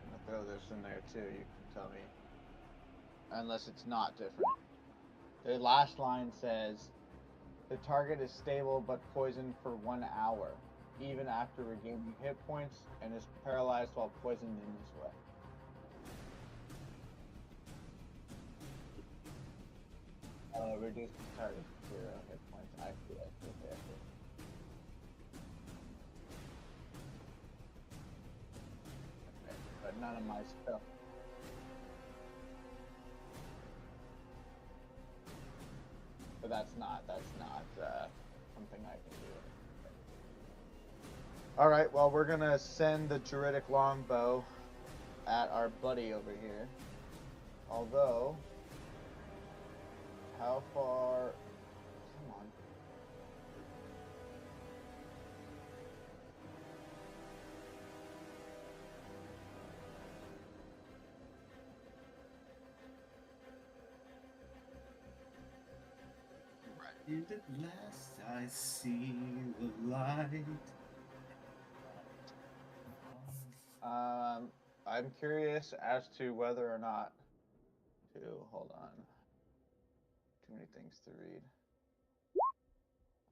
S2: I'm gonna throw this in there too, you can tell me. Unless it's not different. The last line says, the target is stable but poisoned for 1 hour, even after regaining hit points, and is paralyzed while poisoned in this way. Reduce the target to 0 hit points. I see. Okay, but none of my stuff. But that's not something I can do. All right, well, we're gonna send the Druidic Longbow at our buddy over here. Although, how far? Come on.
S1: And at last I see the light.
S2: I'm curious as to whether or not to hold on. Too many things to read.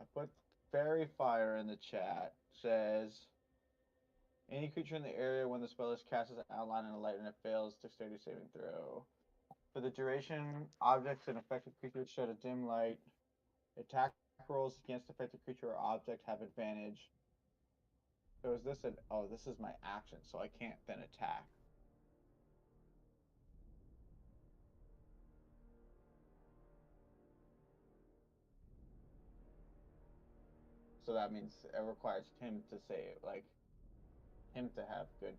S2: I put Fairy Fire in the chat. Says any creature in the area when the spell is cast as an outline in a light and it fails dexterity saving throw. For the duration, objects and affected creatures shed a dim light. Attack rolls against affected creature or object have advantage. So is this this is my action, so I can't then attack. So that means it requires him to say it, like him to have good.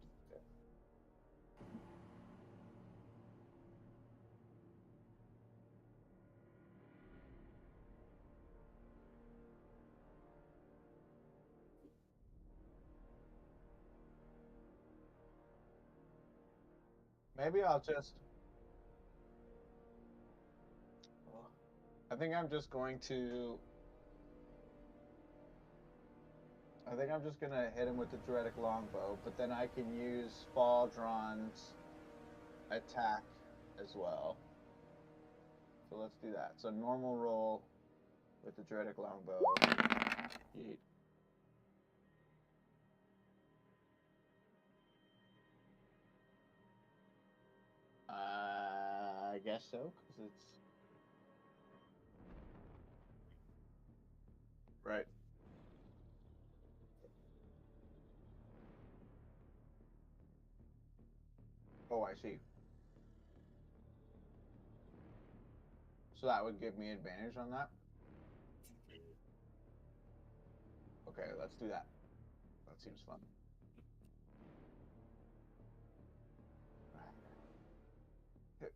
S2: Maybe I'll just. I think I'm just going to. I think I'm just gonna hit him with the Druidic Longbow, but then I can use Faldron's attack as well. So let's do that. So normal roll with the Druidic Longbow. Yeet. I guess so, because it's right. Oh, I see. So that would give me advantage on that. Okay, let's do that. That seems fun. Hit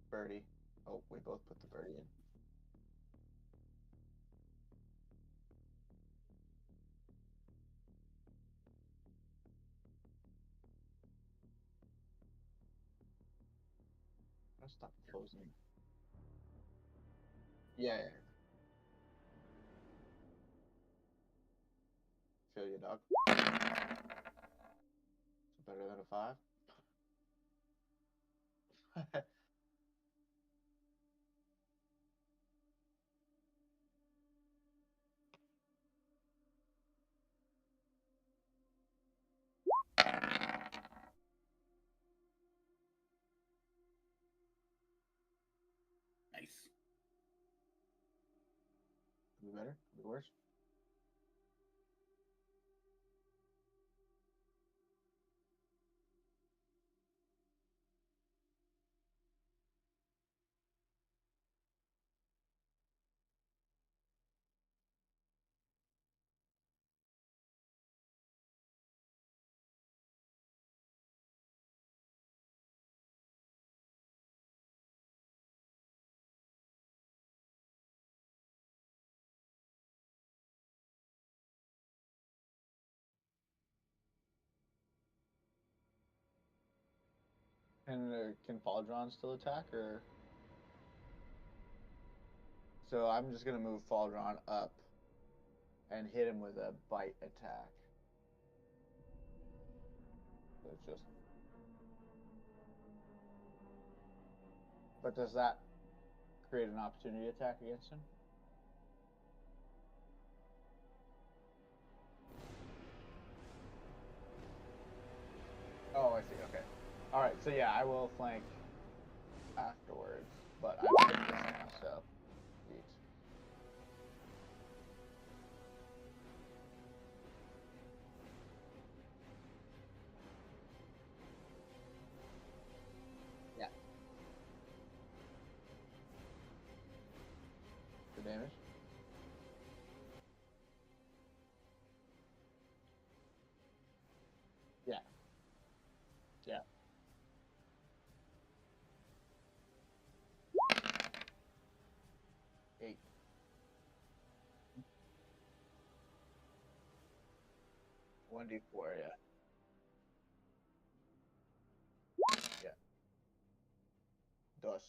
S2: birdie. Oh, we both put the birdie in. I'll stop closing. Yeah. Feel you, dog. So better than a 5.
S1: Nice.
S2: Could be better. Could be worse. And can Faldron still attack, or? So I'm just gonna move Faldron up and hit him with a bite attack. So it's just. But does that create an opportunity attack against him? Oh, I see. Okay. All right. So yeah, I will flank afterwards, but I picked this now, so. Yeet. Yeah. The damage. Yeah. Yeah. Eight. 1d4. Yeah. Yeah. Dos.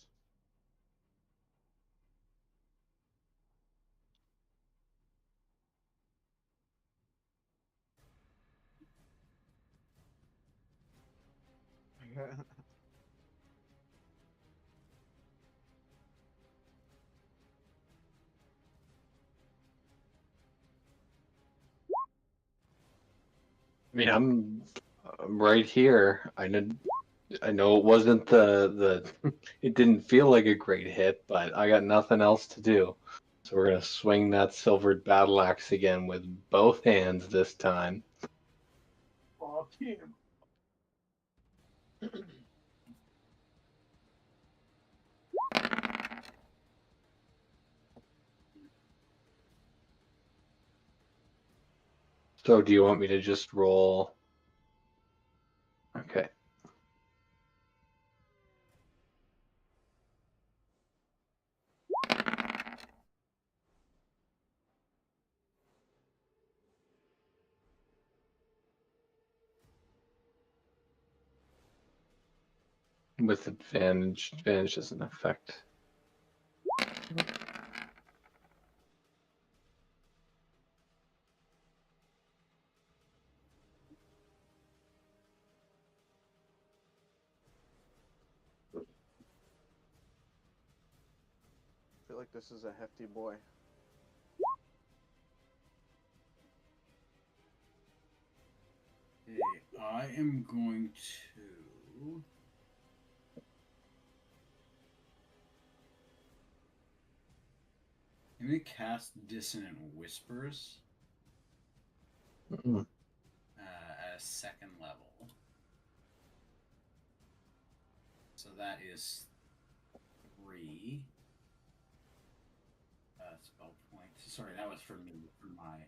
S3: I mean, I'm right here. I know it wasn't the it didn't feel like a great hit, but I got nothing else to do. So we're gonna swing that silvered battle axe again with both hands this time.
S1: Fuck him.
S3: So do you want me to just roll? Okay. With advantage. Advantage doesn't affect.
S2: I feel like this is a hefty boy.
S1: Okay, I am going to. I'm going to cast Dissonant Whispers
S3: Mm.
S1: at a 2nd level. So that is 3 spell points. Sorry, that was for me, for my.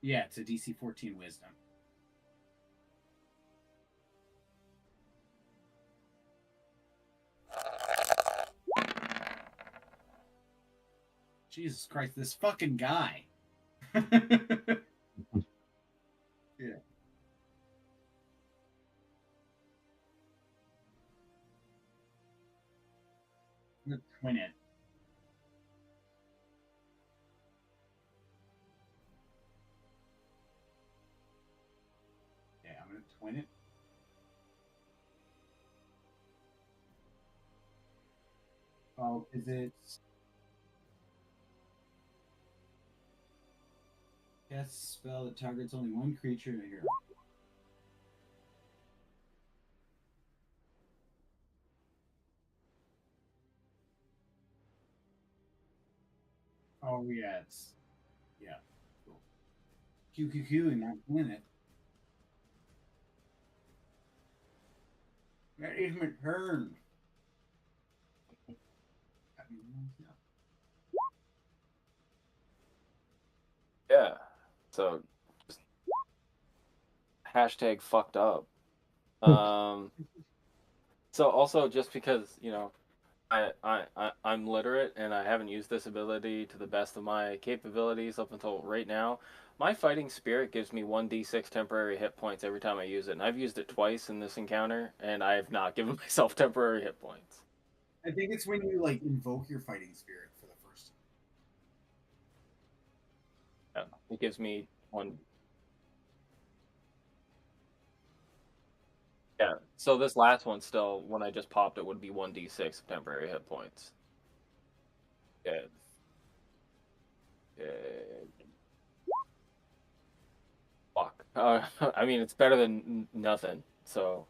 S1: Yeah, it's a DC 14 Wisdom. Jesus Christ, this fucking guy. Yeah. I'm gonna twin it. Yeah, I'm gonna twin it. Oh, is it? Cast spell that targets only one creature in a hero. Oh yeah, it's cool. QQQ and not win it. That is my turn.
S4: Yeah. So just hashtag fucked up. So also just because, you know, I'm literate and I haven't used this ability to the best of my capabilities up until right now. My fighting spirit gives me 1d6 temporary hit points every time I use it, and I've used it twice in this encounter, and I have not given myself temporary hit points.
S1: I think it's when you like invoke your fighting spirit for the first time.
S4: Yeah, it gives me one. Yeah, so this last one still, when I just popped it, would be 1d6 temporary hit points. Yeah. Fuck. I mean, it's better than nothing, so.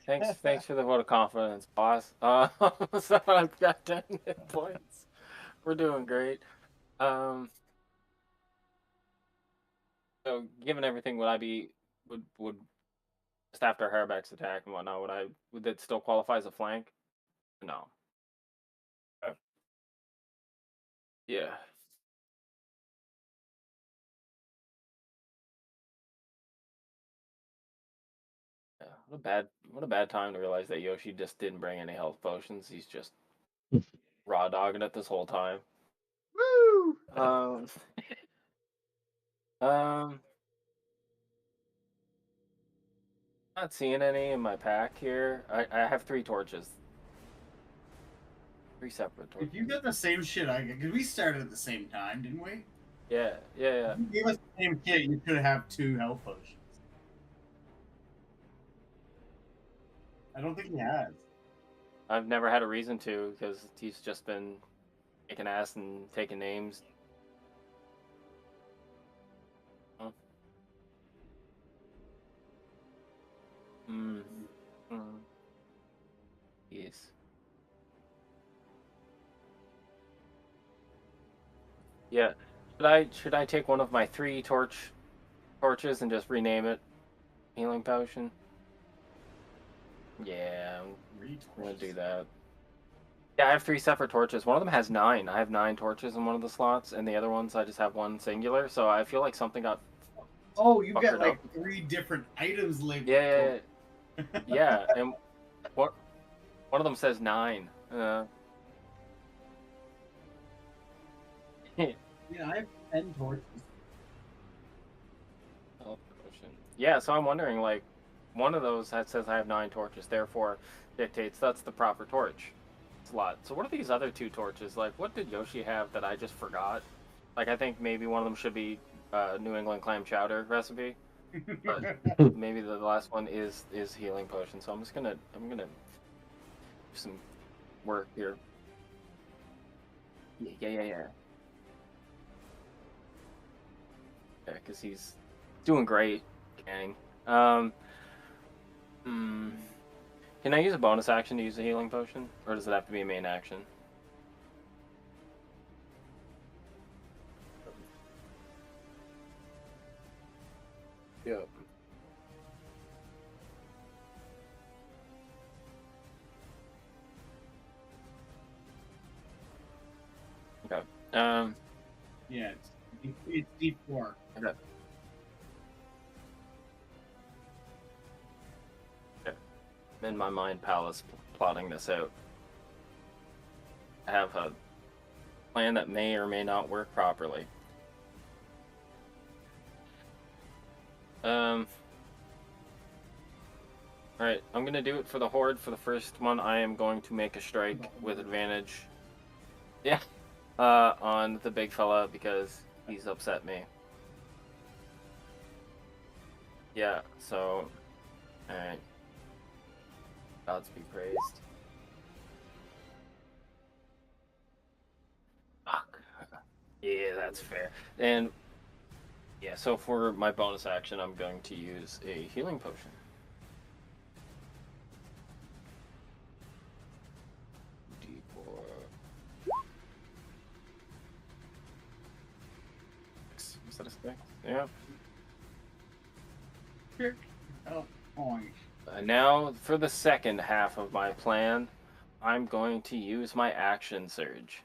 S4: Thanks for the vote of confidence, boss. So I've got 10 hit points. We're doing great. So given everything, would I be would just after Harbeck's attack and whatnot, would that still qualify as a flank? No. Okay. Yeah. Yeah. What a bad time to realize that Yoshi just didn't bring any health potions. He's just raw dogging it this whole time.
S2: Woo!
S4: Um. um. Not seeing any in my pack here. I have 3 torches. 3 separate torches.
S1: If you got the same shit I got, because we started at the same time, didn't we?
S4: Yeah.
S1: If you gave us the same shit, you could have 2 health potions. I don't think he has.
S4: I've never had a reason to because he's just been kicking ass and taking names. Oh. Mm. Mm. Yes. Yeah. Should I take one of my 3 torches and just rename it Healing Potion? Yeah, I'm gonna do that. Yeah, I have 3 separate torches. One of them has 9. I have 9 torches in one of the slots, and the other ones I just have 1 singular. So I feel like something got.
S1: Oh, you got
S4: fuckered
S1: like
S4: up.
S1: 3 different items labeled.
S4: Yeah, yeah, and one of them says 9.
S1: Yeah, I have 10 torches.
S4: Yeah, so I'm wondering, like, one of those that says I have 9 torches, therefore dictates that's the proper torch slot. So what are these other 2 torches? Like, what did Yoshi have that I just forgot? Like, I think maybe one of them should be New England clam chowder recipe, but maybe the last one is healing potion. So I'm gonna do some work here. Yeah. Yeah, because he's doing great, gang. Can I use a bonus action to use a healing potion, or does it have to be a main action? Yep. Okay.
S1: Yeah, it's D4.
S4: Okay. In my mind palace plotting this out. have a plan that may or may not work properly. Alright, I'm gonna do it for the Horde. For the first one, I am going to make a strike with advantage. Yeah. On the big fella because he's upset me. Yeah, so... Alright. Gods be praised. Fuck. Yeah, that's fair. And... yeah, so for my bonus action, I'm going to use a healing potion. Is that a stick? Yeah.
S1: Oh, orange.
S4: Now, for the second half of my plan, I'm going to use my action surge.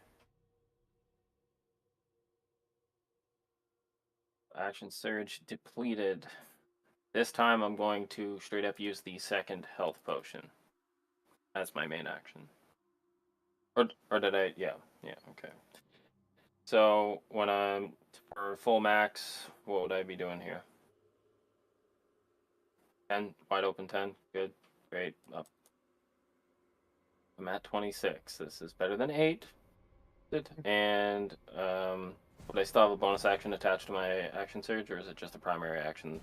S4: Action surge depleted. This time I'm going to straight up use the second health potion as my main action. Or did I? Yeah, okay. So when I'm for full max, what would I be doing here? 10, wide open 10, good, great, up. I'm at 26. This is better than 8. Good. And would I still have a bonus action attached to my action surge, or is it just a primary action?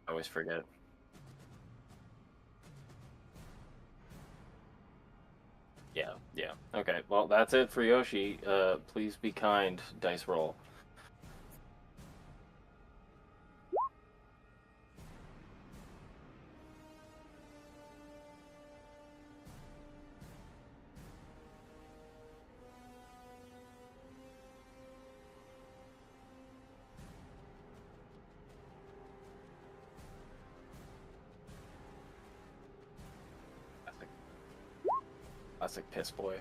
S4: I always forget. Yeah. Okay, well, that's it for Yoshi. Please be kind, dice roll. Classic piss boy.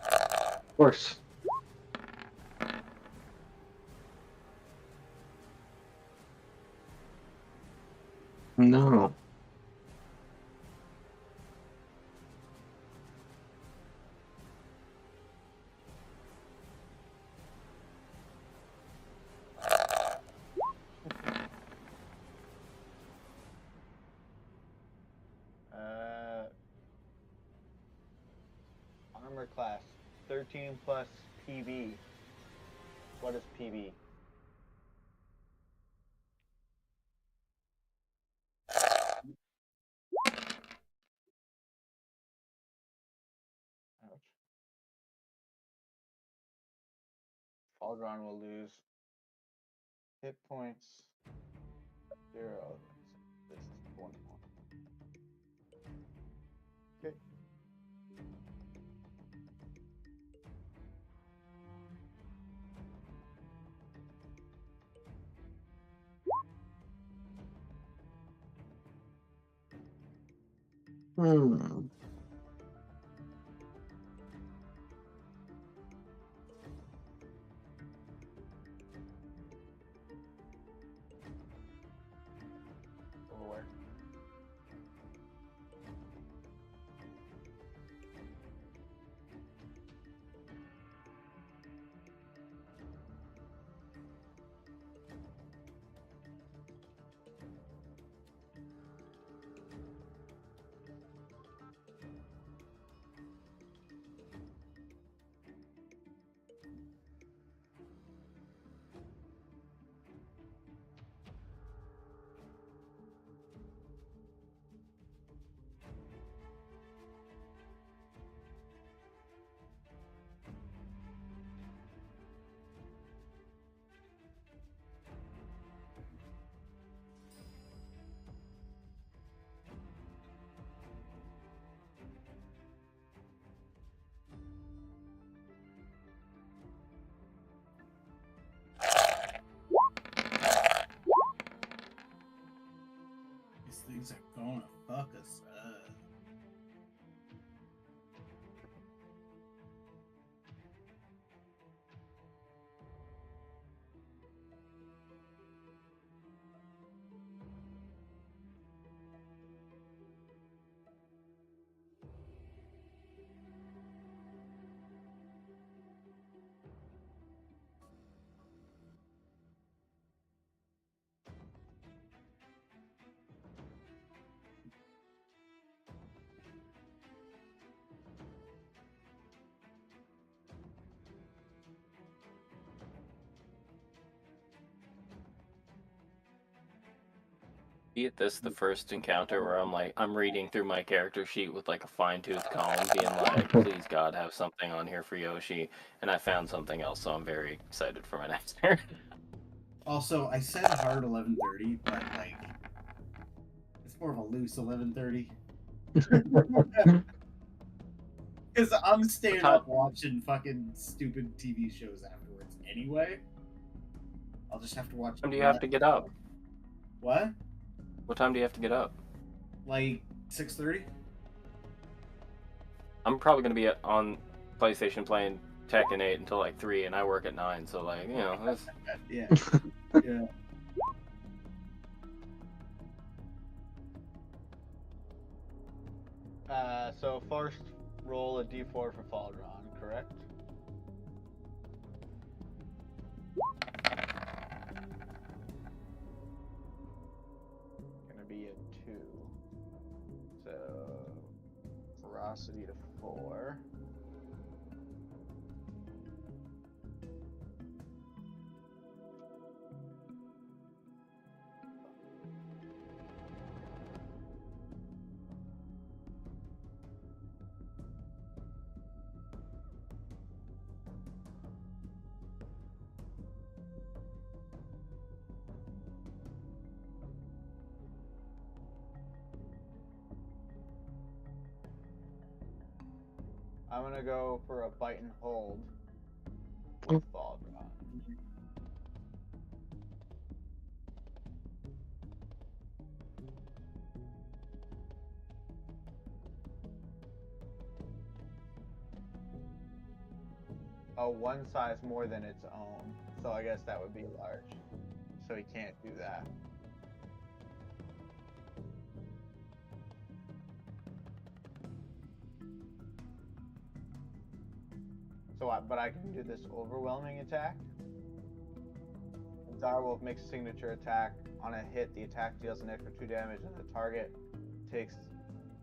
S3: Of course. No.
S2: Armor class 13 plus PB. What is PB? Ouch. Falgron will lose hit points 0. This is 1 point. Okay.
S3: Hmm.
S2: Over.
S1: These things are gonna fuck us up.
S4: Be it this the first encounter where I'm reading through my character sheet with like a fine-tooth comb, being like, please God, have something on here for Yoshi, and I found something else, so I'm very excited for my next turn.
S1: Also, I said hard 11:30, but like it's more of a loose 11:30. Because I'm staying
S4: time-
S1: up watching fucking stupid TV shows afterwards anyway. I'll just have to watch.
S4: What time do you have to get up?
S1: What?
S4: What time do you have to get up?
S1: Like 6:30?
S4: I'm probably gonna be on PlayStation playing Tekken 8 until like 3, and I work at 9, so like, you know, that's...
S1: Yeah. Yeah.
S2: So first roll a d4 for Faldron, correct? Gonna be a 2. So ferocity to 4. I'm gonna go for a bite and hold with Faldron. Oh, one size more than its own. So I guess that would be large. So he can't do that. But I can do this overwhelming attack. Direwolf makes a signature attack. On a hit, the attack deals an extra 2 damage, and the target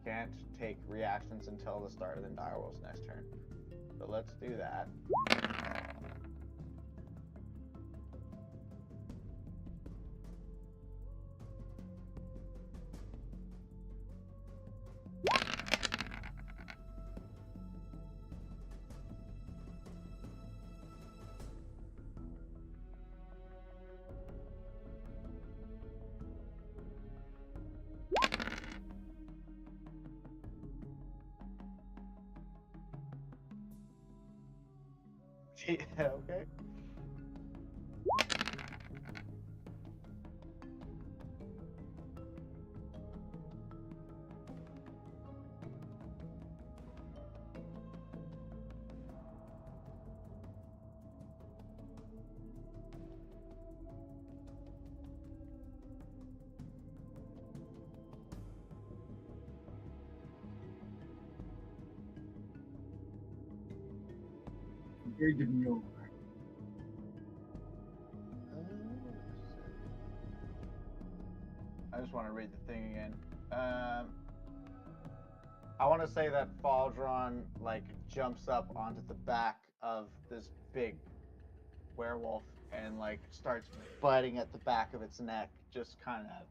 S2: can't take reactions until the start of the Direwolf's next turn. So let's do that. Okay.
S1: Very demure.
S2: I just want to read the thing again. I want to say that Faldron like jumps up onto the back of this big werewolf and like starts biting at the back of its neck, just kind of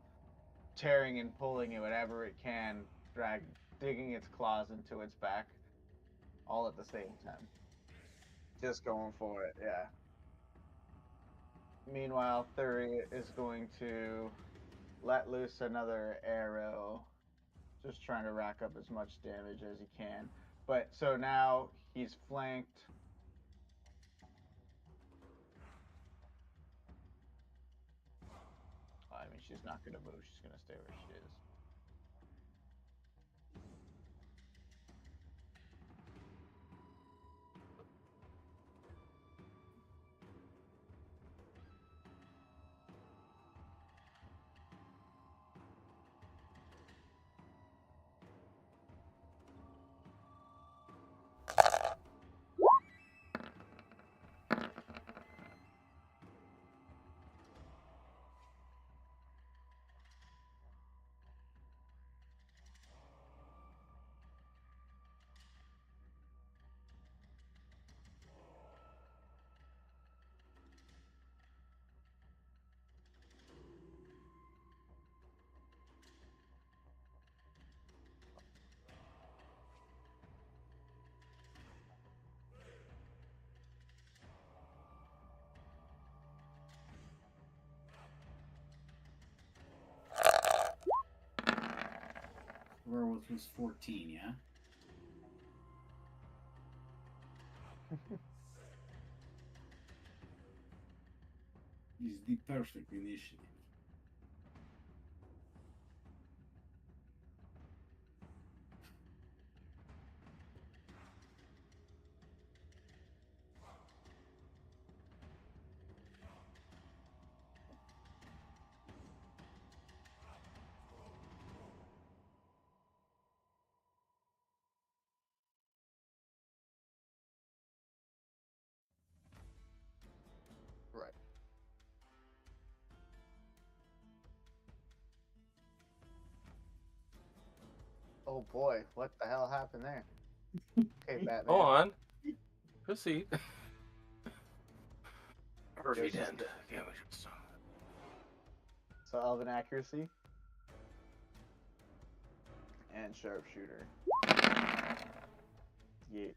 S2: tearing and pulling it whatever it can, digging its claws into its back, all at the same time. Just going for it, yeah. Meanwhile, Thury is going to let loose another arrow, just trying to rack up as much damage as he can. But so now he's flanked. I mean, she's not going to move. She's going to stay where she is.
S1: werewolf was 14, yeah? Is the perfect initiative.
S2: Right. Oh boy, what the hell happened there? Okay, Batman.
S4: Go on. Proceed. Perfect
S2: Yours is
S4: end.
S2: good.
S4: Yeah, we should stop.
S2: So elven accuracy and sharpshooter. Yeet.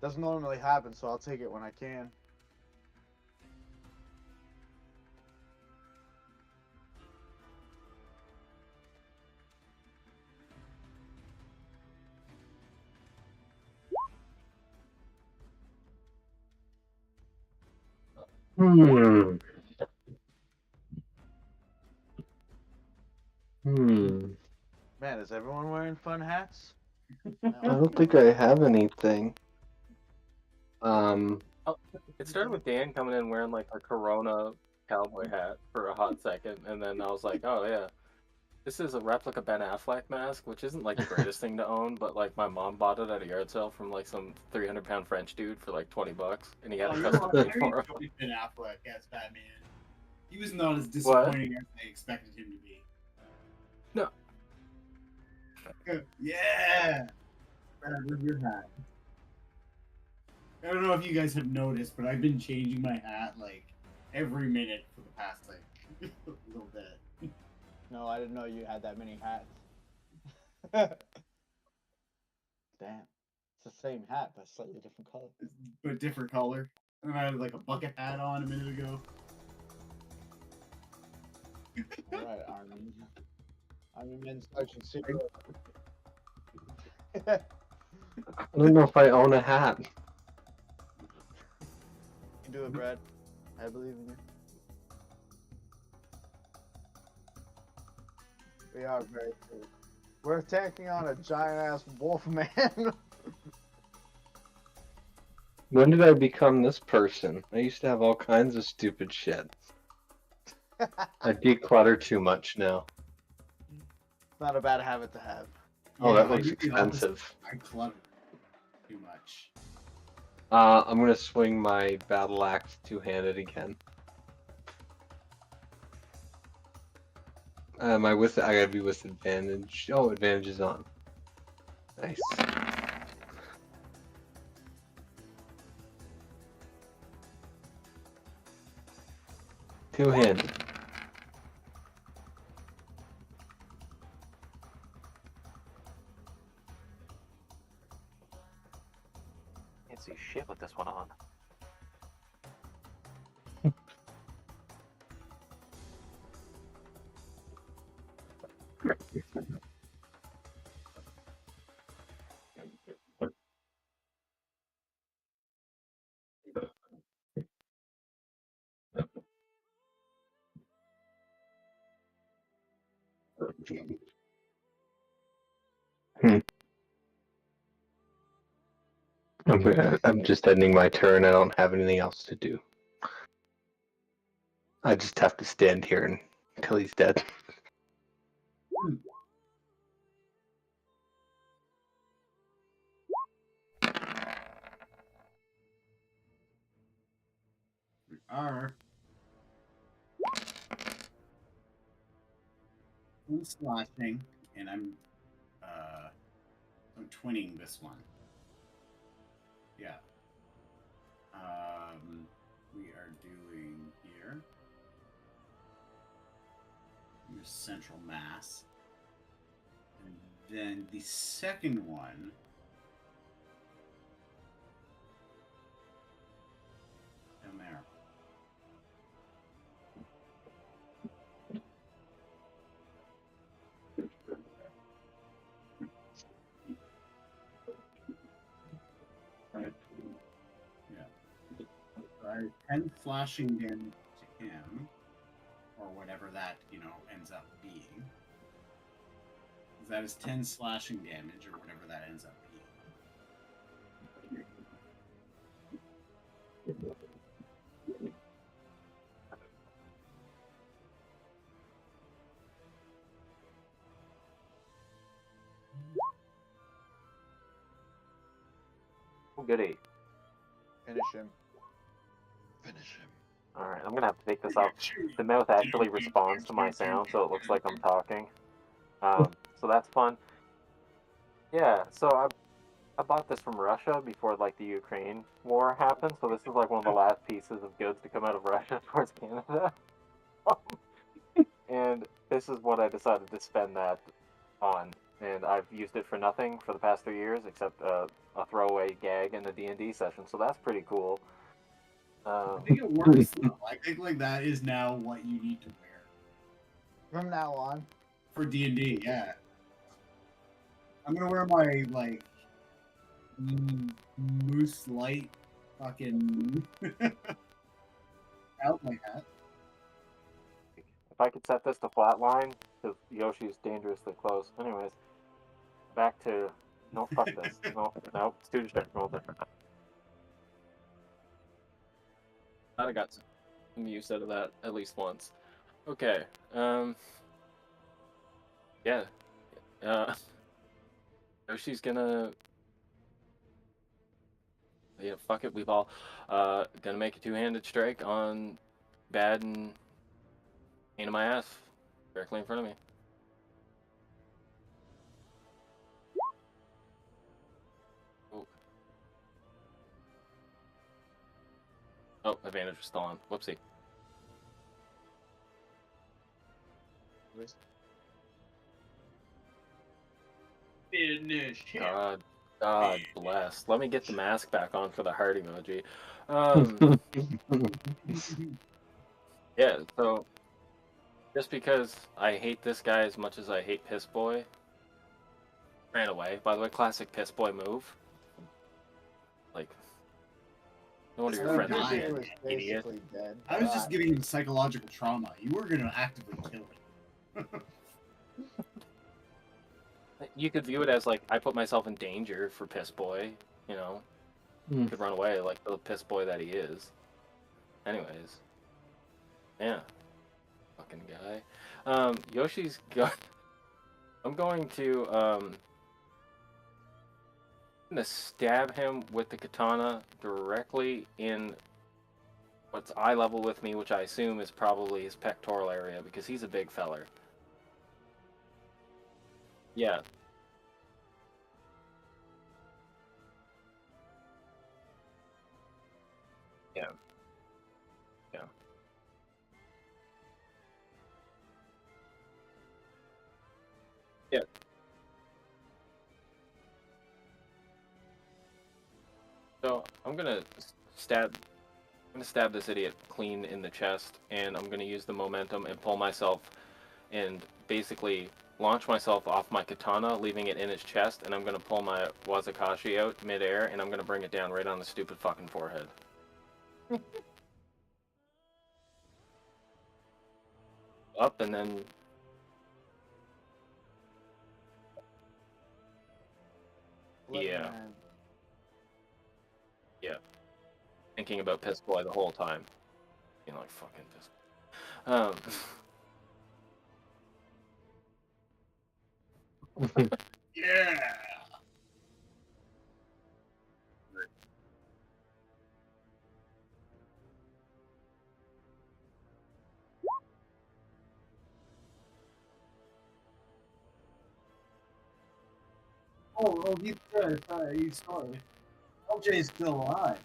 S2: Doesn't normally happen, so I'll take it when I can.
S3: Hmm. Hmm.
S2: Man, is everyone wearing fun hats?
S3: I don't think I have anything.
S4: It started with Dan coming in wearing like a Corona cowboy hat for a hot second, and then I was like, oh yeah, this is a replica Ben Affleck mask, which isn't like the greatest thing to own, but like my mom bought it at a yard sale from like some 300-pound French dude for like $20, and he had a custom made for him.
S1: Ben Affleck as Batman. He was not as disappointing as they expected him to be.
S4: No.
S1: Yeah! Brad, where's your hat? I don't know if you guys have noticed, but I've been changing my hat like every minute for the past like a little bit.
S2: No, I didn't know you had that many hats. Damn. It's the same hat, but slightly different color.
S1: But different color. And I had like a bucket hat on a minute ago.
S2: Alright, Army. Army Men Sergeant Secret.
S3: I don't know if I own a hat.
S2: You do it, Brad. I believe in you. We are very cool. We're taking on a giant ass wolf man.
S3: When did I become this person? I used to have all kinds of stupid shit. I declutter too much now.
S2: Not a bad habit to have.
S3: Oh,
S1: Yeah,
S3: that looks
S1: I do the opposite.
S3: expensive.
S1: I clutter too much.
S3: I'm gonna swing my battle axe two-handed again. I gotta be with advantage. Oh, advantage is on. Nice. Two-handed.
S4: Can't see shit with this one on.
S3: I'm just ending my turn. I don't have anything else to do. I just have to stand here until he's dead.
S1: We are. I'm slashing, and I'm twinning this one. Yeah. We are doing here. central mass. And then the second one down there. Yeah. 10 slashing damage to him, or whatever that, ends up being. That is 10 slashing damage, or whatever that ends up being.
S4: Oh, goody.
S2: Finish him.
S4: Alright, I'm gonna have to take this off. The mouth actually responds to my sound, so it looks like I'm talking. So that's fun. Yeah, so I bought this from Russia before, like, the Ukraine war happened, so this is, like, one of the last pieces of goods to come out of Russia towards Canada. And this is what I decided to spend that on. And I've used it for nothing for the past 3 years, except a throwaway gag in a D&D session, so that's pretty cool.
S1: I think it works, though. I think, like, that is now what you need to wear.
S2: From now on.
S1: For D&D, yeah. I'm gonna wear my, like, Moose Light fucking cowboy hat.
S4: If I could set this to flatline, because Yoshi's dangerously close. Anyways, back to... No, fuck this. No, it's too distracting. I got some use out of that at least once. Okay, yeah. Yoshi's gonna... Yeah, fuck it, we've all, gonna make a two-handed strike on Bad and pain in my ass, directly in front of me. Oh, advantage was still on. Whoopsie.
S1: Finish him.
S4: God bless. Let me get the mask back on for the heart emoji. Yeah, so just because I hate this guy as much as I hate Piss Boy, ran away. By the way, classic Piss Boy move. Like, no wonder your friends are dead, idiot.
S2: Dead.
S1: I was just giving him psychological trauma. You were gonna actively kill him.
S4: You could view it as, like, I put myself in danger for Piss Boy, you know? Could run away like the Piss Boy that he is. Anyways. Yeah. Fucking guy. Yoshi's go... I'm going to stab him with the katana directly in what's eye level with me, which I assume is probably his pectoral area, because he's a big feller. Yeah. Yeah. Yeah. Yeah. So I'm gonna stab this idiot clean in the chest, and I'm gonna use the momentum and pull myself and basically launch myself off my katana, leaving it in his chest, and I'm gonna pull my Wazakashi out midair, and I'm gonna bring it down right on the stupid fucking forehead. Up, and then... Yeah. Yeah. Thinking about Piss Boy the whole time. You know, like, fucking Piss Boy.
S1: Yeah. Oh, he's good. He's sorry. LJ's still alive.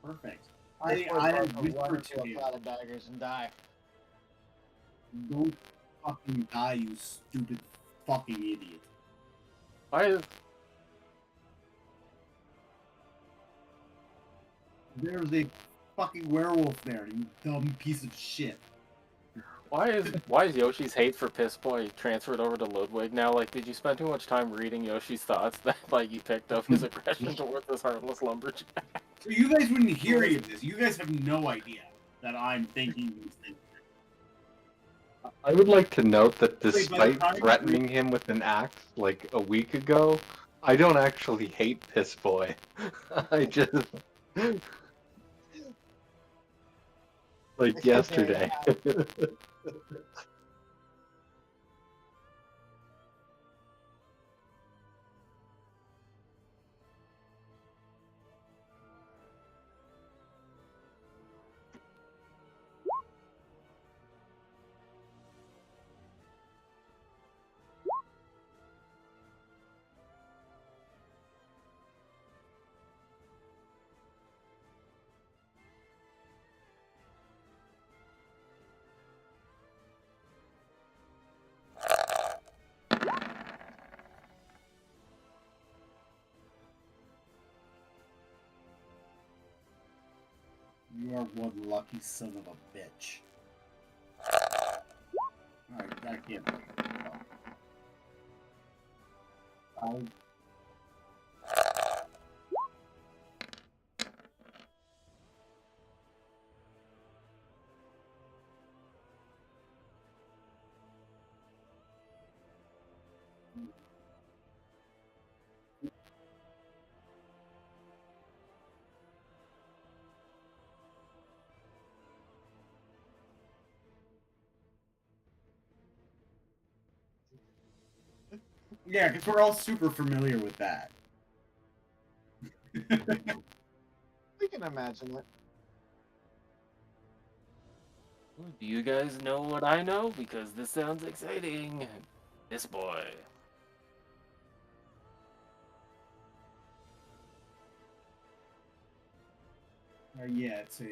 S1: Perfect. I had whispered to
S2: a
S1: him.
S2: cloud of daggers and die.
S1: Don't fucking die, you stupid fucking idiot.
S4: Why is
S1: There's a fucking werewolf there, you dumb piece of shit.
S4: why is Yoshi's hate for Piss Boy transferred over to Ludwig now? Like, did you spend too much time reading Yoshi's thoughts that like you picked up his aggression towards this heartless lumberjack?
S1: So you guys wouldn't hear any of this. You guys have no idea that I'm thinking these things.
S3: I would like to note that
S1: Wait,
S3: despite
S1: by the time-
S3: threatening him with an axe like a week ago, I don't actually hate Piss Boy. I just like yesterday.
S1: You are one lucky son of a bitch. Alright, that can't be. Yeah, because we're all super familiar with that.
S2: We can imagine it.
S4: Do you guys know what I know? Because this sounds exciting. Piss Boy.
S1: Yeah, it's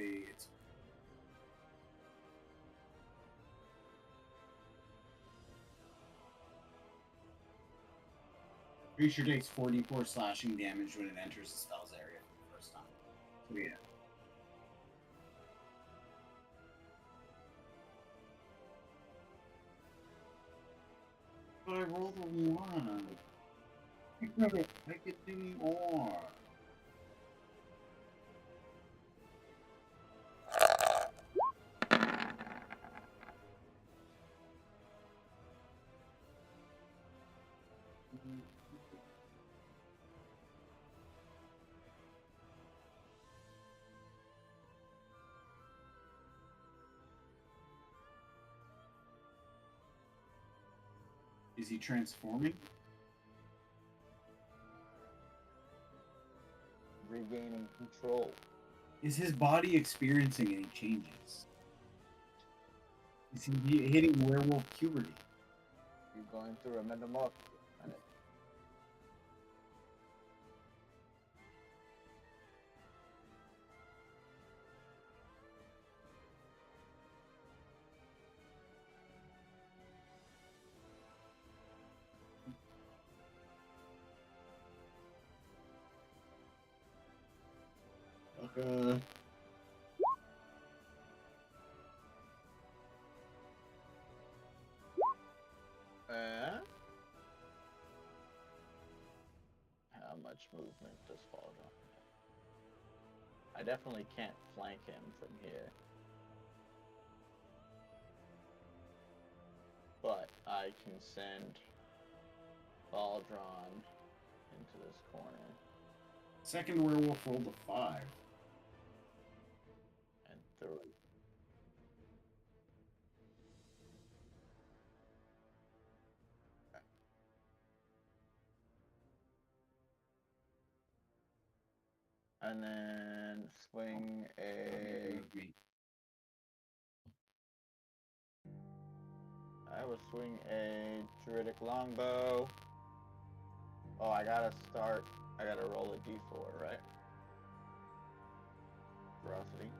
S1: creature takes 44 slashing damage when it enters the spell's area for the first time. So yeah. But I rolled a 1. I could do more. Is he transforming?
S2: Regaining control.
S1: Is his body experiencing any changes? Is he hitting werewolf puberty?
S2: You're going through a metamorphosis.
S1: Okay.
S2: How much movement does fall on? I definitely can't flank him from here. But I can send Baldron into this corner.
S1: Second werewolf rolled a 5.
S2: And 3. And then swing a... I will swing a Druidic Longbow. Oh, I gotta roll a d4, right? Ferocity.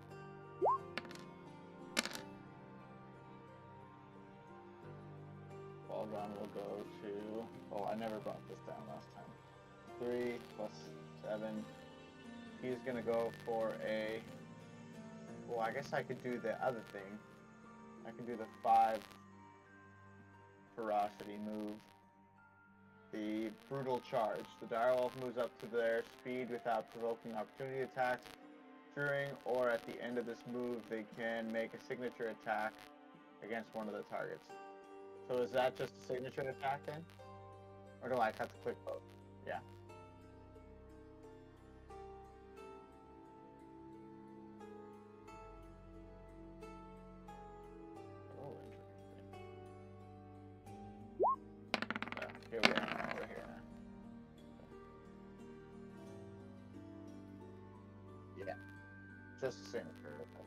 S2: gun will go to... Oh, I never brought this down last time. 3 plus 7. He's gonna go for a... Well, I guess I could do the other thing. I can do the 5 ferocity move. The brutal charge. The direwolf moves up to their speed without provoking opportunity attacks. During or at the end of this move, they can make a signature attack against one of the targets. So is that just a signature attack then? Or do I cut the quick bow? Yeah. Oh, interesting. Here we are, over here now. Yeah. Just a signature attack.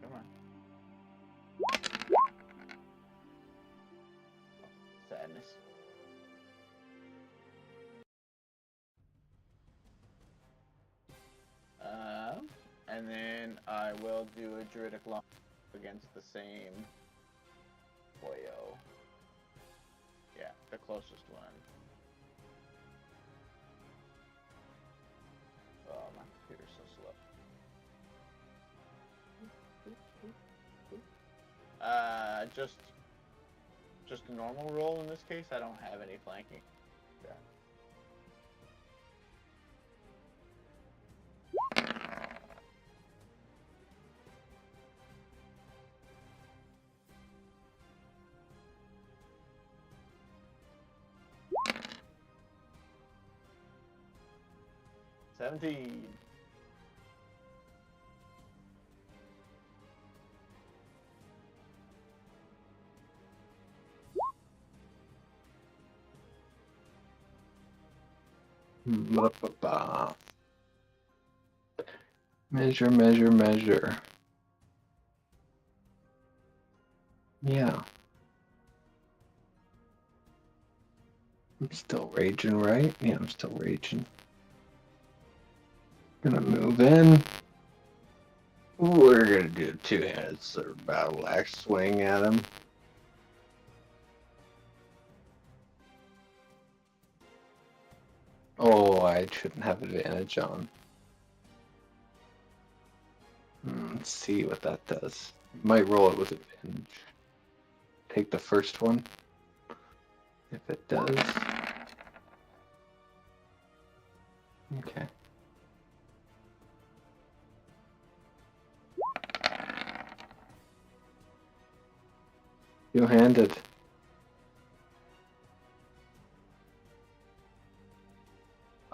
S2: Come on. Sadness. And then I will do a Druidic Long against the same boyo. Yeah, the closest one. Oh, my computer's so slow. Just a normal roll in this case. I don't have any flanking. Yeah. $17.
S3: Measure, measure, measure. Yeah. I'm still raging, right? Yeah, I'm still raging. Gonna move in. We're gonna do a two-handed sort of battle axe swing at him. Oh, I shouldn't have advantage on. Let's see what that does. Might roll it with advantage. Take the first one. If it does. Okay. Two-handed.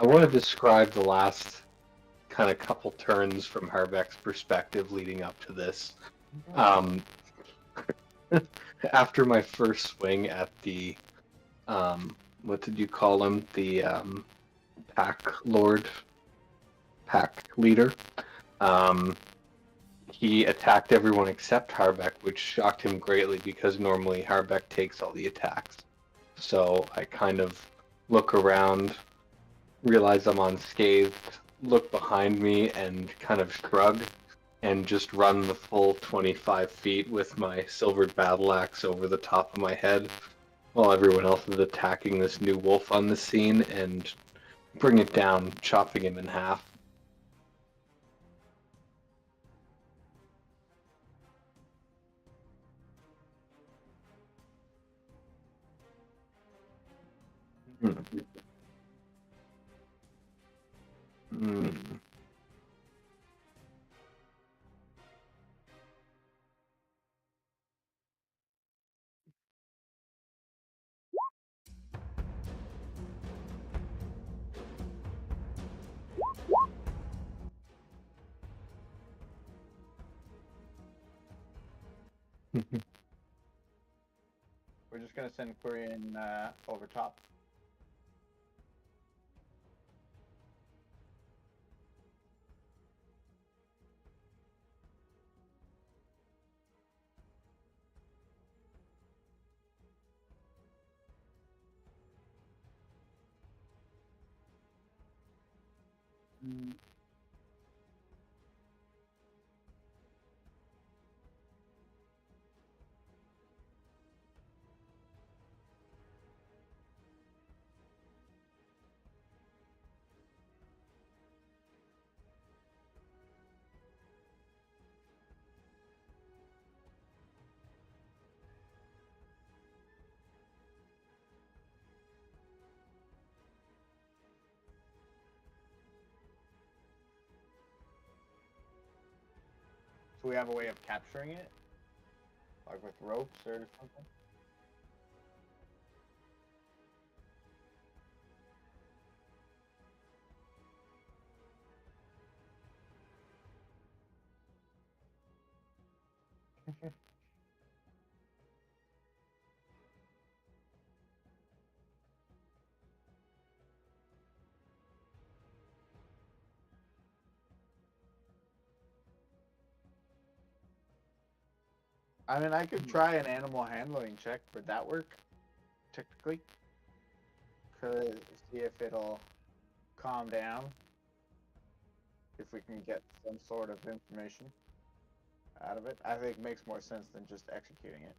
S3: I want to describe the last kind of couple turns from Harbeck's perspective leading up to this. After my first swing at the, what did you call him? The pack lord, pack leader. He attacked everyone except Harbeck, which shocked him greatly because normally Harbeck takes all the attacks. So I kind of look around, realize I'm unscathed, look behind me and kind of shrug and just run the full 25 feet with my silvered battle axe over the top of my head while everyone else is attacking this new wolf on the scene and bring it down, chopping him in half.
S2: We're just gonna send Quirion over top. Do we have a way of capturing it? Like with ropes or something? I mean, I could try an animal handling check. Would that work? Technically? To see if it'll calm down. If we can get some sort of information out of it. I think it makes more sense than just executing it.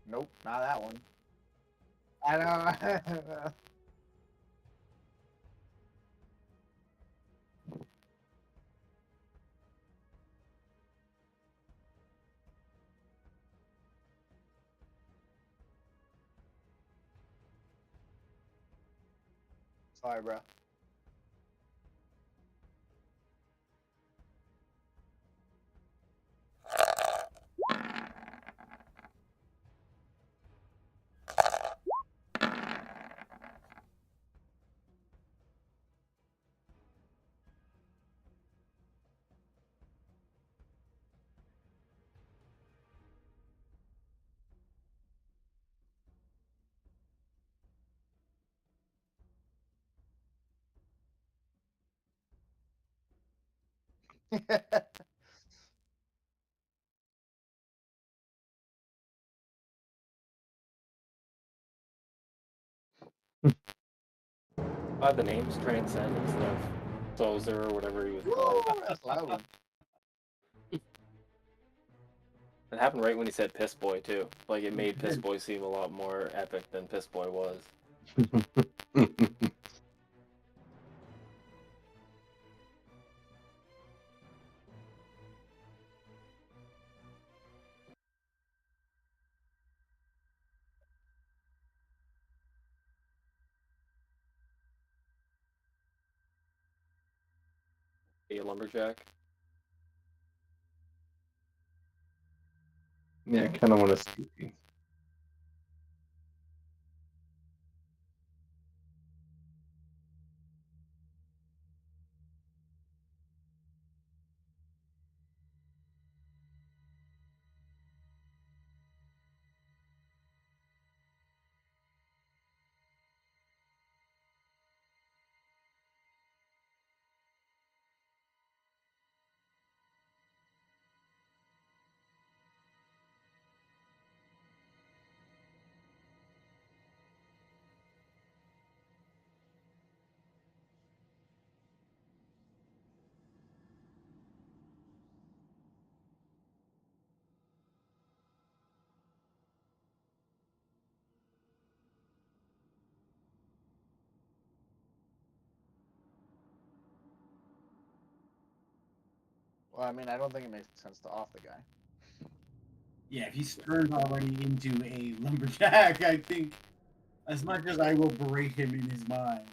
S2: Nope, not that one. I know. Sorry, bro.
S4: The names transcend instead of Sozer or whatever he was called.
S2: Woo, that's loud.
S4: It happened right when he said Piss Boy too. Like it made Piss Boy seem a lot more epic than Piss Boy was. A lumberjack.
S3: Yeah, I kind of want to see.
S2: Well, I mean, I don't think it makes sense to off the guy.
S1: Yeah, if he's turned already into a lumberjack, I think, as much as I will berate him in his mind,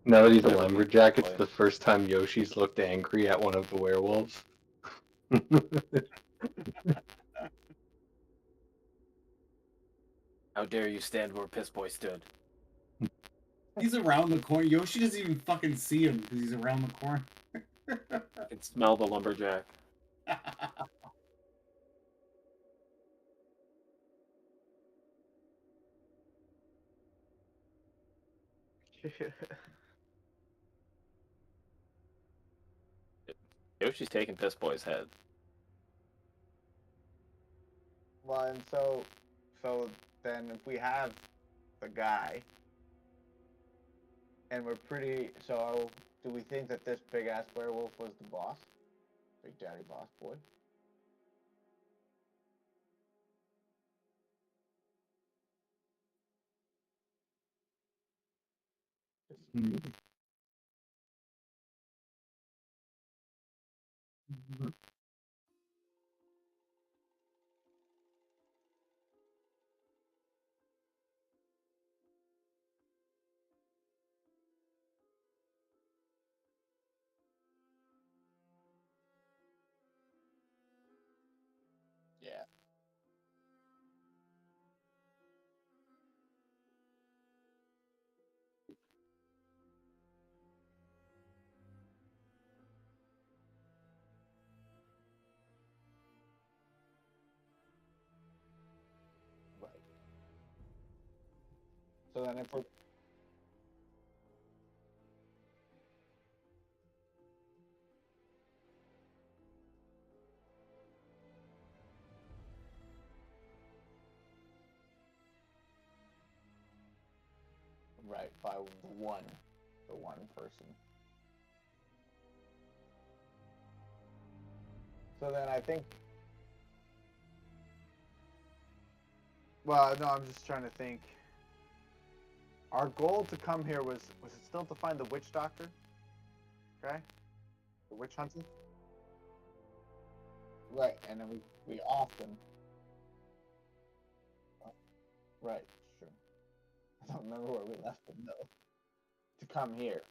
S3: Now that he's a lumberjack, it's the first time Yoshi's looked angry at one of the werewolves.
S4: How dare you stand where Piss Boy stood?
S1: he's around the corner. Yoshi doesn't even fucking see him because he's around the corner.
S4: I can smell the lumberjack. Yoshi's taking Piss Boy's head.
S2: Well, and so then if we have the guy, and we're pretty, so do we think that this big ass werewolf was the boss? Big Daddy Boss Boy? So then if we're right by the one person. So then I think. Well, no, I'm just trying to think. Our goal to come here was it still to find the witch doctor? Okay? The witch hunter? Right, and then we often. Right, sure. I don't remember where we left them though. To come here.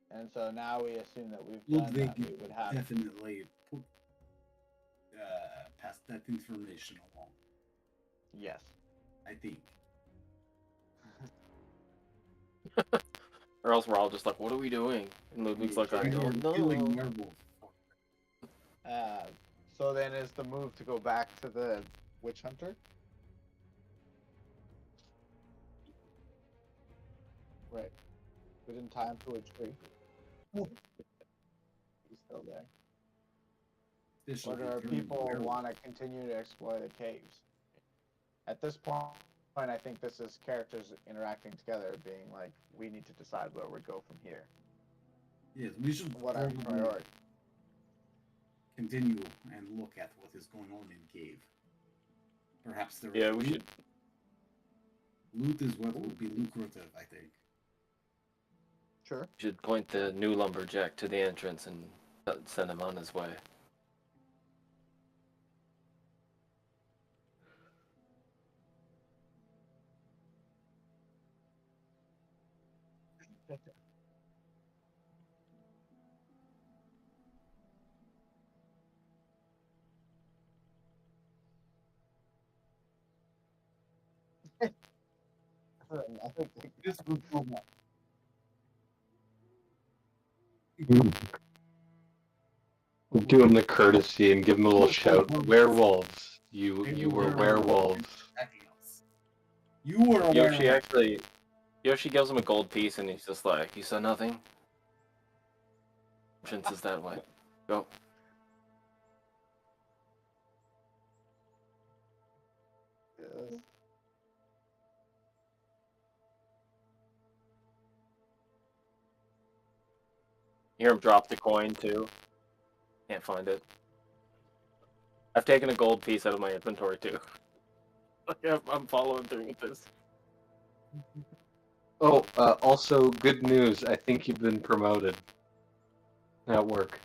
S2: And so now we assume that we've done
S1: Ludwig
S2: that. We would have.
S1: definitely put, pass that information along.
S2: Yes.
S1: I think.
S4: Or else we're all just like, what are we doing? And Ludwig's like, I don't
S1: Killing
S4: know.
S1: werewolves.
S2: So then is the move to go back to the witch hunter? Right. We didn't tie him to a tree. He's still there. Or do our people want to continue to explore the caves? At this point, I think this is characters interacting together, being like, we need to decide where we go from here.
S1: Yes, we should
S2: What our priority.
S1: continue and look at what is going on in cave. Perhaps there.
S4: Yeah, we should.
S1: Loot is what would be lucrative, I think.
S2: Sure.
S4: We should point the new lumberjack to the entrance and send him on his way.
S2: I think
S1: This would go well.
S3: Do him the courtesy and give him a little shout. Werewolves. You were werewolves.
S1: You were a werewolf.
S4: Yoshi gives him a gold piece and he's just like, you saw nothing? Entrance is that way. Go. You hear him drop the coin too. Can't find it. I've taken a gold piece out of my inventory too. I'm following through with this.
S3: Oh, also good news. I think you've been promoted at work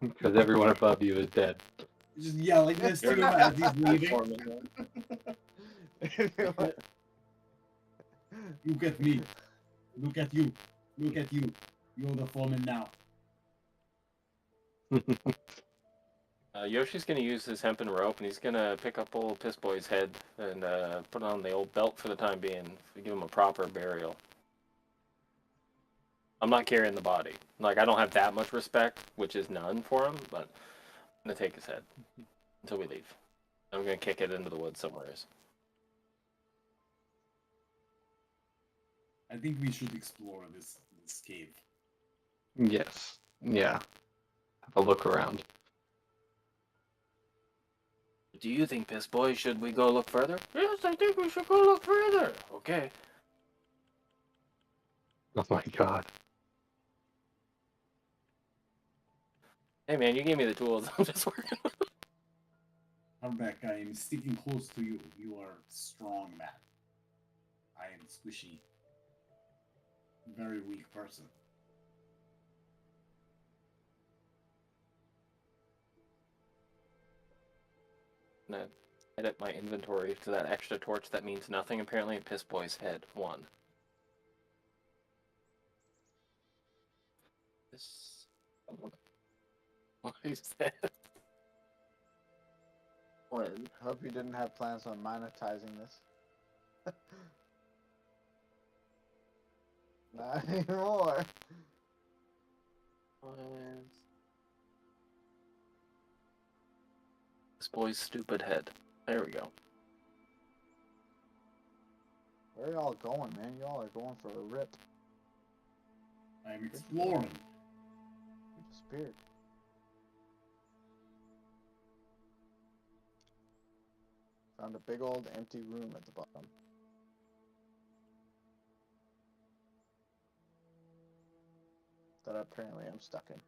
S3: because everyone above you is dead.
S1: Just yelling this to him as he's leaving. Look at me. Look at you. Look at you. You're the foreman now.
S4: Yoshi's gonna use his hempen rope and he's gonna pick up old Piss Boy's head and put on the old belt for the time being. Give him a proper burial. I'm not carrying the body. Like, I don't have that much respect, which is none for him, but I'm gonna take his head until we leave. I'm gonna kick it into the woods somewhere.
S1: I think we should explore this cave.
S3: Yes. Yeah. Have a look around.
S4: Do you think, Piss Boy, should we go look further? Yes, I think we should go look further. Okay.
S3: Oh my god.
S4: Hey man, you gave me the tools. I'm just working.
S1: Hardback, I am sticking close to you. You are strong, man. I am squishy. Very weak person.
S4: I'm gonna edit my inventory to that extra torch that means nothing. Apparently, Piss Boy's head. 1. This. What is that? 1.
S2: Hope you didn't have plans on monetizing this. Not anymore.
S4: This boy's stupid head. There we go.
S2: Where are y'all going, man? Y'all are going for a rip.
S1: I'm exploring.
S2: You disappeared. Found a big old empty room at the bottom. That apparently I'm stuck in.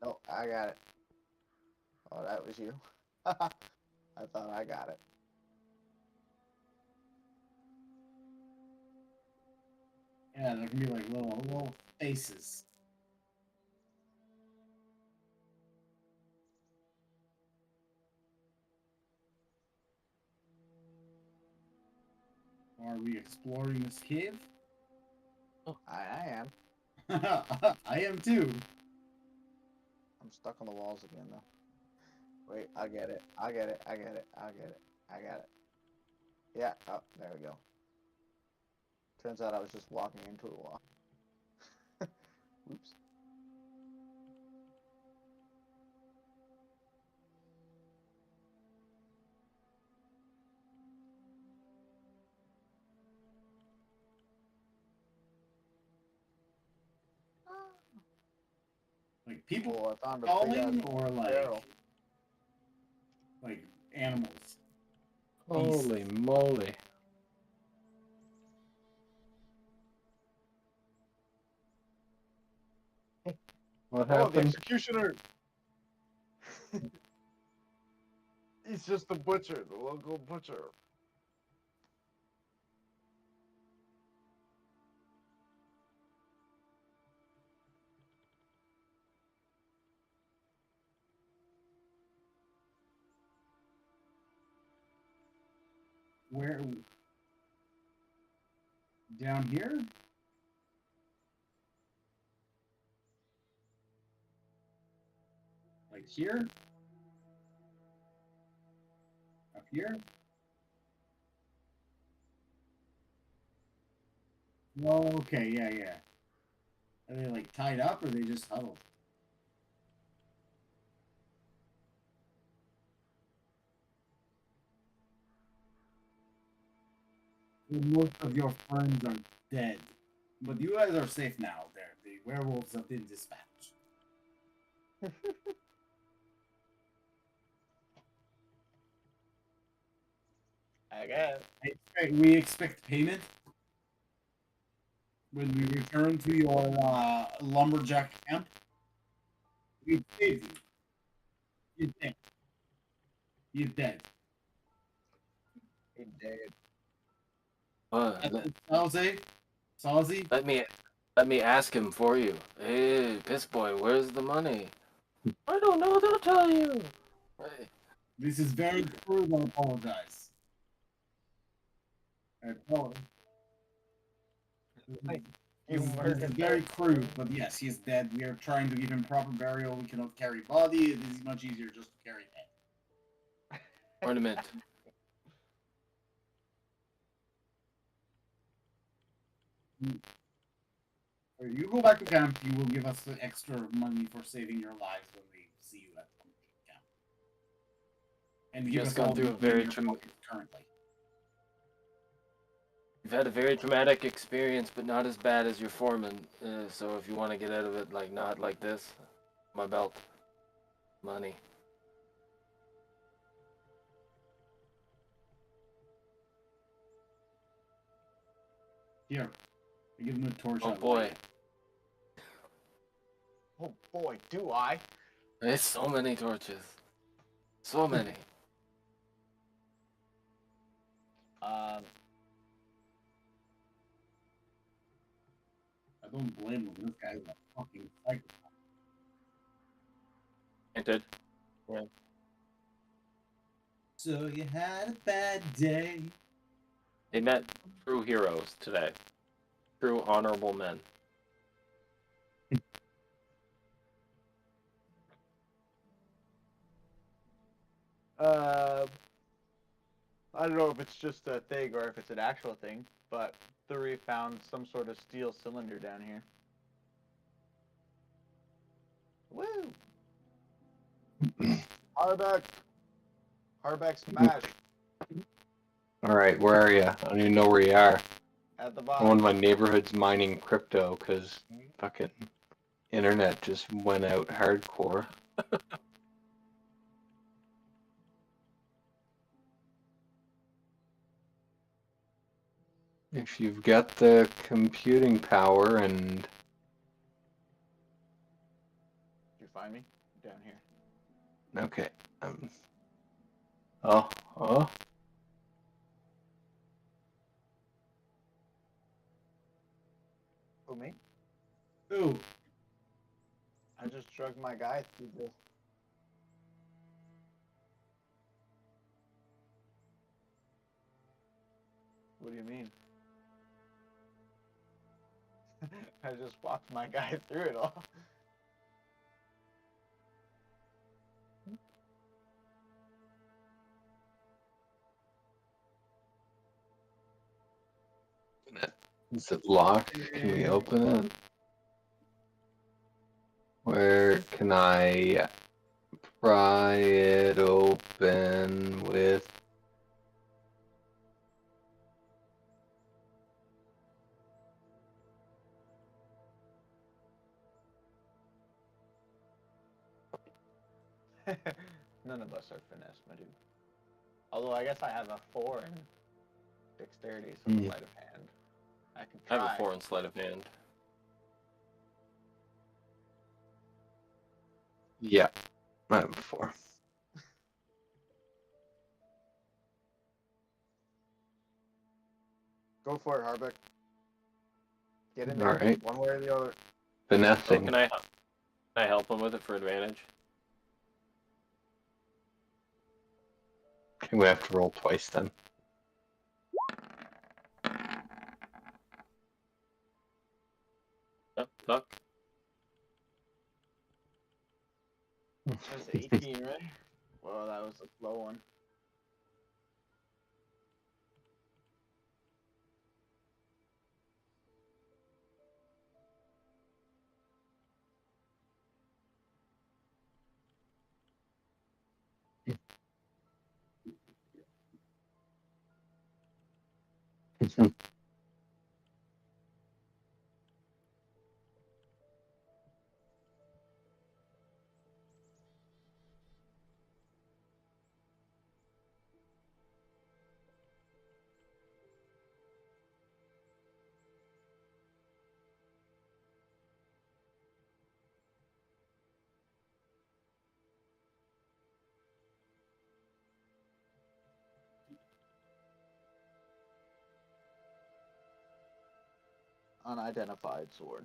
S2: Oh, I got it. Oh, that was you. I thought I got it.
S1: Yeah, there can be like little faces. Are we exploring this cave?
S2: I am.
S1: I am too.
S2: I'm stuck on the walls again, though. Wait, I get it. I get it. I get it. I get it. I got it. Yeah. Oh, there we go. Turns out I was just walking into a wall. Oops.
S1: Like people
S2: Oh, I found a
S1: calling
S2: big
S1: or
S2: barrel.
S1: like animals.
S3: Holy moly. What
S2: Oh, the
S3: happened?
S2: executioner! He's just the butcher, the local butcher.
S1: Where? Down here? Like here? Up here? Oh, okay, yeah. Are they like tied up or are they just huddled? Well, most of your friends are dead. But you guys are safe now. There, the werewolves have been dispatched.
S2: I guess.
S1: We expect payment when we return to your lumberjack camp. We saved you. You're dead. You're dead.
S2: He did.
S1: That's what Salzy? Salzy?
S4: Let me ask him for you. Hey, piss boy, where's the money? I don't know. They'll tell you. Hey,
S1: This is very crude. I apologize. I apologize.
S2: You
S1: This is
S2: murdered
S1: very
S2: him.
S1: crude, but yes, he is dead. We are trying to give him proper burial. We cannot carry body. It is much easier just to carry head.
S4: ornament.
S1: Or you go back to camp. You will give us the extra money for saving your lives when we see you at camp. And give
S4: Just
S1: us all
S4: gone through
S1: the
S4: a very
S1: money in your pockets currently.
S4: You've had a very traumatic experience, but not as bad as your foreman. So if you want to get out of it, like not like this, my belt, money.
S1: Here, I give him a torch.
S4: Oh
S1: out
S4: boy,
S1: light.
S2: Oh boy, do I.
S4: there's so many torches, so many.
S1: I don't blame him. This guy's a fucking psychopath.
S4: Entered.
S1: So you had a bad day.
S4: They met true heroes today, true honorable men.
S2: I don't know if it's just a thing or if it's an actual thing, but 3 found some sort of steel cylinder down here. Woo! Harbeck smash
S3: All right, where are you? I don't even know where you are.
S2: at the
S3: One
S2: bottom.
S3: of my neighborhood's mining crypto because fucking internet just went out hardcore. If you've got the computing power and
S2: Did you find me? Down here.
S3: okay, oh,
S2: Who, me?
S1: Ooh,
S2: I just drugged my guy through the... What do you mean? I just walked my guy through it all.
S3: is it locked? Can we open it? Where can I pry it open with?
S2: None of us are finesse, my dude. Although I guess I have a 4 in dexterity, so
S3: Hmm.
S2: sleight of hand. I can
S4: I
S2: try.
S4: have a 4 in sleight of hand.
S3: Yeah, I have 4.
S2: Go for it, Harbeck. Get in
S3: All
S2: there,
S3: right,
S2: one way or the other.
S4: Oh,
S3: finessing.
S4: can I help him with it for advantage?
S3: Okay, we have to roll twice then.
S4: Oh, fuck.
S2: That's 18, right? Well, that was a slow one. Unidentified sword.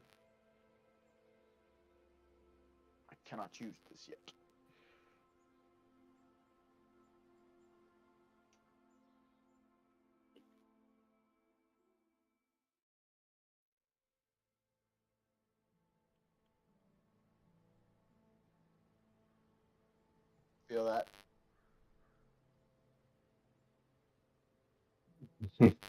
S2: I cannot use this yet. Feel that?